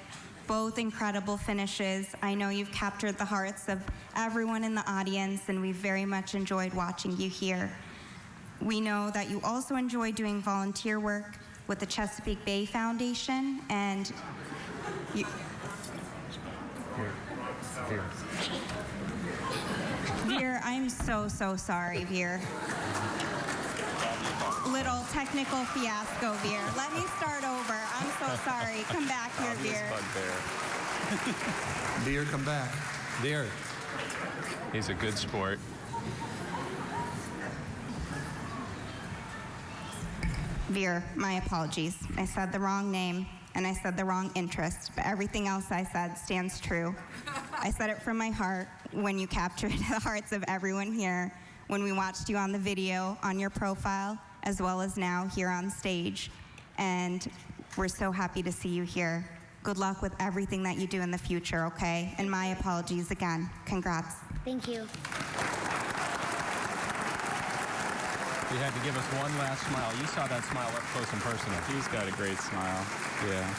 Both incredible finishes. I know you've captured the hearts of everyone in the audience, and we've very much enjoyed watching you here. We know that you also enjoy doing volunteer work with the Chesapeake Bay Foundation, and you... Veer, I'm so sorry, Veer. Little technical fiasco, Veer. Let me start over. I'm so sorry. Come back here, Veer. Veer, come back. Veer. He's a good sport. Veer, my apologies. I said the wrong name, and I said the wrong interest, but everything else I said stands true. I said it from my heart when you captured the hearts of everyone here, when we watched you on the video, on your profile, as well as now here on stage. And we're so happy to see you here. Good luck with everything that you do in the future, okay? And my apologies again. Congrats. Thank you. You had to give us one last smile. You saw that smile up close and personal. He's got a great smile. Yeah.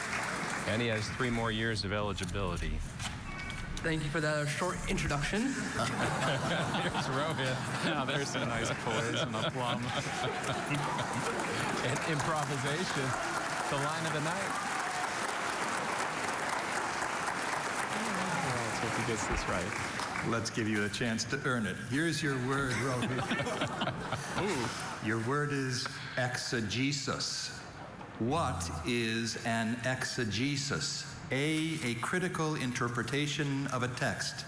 And he has 3 more years of eligibility. Thank you for that short introduction. Here's Rohit. Now there's some nice poise and aplomb. And improvisation, the line of the night. Let's hope he gets this right. Let's give you a chance to earn it. Here's your word, Rohit. Your word is exegesis. What is an exegesis? A critical interpretation of a text.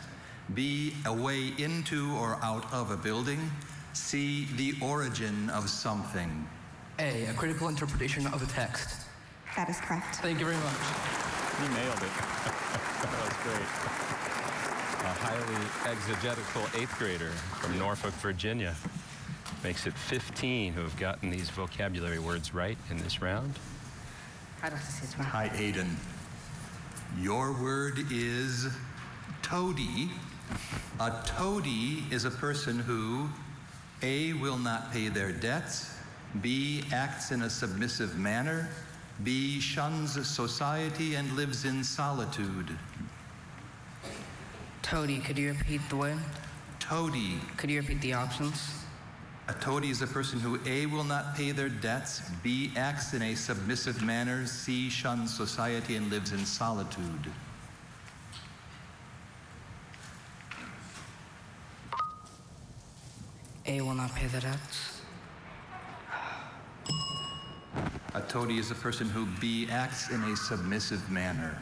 B, a way into or out of a building. C, the origin of something. A critical interpretation of a text. That is correct. Thank you very much. He nailed it. That was great. A highly exegetical 8th grader from Norfolk, Virginia. Makes it 15 who have gotten these vocabulary words right in this round. Hi, Aiden. Your word is toady. A toady is a person who A, will not pay their debts, B, acts in a submissive manner, B, shuns society and lives in solitude. Toady, could you repeat the word? Toady. Could you repeat the options? A toady is a person who A, will not pay their debts, B, acts in a submissive manner, C, shuns society and lives in solitude. A, will not pay the debts. A toady is a person who B, acts in a submissive manner.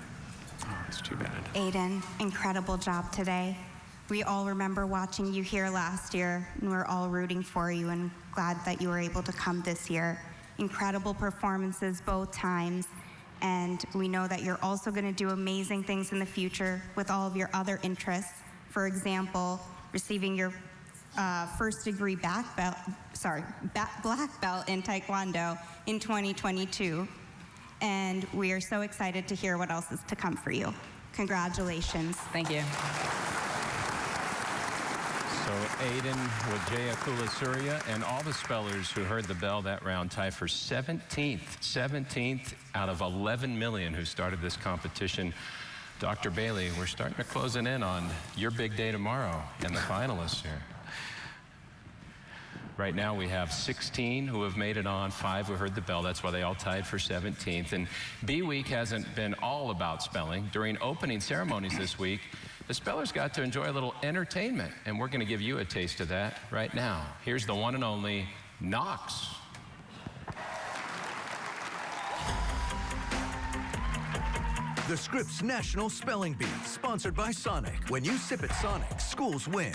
Oh, it's too bad. Aiden, incredible job today. We all remember watching you here last year, and we're all rooting for you and glad that you were able to come this year. Incredible performances both times, and we know that you're also going to do amazing things in the future with all of your other interests. For example, receiving your first-degree black belt in Taekwondo in 2022. And we are so excited to hear what else is to come for you. Congratulations. Thank you. So Aiden, Wajaya Kulasurya, and all the spellers who heard the bell that round tie for 17th out of 11 million who started this competition. Dr. Bailey, we're starting to close in on your big day tomorrow and the finalists here. Right now we have 16 who have made it on, 5 who heard the bell. That's why they all tied for 17th. And B Week hasn't been all about spelling. During opening ceremonies this week, the spellers got to enjoy a little entertainment, and we're going to give you a taste of that right now. Here's the one and only Knox. The Scripps National Spelling Bee, sponsored by Sonic. When you sip at Sonic, schools win.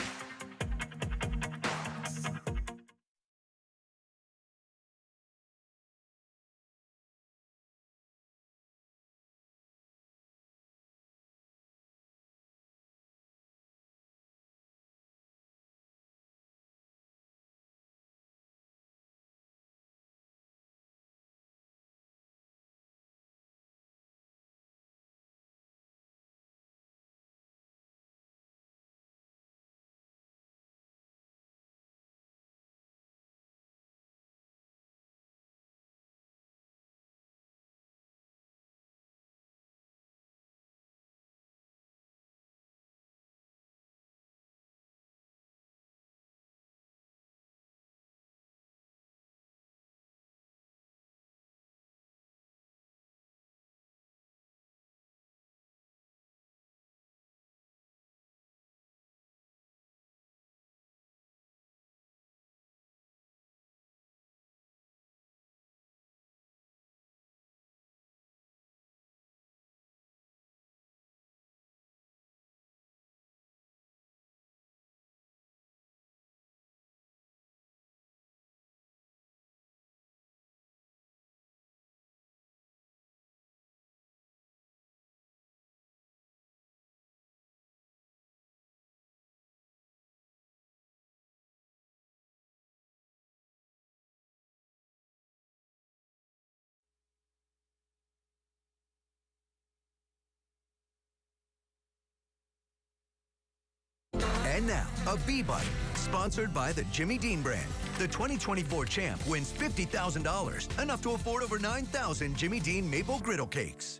And now, a Bee Bite, sponsored by the Jimmy Dean brand. The 2024 champ wins $50,000, enough to afford over 9,000 Jimmy Dean maple griddle cakes.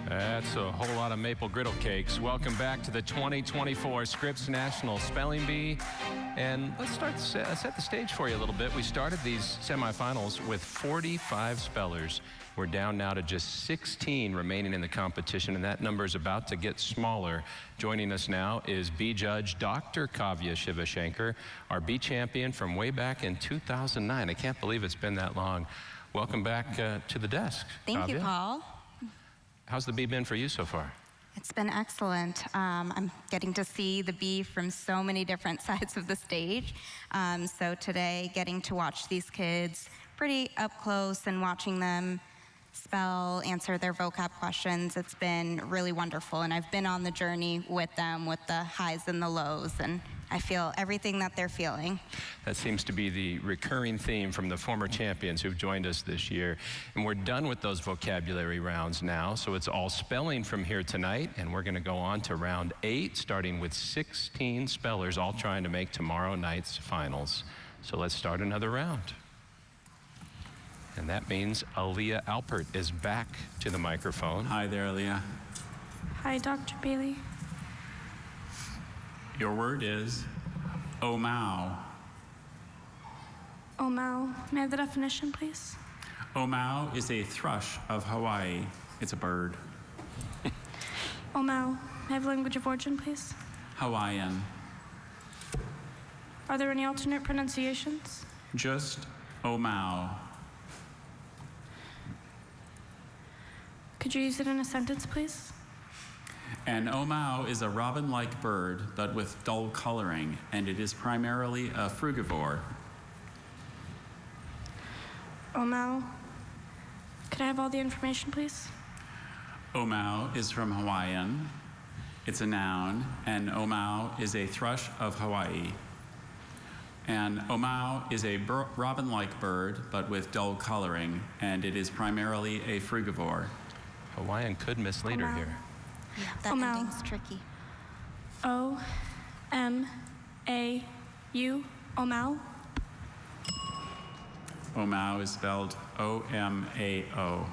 That's a whole lot of maple griddle cakes. Welcome back to the 2024 Scripps National Spelling Bee. And let's set the stage for you a little bit. We started these semifinals with 45 spellers. We're down now to just 16 remaining in the competition, and that number is about to get smaller. Joining us now is Bee Judge Dr. Kavya Shivashankar, our Bee champion from way back in 2009. I can't believe it's been that long. Welcome back to the desk, Thank you, Kavya. Paul. How's the bee been for you so far? It's been excellent. I'm getting to see the bee from so many different sides of the stage. So today, getting to watch these kids pretty up close and watching them spell, answer their vocab questions, it's been really wonderful. And I've been on the journey with them, with the highs and the lows, and I feel everything that they're feeling. That seems to be the recurring theme from the former champions who've joined us this year. And we're done with those vocabulary rounds now, so it's all spelling from here tonight, and we're going to go on to round 8, starting with 16 spellers, all trying to make tomorrow night's finals. So let's start another round. And that means Aaliyah Alpert is back to the microphone. Hi there, Aaliyah. Hi, Dr. Bailey. Your word is Omao. Omao. May I have the definition, please? Omao is a thrush of Hawaii. It's a bird. Omao. May I have the language of origin, please? Hawaiian. Are there any alternate pronunciations? Just Omao. Could you use it in a sentence, please? An omao is a robin-like bird, but with dull coloring, and it is primarily a frugivore. Omao. Could I have all the information, please? Omao is from Hawaiian. It's a noun, and omao is a thrush of Hawaii. And omao is a robin-like bird, but with dull coloring, and it is primarily a frugivore. Hawaiian could mislead her here. Yeah, that ending's tricky. O-M-A-U, Omao. Omao is spelled O-M-A-O.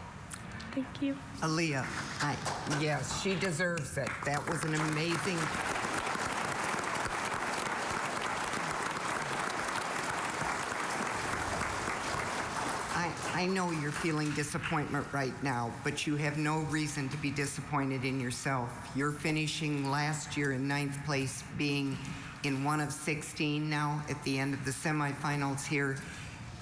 Thank you. Aaliyah, yes, she deserves it. That was an amazing. I know you're feeling disappointment right now, but you have no reason to be disappointed in yourself. You're finishing last year in 9th place, being in one of 16 now at the end of the semifinals here.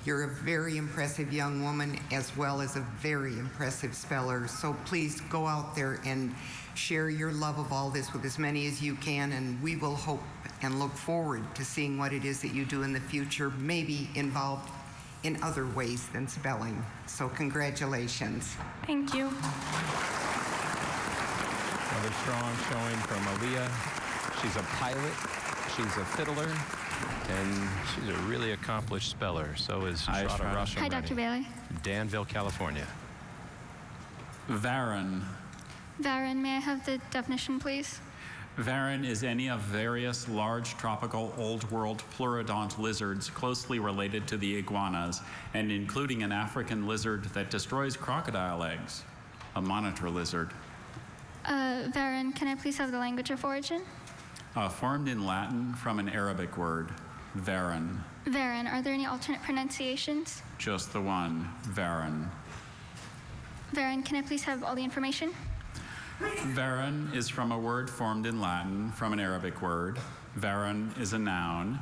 You're a very impressive young woman as well as a very impressive speller. So please go out there and share your love of all this with as many as you can, and we will hope and look forward to seeing what it is that you do in the future, maybe involved in other ways than spelling. So congratulations. Thank you. Another strong showing from Aaliyah. She's a pilot, she's a fiddler, and she's a really accomplished speller. So is Shraddha Rasham. Hi, Dr. Bailey. Danville, California. Varan. Varan, may I have the definition, please? Varan is any of various large tropical Old World pleurodont lizards closely related to the iguanas, and including an African lizard that destroys crocodile eggs, a monitor lizard. Varan, can I please have the language of origin? Formed in Latin from an Arabic word, varan. Varan, are there any alternate pronunciations? Just the one, varan. Varan, can I please have all the information? Varan is from a word formed in Latin from an Arabic word. Varan is a noun.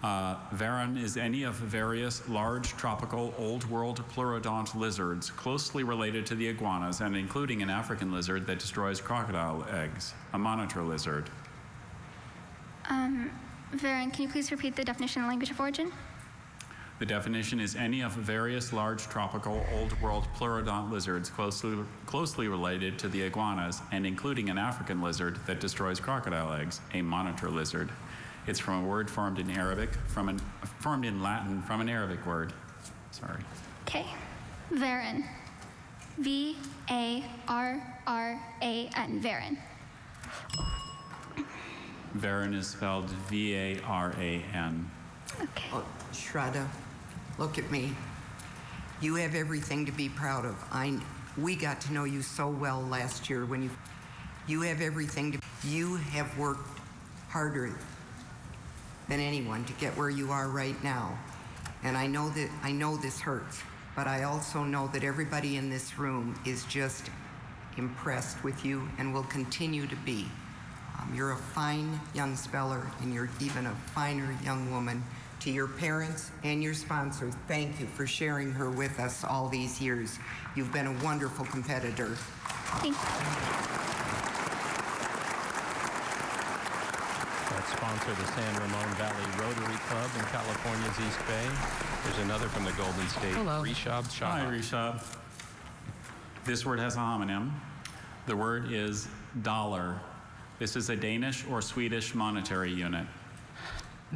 Varan is any of various large tropical Old World pleurodont lizards closely related to the iguanas and including an African lizard that destroys crocodile eggs, a monitor lizard. Varan, can you please repeat the definition and language of origin? The definition is any of various large tropical Old World pleurodont lizards closely related to the iguanas and including an African lizard that destroys crocodile eggs, a monitor lizard. It's from a word formed in Arabic, formed in Latin from an Arabic word. Sorry. Okay. Varan. V-A-R-R-A-N. Varan. Varan is spelled V-A-R-A-N. Okay. Oh, Shraddha, look at me. You have everything to be proud of. We got to know you so well last year when you have everything to. You have worked harder than anyone to get where you are right now. And I know this hurts, but I also know that everybody in this room is just impressed with you and will continue to be. You're a fine young speller, and you're even a finer young woman. To your parents and your sponsors, thank you for sharing her with us all these years. You've been a wonderful competitor. Thank you. That sponsor the San Ramon Valley Rotary Club in California's East Bay. There's another from the Golden State. Hello. Rishab Shah. Hi, Rishab. This word has a homonym. The word is dollar. This is a Danish or Swedish monetary unit.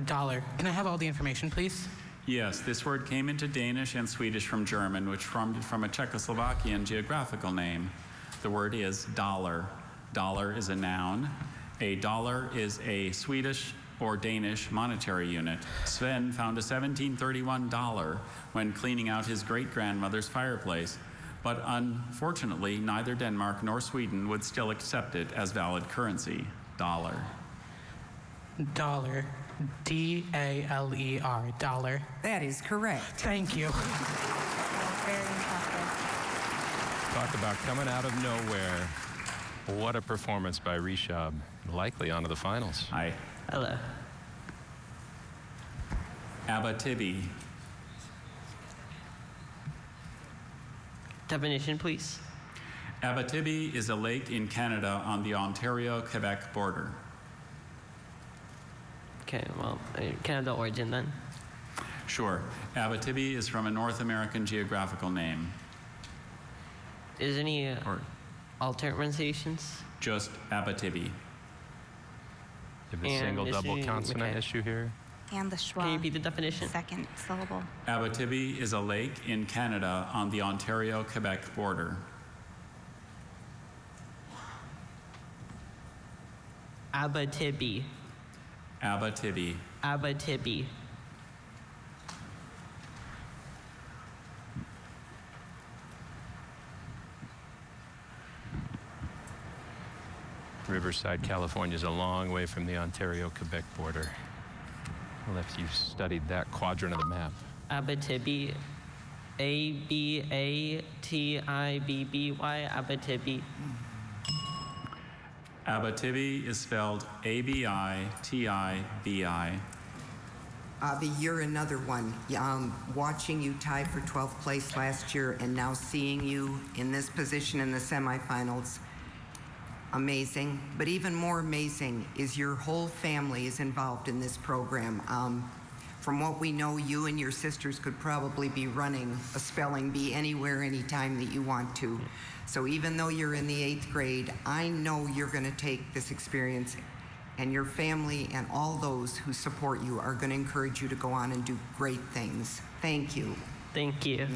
Dollar. Can I have all the information, please? Yes, this word came into Danish and Swedish from German, which formed from a Czechoslovakian geographical name. The word is dollar. Dollar is a noun. A dollar is a Swedish or Danish monetary unit. Sven found a 1731 dollar when cleaning out his great-grandmother's fireplace, but unfortunately, neither Denmark nor Sweden would still accept it as valid currency. Dollar. Dollar. D-A-L-E-R. Dollar. That is correct. Thank you. Very impressive. Talk about coming out of nowhere. What a performance by Rishab. Likely onto the finals. Hi. Hello. Abitibi. Definition, please. Abitibi is a lake in Canada on the Ontario-Quebec border. Okay, well, Canada origin then. Sure. Abitibi is from a North American geographical name. Is any alternate pronunciations? Just Abitibi. You have a single double consonant issue here. And the schwa. Can you repeat the definition? Second syllable. Abitibi is a lake in Canada on the Ontario-Quebec border. Abitibi. Abitibi. Abitibi. Riverside, California is a long way from the Ontario-Quebec border. Well, if you've studied that quadrant of the map. Abitibi. A-B-A-T-I-B-B-Y. Abitibi. Abitibi is spelled A-B-I-T-I-B-I. Avi, you're another one. Watching you tie for 12th place last year and now seeing you in this position in the semifinals, amazing. But even more amazing is your whole family is involved in this program. From what we know, you and your sisters could probably be running a spelling bee anywhere, anytime that you want to. So even though you're in the 8th grade, I know you're going to take this experience, and your family and all those who support you are going to encourage you to go on and do great things. Thank you. Thank you.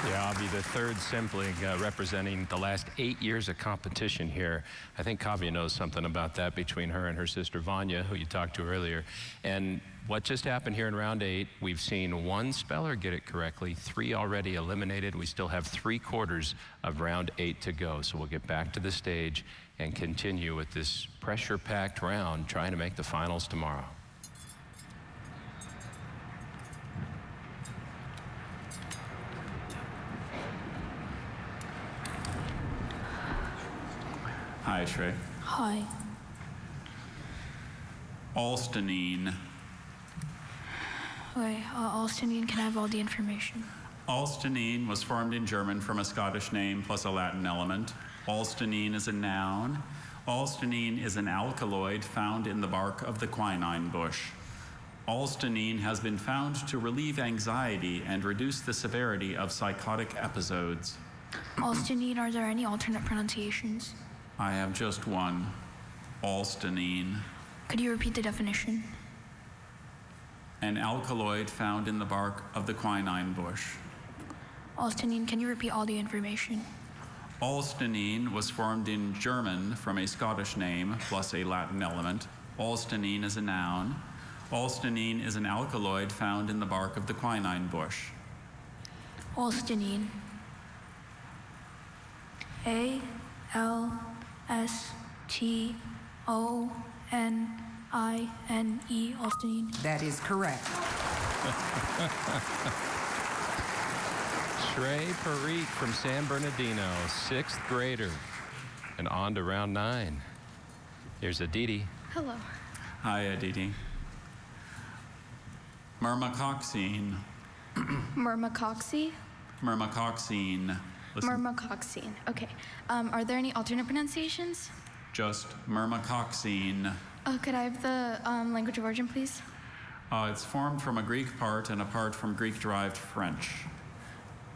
Yeah, I'll be the third sibling representing the last 8 years of competition here. I think Kavya knows something about that between her and her sister Vanya, who you talked to earlier. And what just happened here in round 8, we've seen one speller get it correctly, 3 already eliminated. We still have 3/4 of round 8 to go. So we'll get back to the stage and continue with this pressure-packed round, trying to make the finals tomorrow. Hi, Shrey. Hi. Alstonine. Wait, Alstonine, can I have all the information? Alstonine was formed in German from a Scottish name plus a Latin element. Alstonine is a noun. Alstonine is an alkaloid found in the bark of the quinine bush. Alstonine has been found to relieve anxiety and reduce the severity of psychotic episodes. Alstonine, are there any alternate pronunciations? I have just one. Alstonine. Could you repeat the definition? An alkaloid found in the bark of the quinine bush. Alstonine, can you repeat all the information? Alstenine was formed in German from a Scottish name plus a Latin element. Alstenine is a noun. Alstenine is an alkaloid found in the bark of the quinine bush. Alstenine. A-L-S-T-O-N-I-N-E, Alstenine. That is correct. Trey Parikh from San Bernardino, 6th grader. And on to round 9. Here's Aditi. Hello. Hi, Aditi. Myrmecoxine. Myrmecoxy? Myrmecoxine. Listen, Myrmecoxine. Okay. Are there any alternate pronunciations? just myrmecoxine. Could I have the language of origin, please? It's formed from a Greek part and a part from Greek-derived French.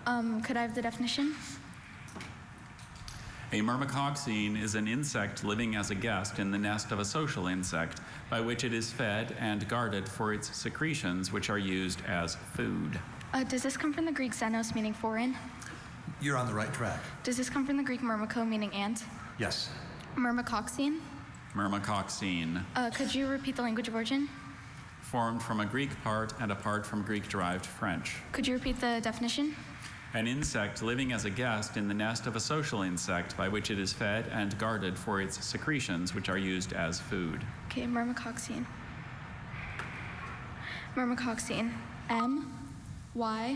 Could I have the definition? A myrmecoxine is an insect living as a guest in the nest of a social insect, by which it is fed and guarded for its secretions, which are used as food. Does this come from the Greek xenos, meaning foreign? You're on the right track. Does this come from the Greek myrmeko, meaning ant? Yes. Myrmecoxine? Myrmecoxine. Could you repeat the language of origin? Formed from a Greek part and a part from Greek-derived French. Could you repeat the definition? An insect living as a guest in the nest of a social insect, by which it is fed and guarded for its secretions, which are used as food. Okay, myrmecoxine. Myrmecoxine. M-Y-R-M-E-C-O-X-E-N-E.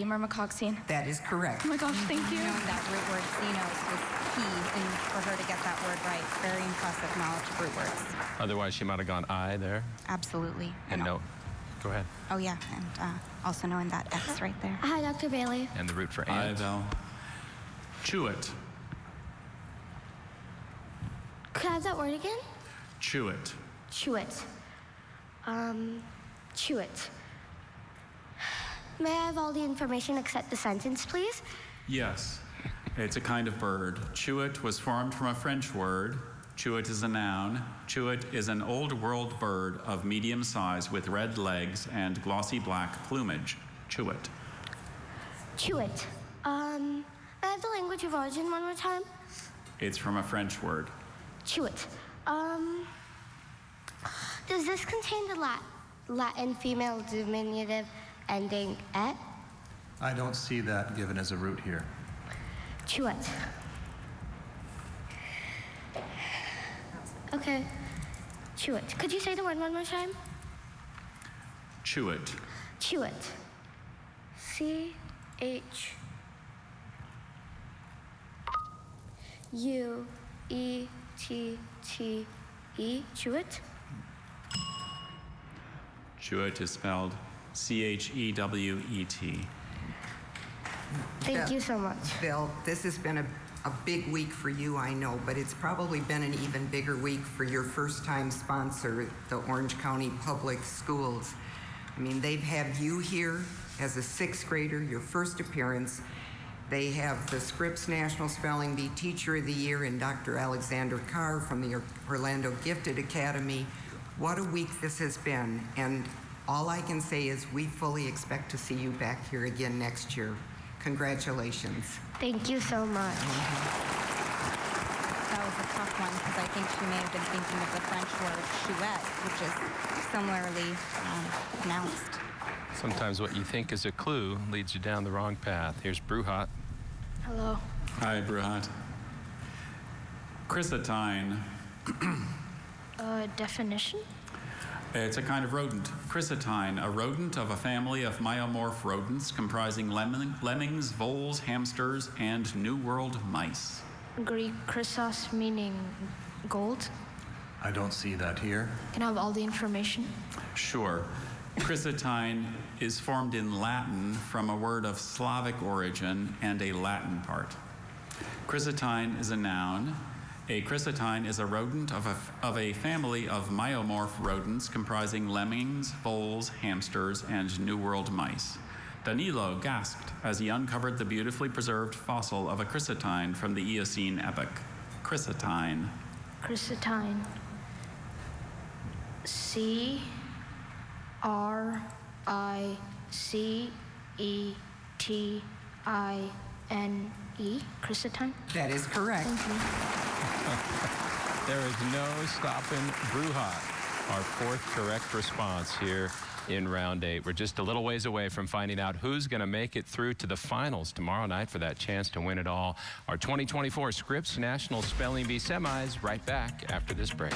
Myrmecoxine. That is correct. Oh my gosh, thank you. Knowing that root word xenos was key for her to get that word right. Very impressive knowledge of root words. Otherwise, she might have gone I there. Absolutely. And no. Go ahead. Oh, yeah, and also knowing that X right there. Hi, Dr. Bailey. And the root for Hi, ant. Val. Chew it. Could I have that word again? Chew it. Chew it. Chew it. May I have all the information except the sentence, please? Yes. It's a kind of bird. Chewit was formed from a French word. Chewit is a noun. Chewit is an old world bird of medium size with red legs and glossy black plumage. Chewit. Chew it. May I have the language of origin one more time? It's from a French word. Chew it. Does this contain the Latin female diminutive ending et? I don't see that given as a root here. Chew it. Okay. Chew it. Could you say the word one more time? Chew it. Chew it. C-H-U-E-T-T-E. Chew it. Chewit is spelled C-H-E-W-E-T. Thank you so much. Bill, this has been a big week for you, I know, but it's probably been an even bigger week for your first-time sponsor, the Orange County Public Schools. I mean, they've had you here as a 6th grader, your first appearance. They have the Scripps National Spelling Bee Teacher of the Year and Dr. Alexander Carr from the Orlando Gifted Academy. What a week this has been, and all I can say is we fully expect to see you back here again next year. Congratulations. Thank you so much. That was a tough one because I think she may have been thinking of the French word chouette, which is similarly pronounced. Sometimes what you think is a clue leads you down the wrong path. Here's Bruhat. Hello. Hi, Bruhat. Chrysotine. Definition? It's a kind of rodent. Chrysotine, a rodent of a family of myomorph rodents comprising lemmings, voles, hamsters, and New World mice. Greek chrysos meaning gold. I don't see that here. Can I have all the information? Sure. Chrysotine is formed in Latin from a word of Slavic origin and a Latin part. Chrysotine is a noun. A chrysotine is a rodent of a family of myomorph rodents comprising lemmings, voles, hamsters, and New World mice. Danilo gasped as he uncovered the beautifully preserved fossil of a chrysotine from the Eocene epoch. Chrysotine. Chrysotine. R-I-C-E-T-I-N-E. Chrysotine? That is correct. Thank you. There is no stopping Bruja, our fourth correct response here in round 8. We're just a little ways away from finding out who's going to make it through to the finals tomorrow night for that chance to win it all. Our 2024 Scripps National Spelling Bee Semis right back after this break.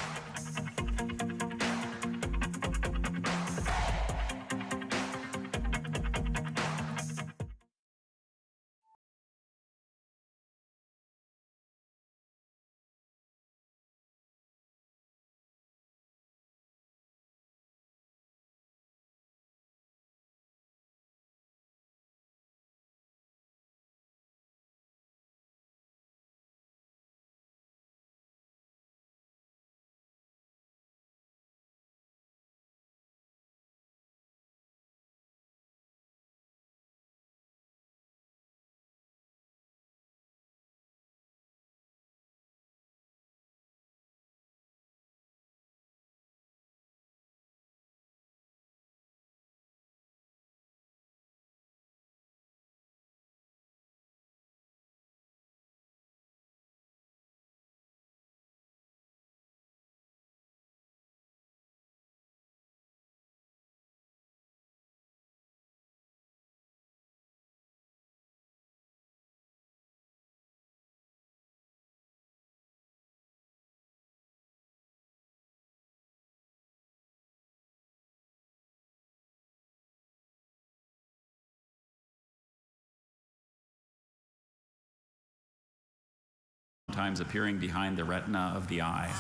Sometimes appearing behind the retina of the eye.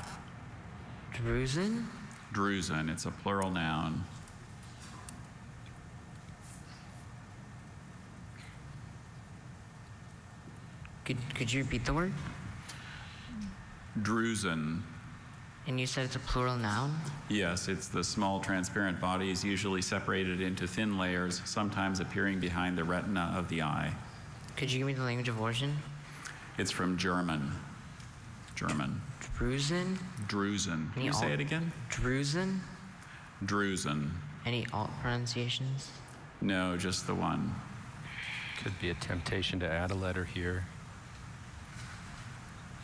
Drusen? Drusen, it's a plural noun. Could you repeat the word? Drusen. And you said it's a plural noun? Yes, it's the small transparent bodies usually separated into thin layers, sometimes appearing behind the retina of the eye. Could you give me the language of origin? It's from German. German. Drusen? Drusen. Can you say it again? Drusen? Drusen. Any alt pronunciations? No, just the one. Could be a temptation to add a letter here,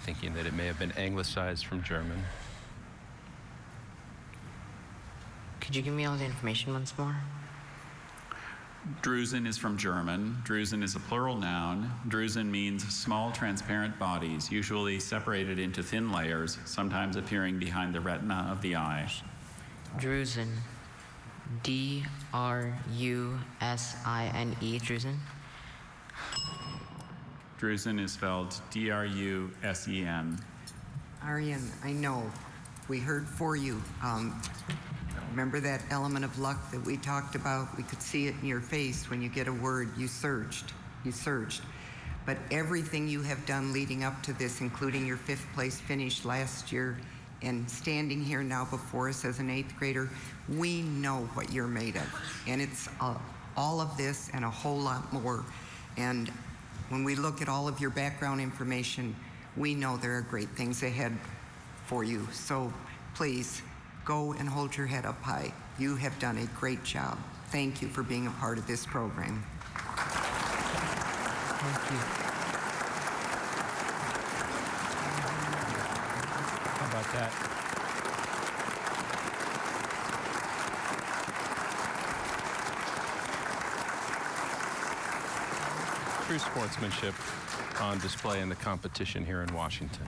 thinking that it may have been anglicized from German. Could you give me all the information once more? Drusen is from German. Drusen is a plural noun. Drusen means small transparent bodies, usually separated into thin layers, sometimes appearing behind the retina of the eye. Drusen. D-R-U-S-I-N-E. Drusen. Drusen is spelled D-R-U-S-E-N. Aryan, I know. We heard for you. Remember that element of luck that we talked about? We could see it in your face when you get a word. You searched. But everything you have done leading up to this, including your 5th place finish last year and standing here now before us as an 8th grader, we know what you're made of. And it's all of this and a whole lot more. And when we look at all of your background information, we know there are great things ahead for you. So please, go and hold your head up high. You have done a great job. Thank you for being a part of this program. Thank you. How about that? True sportsmanship on display in the competition here in Washington.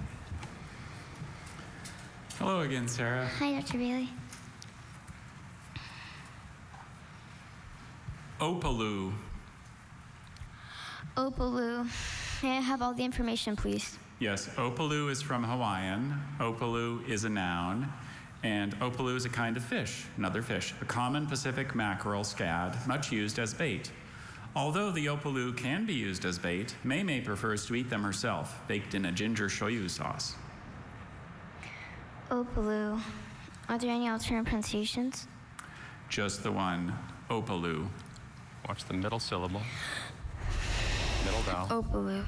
Hello again, Sarah. Hi, Dr. Bailey. Opalu. Opalu. May I have all the information, please? Yes, Opalu is from Hawaiian. Opalu is a noun. And Opalu is a kind of fish, another fish, a common Pacific mackerel scad, much used as bait. Although the Opalu can be used as bait, Mei prefers to eat them herself, baked in a ginger shoyu sauce. Opalu. Are there any alternate pronunciations? Just the one, Opalu. Watch the middle syllable. Middle vowel. Opalu.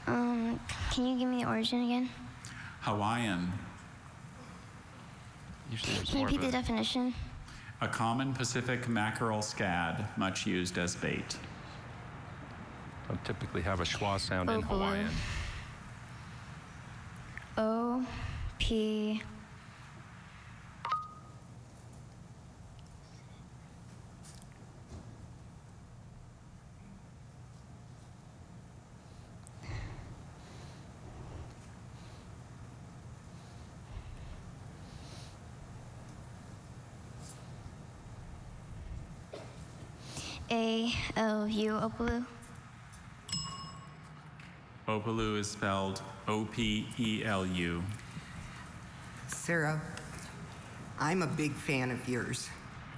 Can you give me the origin again? Hawaiian. Usually there's Can you more of repeat the a, definition? A common Pacific mackerel scad, much used as bait. don't typically have a schwa sound in Hawaiian. O-P... A-L-U, Opaloo. Opaloo is spelled O-P-E-L-U. Sarah, I'm a big fan of yours.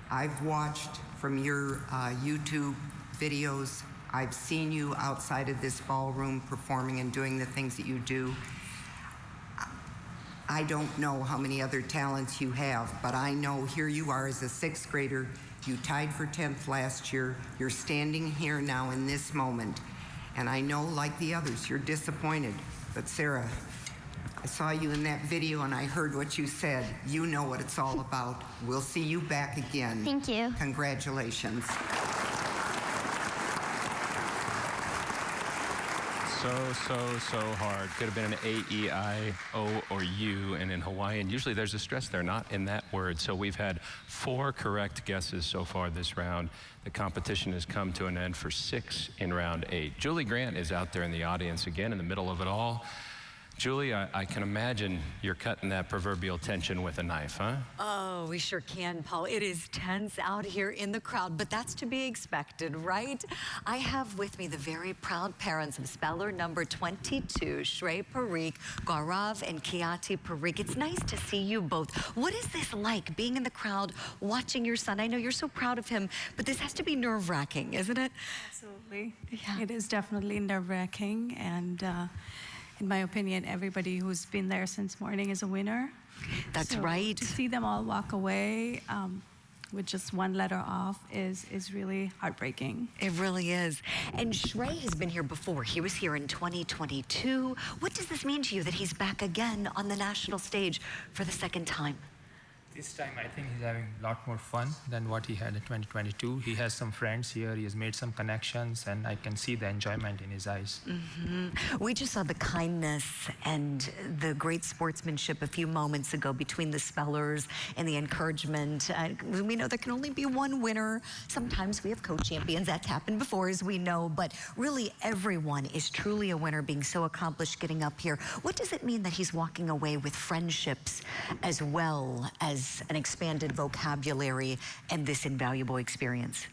I've watched from your YouTube videos. I've seen you outside of this ballroom performing and doing the things that you do. I don't know how many other talents you have, but I know here you are as a sixth grader. You tied for 10th last year. You're standing here now in this moment. And I know, like the others, you're disappointed. But Sarah, I saw you in that video and I heard what you said. You know what it's all about. We'll see you back again. Thank you. Congratulations. So hard. Could have been an A, E, I, O, or U, and in Hawaiian, usually there's a stress there, not in that word. So we've had 4 correct guesses so far this round. The competition has come to an end for 6 in round 8. Julie Grant is out there in the audience again in the middle of it all. Julie, I can imagine you're cutting that proverbial tension with a knife, huh? Oh, we sure can, Paul. It is tense out here in the crowd, but that's to be expected, right? I have with me the very proud parents of speller number 22, Shrey Parikh, Gaurav, and Kiati Parikh. It's nice to see you both. What is this like, being in the crowd, watching your son? I know you're so proud of him, but this has to be nerve-wracking, isn't it? Absolutely. Yeah. It is definitely nerve-wracking, and in my opinion, everybody who's been there since morning is a winner. That's so right. To see them all walk away with just one letter off is really heartbreaking. It really is. And Shrey has been here before. He was here in 2022. What does this mean to you that he's back again on the national stage for the second time? This time, I think he's having a lot more fun than what he had in 2022. He has some friends here. He has made some connections, and I can see the enjoyment in his eyes. Mm-hmm. We just saw the kindness and the great sportsmanship a few moments ago between the spellers and the encouragement. We know there can only be one winner. Sometimes we have co-champions. That's happened before, as we know, but really everyone is truly a winner, being so accomplished getting up here. What does it mean that he's walking away with friendships as well as an expanded vocabulary and this invaluable experience?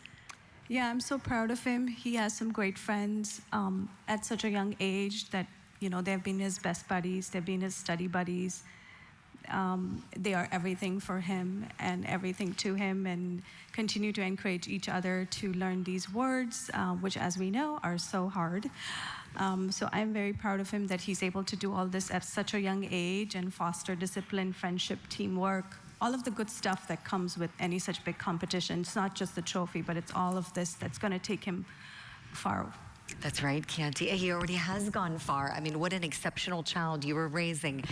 Yeah, I'm so proud of him. He has some great friends at such a young age that, you know, they've been his best buddies, they've been his study buddies. They are everything for him and everything to him, and continue to encourage each other to learn these words, which, as we know, are so hard. So I'm very proud of him that he's able to do all this at such a young age and foster discipline, friendship, teamwork, all of the good stuff that comes with any such big competition. It's not just the trophy, but it's all of this that's going to take him far. That's right, Kianti. He already has gone far. I mean, what an exceptional child you were raising.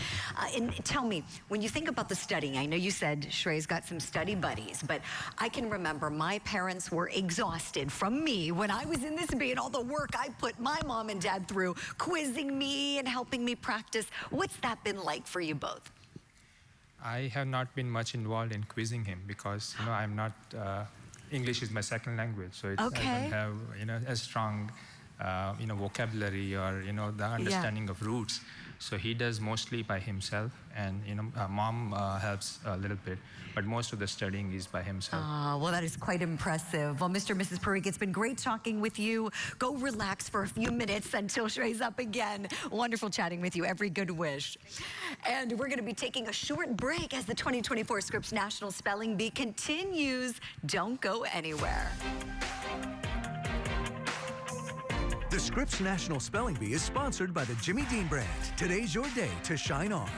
And tell me, when you think about the studying, I know you said Shrey's got some study buddies, but I can remember my parents were exhausted from me when I was in this bee and all the work I put my mom and dad through, quizzing me and helping me practice. What's that been like for you both? I have not been much involved in quizzing him because, you know, I'm not, English is my second language, so it's, okay. I don't have, you know, a strong, you know, vocabulary or, you know, the understanding of roots. So he does mostly by himself, and, you know, mom helps a little bit, but most of the studying is by himself. Well, that is quite impressive. Well, Mr. and Mrs. Parikh, it's been great talking with you. Go relax for a few minutes until Shrey's up again. Wonderful chatting with you. Every good wish. And we're going to be taking a short break as the 2024 Scripps National Spelling Bee continues. Don't go anywhere. The Scripps National Spelling Bee is sponsored by the Jimmy Dean brand. Today's your day to shine on.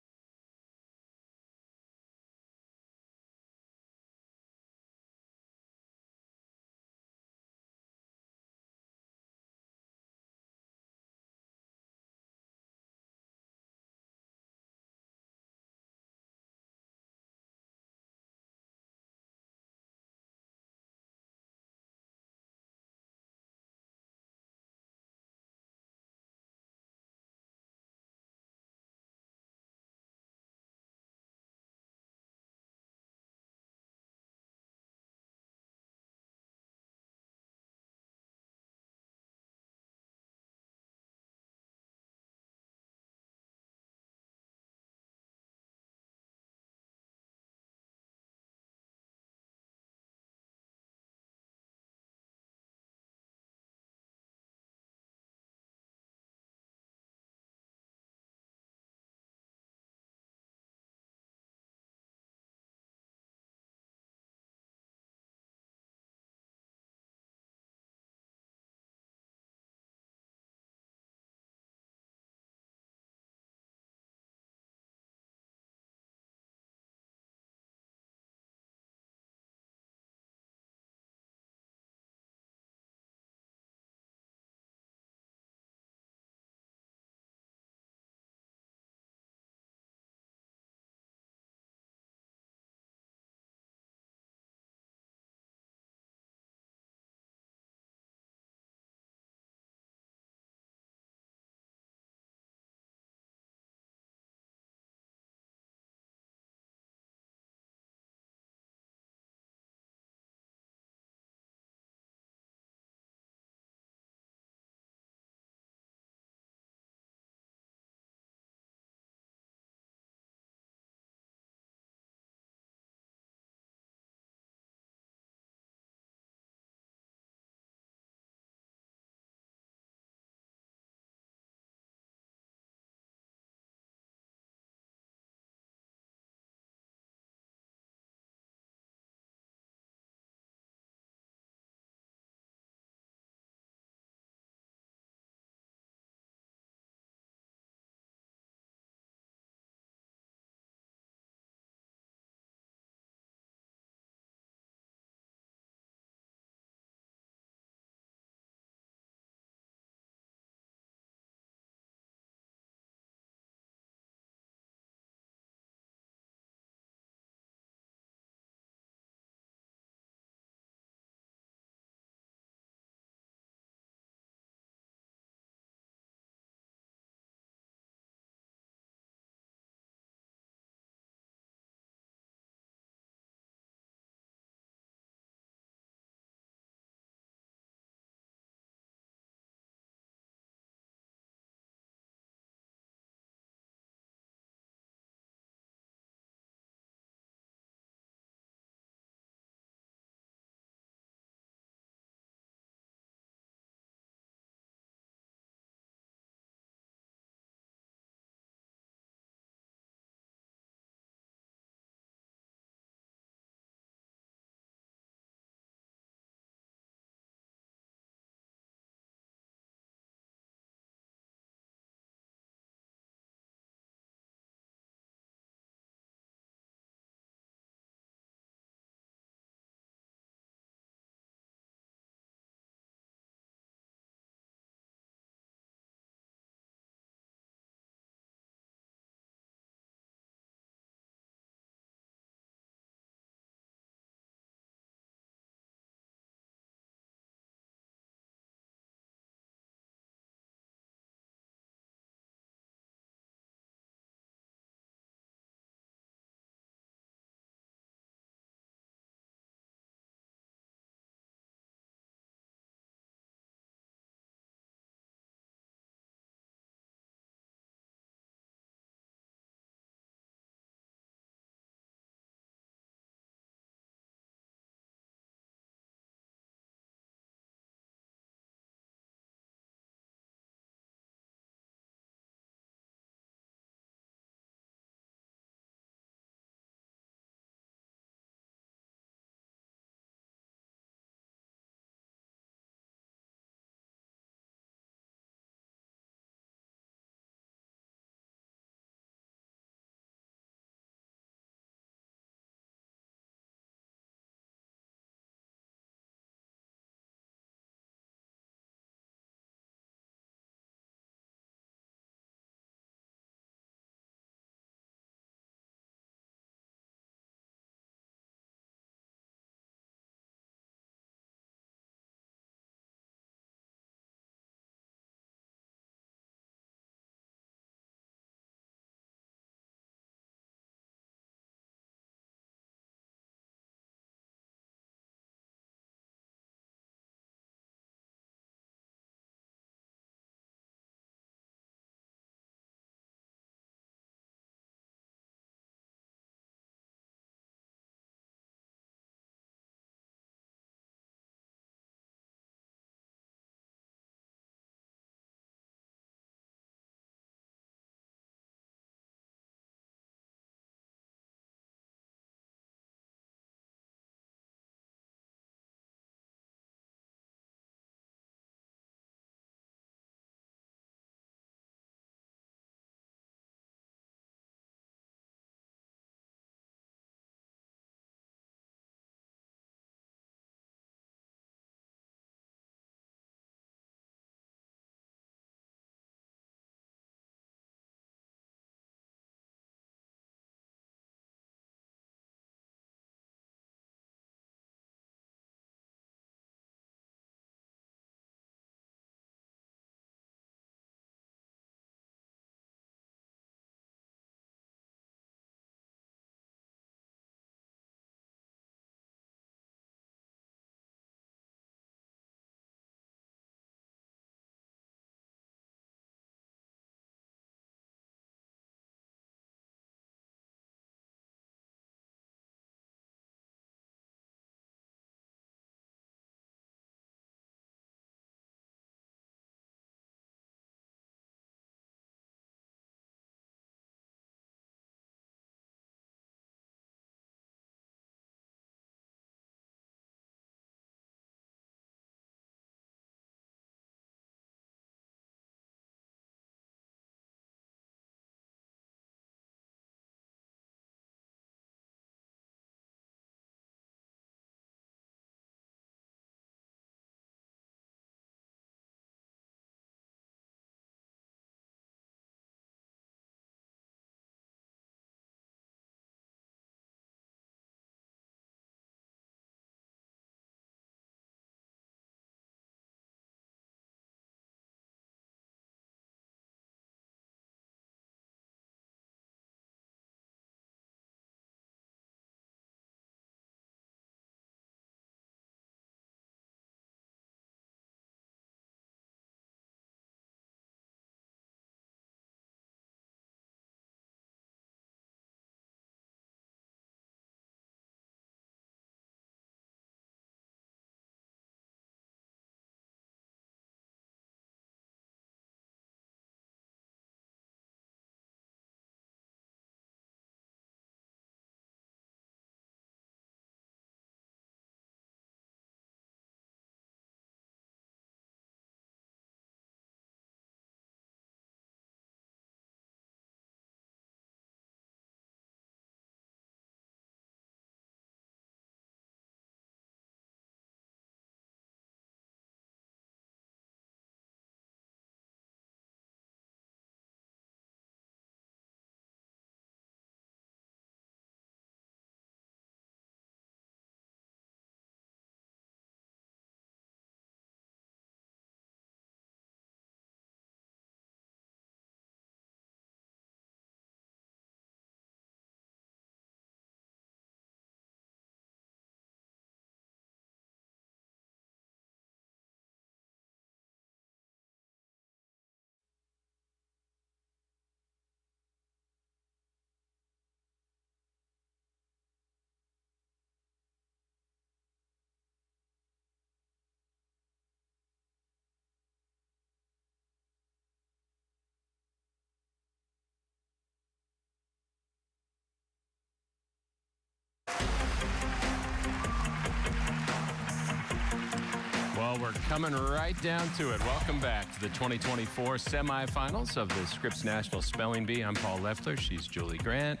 Well, we're coming right down to it. Welcome back to the 2024 semifinals of the Scripps National Spelling Bee. I'm Paul Leffler. She's Julie Grant.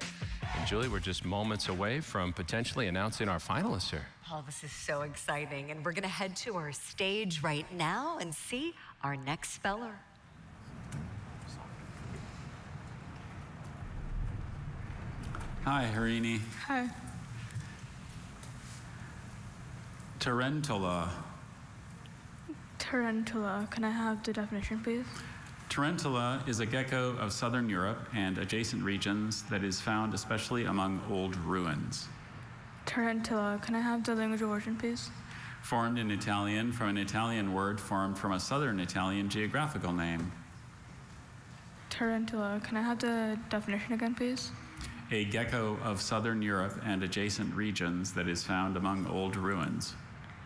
And Julie, we're just moments away from potentially announcing our finalists here. Oh, this is so exciting. And we're going to head to our stage right now and see our next speller. Hi, Harini. Hi. Tarantula. Tarantula. Can I have the definition, please? Tarantula is a gecko of southern Europe and adjacent regions that is found especially among old ruins. Tarantula. Can I have the language of origin, please? Formed in Italian from an Italian word formed from a southern Italian geographical name. Tarantula. Can I have the definition again, please? A gecko of southern Europe and adjacent regions that is found among old ruins.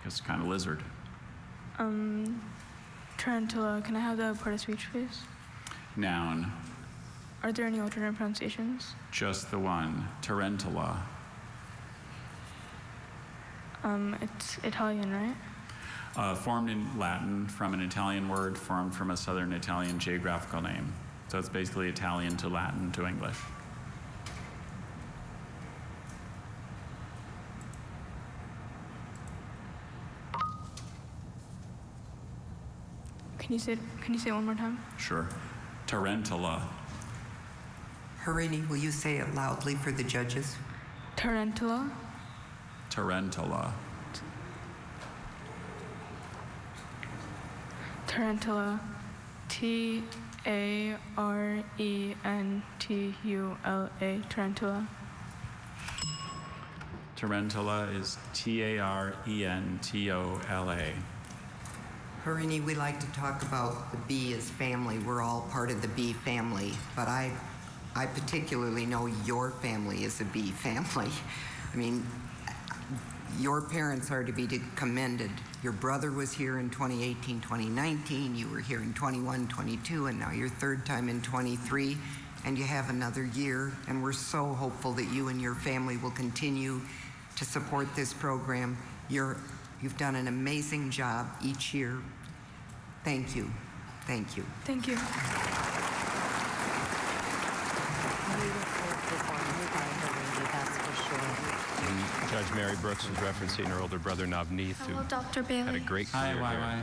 It's kind of lizard. Tarantula. Can I have the part of speech, please? Noun. Are there any alternate pronunciations? Just the one. Tarantula. It's Italian, right? Formed in Latin from an Italian word formed from a southern Italian geographical name. So it's basically Italian to Latin to English. Can you say it one more time? Sure. Tarantula. Harini, will you say it loudly for the judges? Tarantula. Tarantula. Tarantula. Tarentula. Tarantula. Tarantula is Tarentola. Harini, we like to talk about the bee as family. We're all part of the bee family, but I particularly know your family is a bee family. I mean, your parents are to be commended. Your brother was here in 2018, 2019. You were here in 21, 22, and now your third time in 23, and you have another year. And we're so hopeful that you and your family will continue to support this program. You've done an amazing job each year. Thank you. Thank you. Thank you. Beautiful performance by Harini, that's for sure. And Judge Mary Brooks was referencing her older brother, Navneet, who Hello, Dr. Bailey. had a great career Hi, here. YY.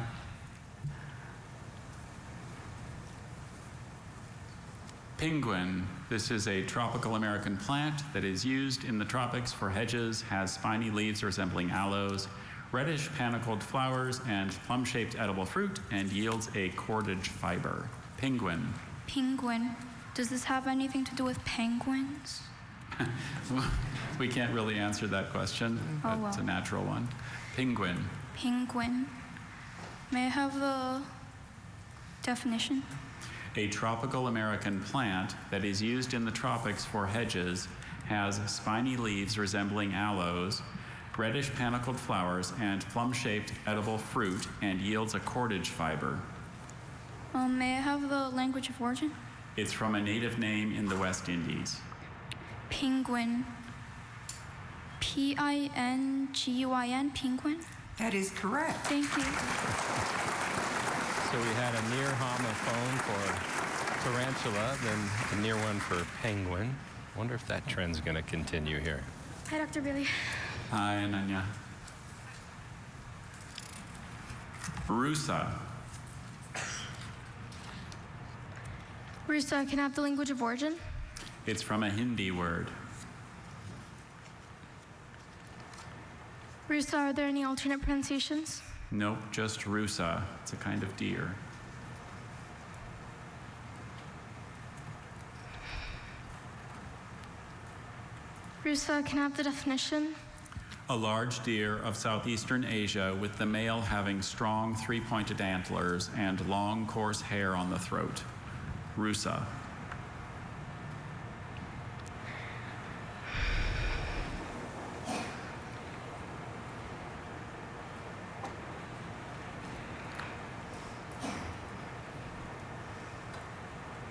Penguin. This is a tropical American plant that is used in the tropics for hedges, has spiny leaves resembling aloes, reddish panicled flowers, and plum-shaped edible fruit, and yields a cordage fiber. Penguin. Penguin. Does this have anything to do with penguins? We can't really answer that question, but it's a natural one. Penguin. Penguin. May I have the definition? A tropical American plant that is used in the tropics for hedges, has spiny leaves resembling aloes, reddish panicled flowers, and plum-shaped edible fruit, and yields a cordage fiber. May I have the language of origin? It's from a native name in the West Indies. Penguin. P-I-N-G-U-I-N, penguin? That is correct. Thank you. So we had a near homophone for tarantula, then a near one for penguin. Wonder if that trend's going to continue here. Hi, Dr. Bailey. Hi, Ananya. Rusa. Rusa, can I have the language of origin? It's from a Hindi word. Rusa, are there any alternate pronunciations? Nope, just rusa. It's a kind of deer. Rusa, can I have the definition? A large deer of southeastern Asia with the male having strong three-pointed antlers and long coarse hair on the throat. Rusa.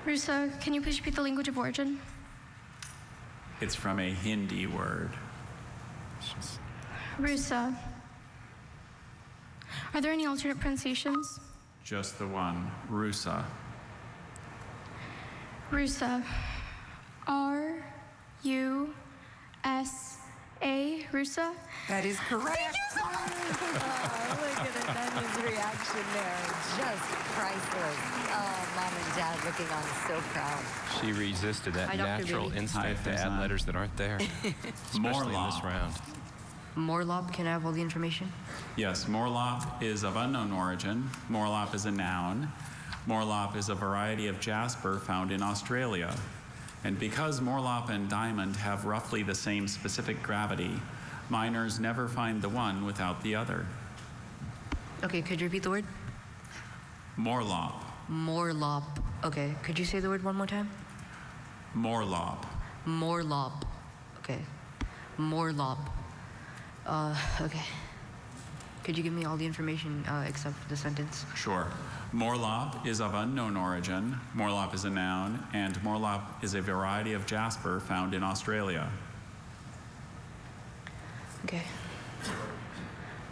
Rusa, can you please repeat the language of origin? It's from a Hindi word. Rusa, Are there any alternate pronunciations? Just the one, Rusa. Rusa. R-U-S-A. Rusa? That is correct. Oh, look at it. That is reaction there. Just priceless. Oh, Mom and Dad looking on so proud. She resisted that Hi, Dr. natural Bailey. instinct to add letters that aren't there, especially in this round. Morlob, can I have all the information? Yes, Morlop is of unknown origin. Morlop is a noun. Morlop is a variety of jasper found in Australia. And because Morlop and diamond have roughly the same specific gravity, miners never find the one without the other. Okay, could you repeat the word? Morlop. Morlob. Okay, could you say the word one more time? Morlop. Morlob. Okay. Morlob. Okay. Could you give me all the information except for the sentence? Sure. Morlop is of unknown origin. Morlop is a noun, and Morlop is a variety of jasper found in Australia. Okay.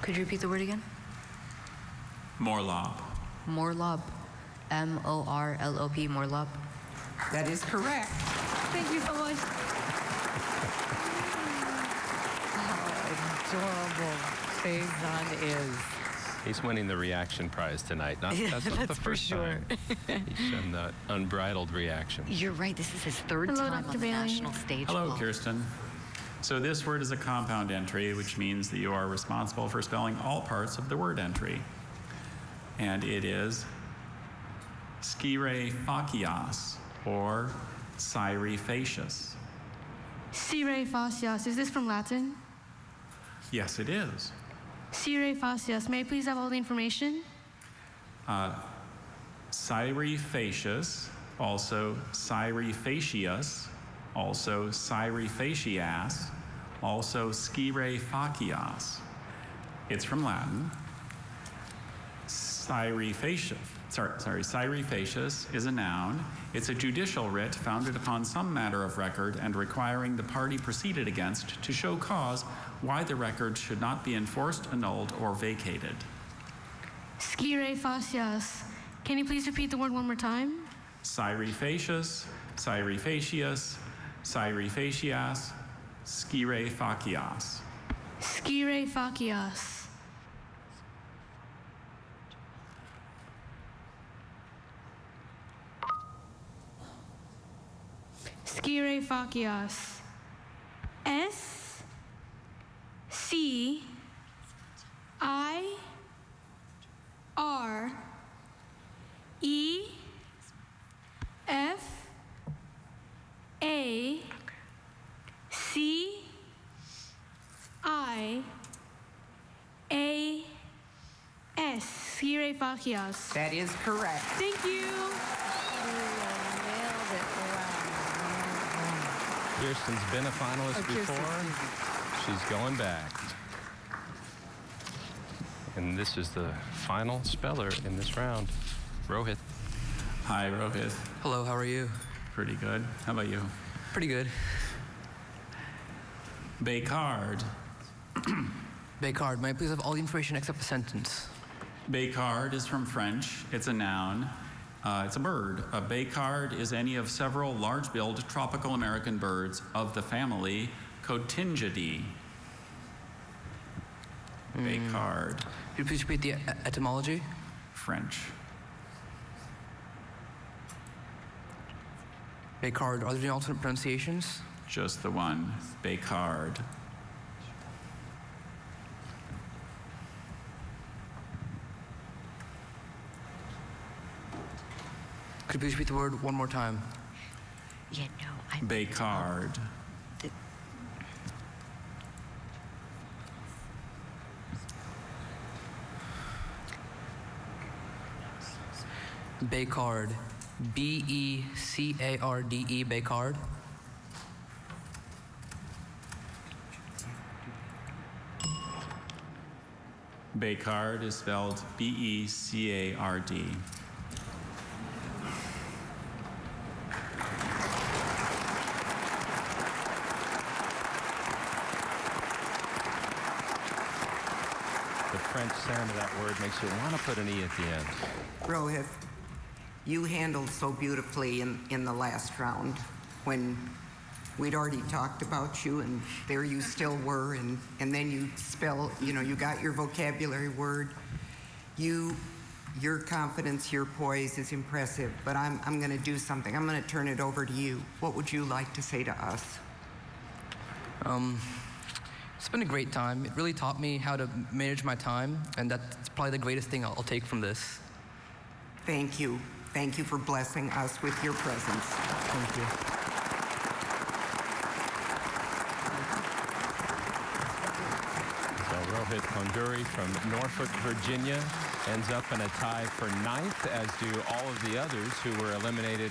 Could you repeat the word again? Morlop. Morlob. M-O-R-L-O-P, Morlob. That is correct. Thank you so much. Adorable. Faison is. He's winning the reaction prize tonight. That's not the That's for first sure. time. He's shown the unbridled reaction. You're right. This is his third Hello, time Dr. on the Bailey. national stage. Hello, Paul. Kirsten. So this word is a compound entry, which means that you are responsible for spelling all parts of the word entry. And it is Scirefacias, or Cyrifacius. Sire facias. Is this from Latin? Yes, it is. Sire facias. May I please have all the information? Cyrifacius, also Cyrifacius, also Cyrifacias, also Scirefacias. It's from Latin. Cyrifacius is a noun. It's a judicial writ founded upon some matter of record and requiring the party proceeded against to show cause why the record should not be enforced, annulled, or vacated. Scire facias. Can you please repeat the word one more time? Cyrifacius, Cyrifacius, Cyrifacias, Scirefacias. Scire facias. Scire facias. S C I R E F A C I A S. Scire facias. That is correct. Thank you. Kirsten's been a finalist before. She's going back. And this is the final speller in this round. Rohit. Hi, Rohit. Hello, how are you? Pretty good. How about you? Pretty good. Bécard. Bécard, may I please have all the information except the sentence? Bécard is from French. It's a noun. It's a bird. A Bécard is any of several large-billed tropical American birds of the family Cotingidae. Bécard. Could you please repeat the etymology? French. Bécard, are there any alternate pronunciations? Just the one. Bécard. Could you please repeat the word one more time? Yeah, no, Bécard. Bécard. B-E-C-A-R-D-E, Bécard. Bécard is spelled B-E-C-A-R-D. The French sound of that word makes you want to put an E at the end. Rohit, you handled so beautifully in the last round when we'd already talked about you, and there you still were, and then you you got your vocabulary word. Your confidence, your poise is impressive, but I'm going to do something. I'm going to turn it over to you. What would you like to say to us? It's been a great time. It really taught me how to manage my time, and that's probably the greatest thing I'll take from this. Thank you. Thank you for blessing us with your presence. Thank you. So Rohit Konduri from Norfolk, Virginia, ends up in a tie for 9th, as do all of the others who were eliminated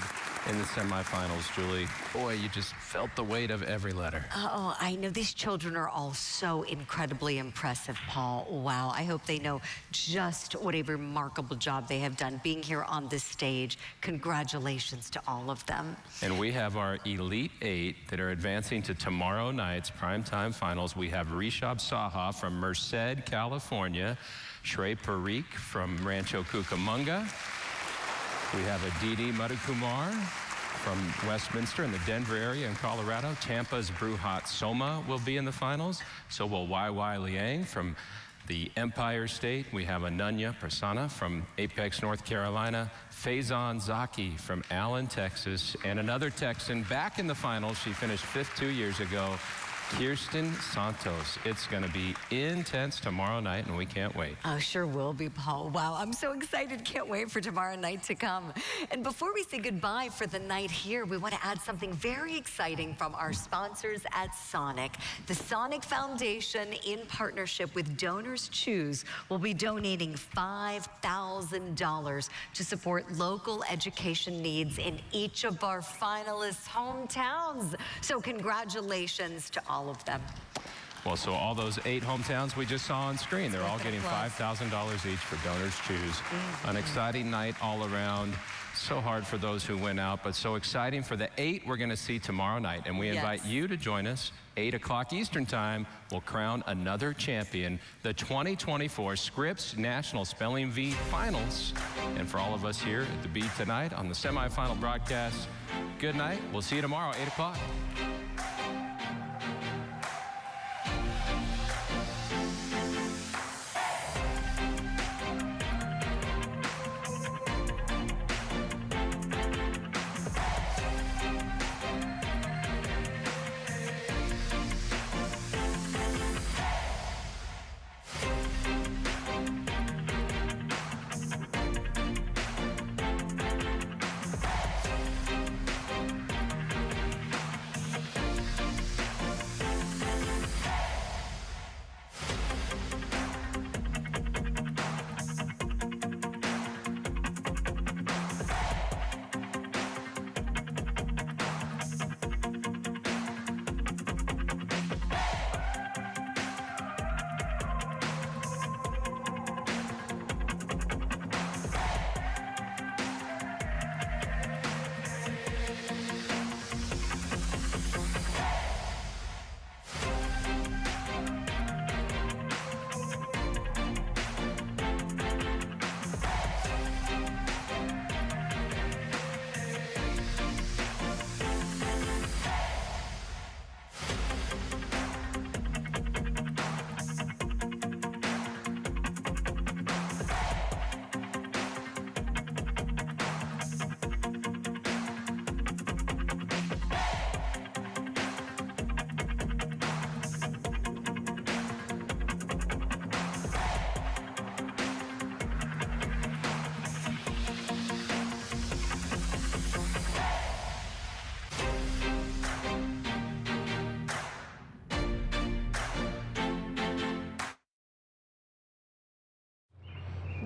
in the semifinals. Julie, boy, you just felt the weight of every letter. Oh, I know. These children are all so incredibly impressive, Paul. Wow. I hope they know just what a remarkable job they have done being here on this stage. Congratulations to all of them. And we have our Elite 8 that are advancing to tomorrow night's primetime finals. We have Rishabh Saha from Merced, California, Shrey Parikh from Rancho Cucamonga. We have Aditi Madhukumar from Westminster in the Denver area in Colorado. Tampa's Bruhat Soma will be in the finals. So will YY Liang from the Empire State. We have Ananya Prasanna from Apex, North Carolina. Faison Zaki from Allen, Texas. And another Texan back in the finals. She finished 5th 2 years ago. Kirsten Santos. It's going to be intense tomorrow night, and we can't wait. Oh, sure will be, Paul. Wow, I'm so excited. Can't wait for tomorrow night to come. And before we say goodbye for the night here, we want to add something very exciting from our sponsors at Sonic. The Sonic Foundation, in partnership with Donors Choose, will be donating $5,000 to support local education needs in each of our finalists' hometowns. So congratulations to all of them. Well, so all those 8 hometowns we just saw on screen, they're all getting $5,000 each for Donors Choose. An exciting night all around. So hard for those who went out, but so exciting for the 8 we're going to see tomorrow night. And we invite you to join us. 8 o'clock Eastern Time, we'll crown another champion, the 2024 Scripps National Spelling Bee Finals. And for all of us here at the Bee tonight on the semifinal broadcast, good night. We'll see you tomorrow, 8 o'clock.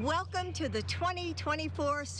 Welcome to the 2024 Scripps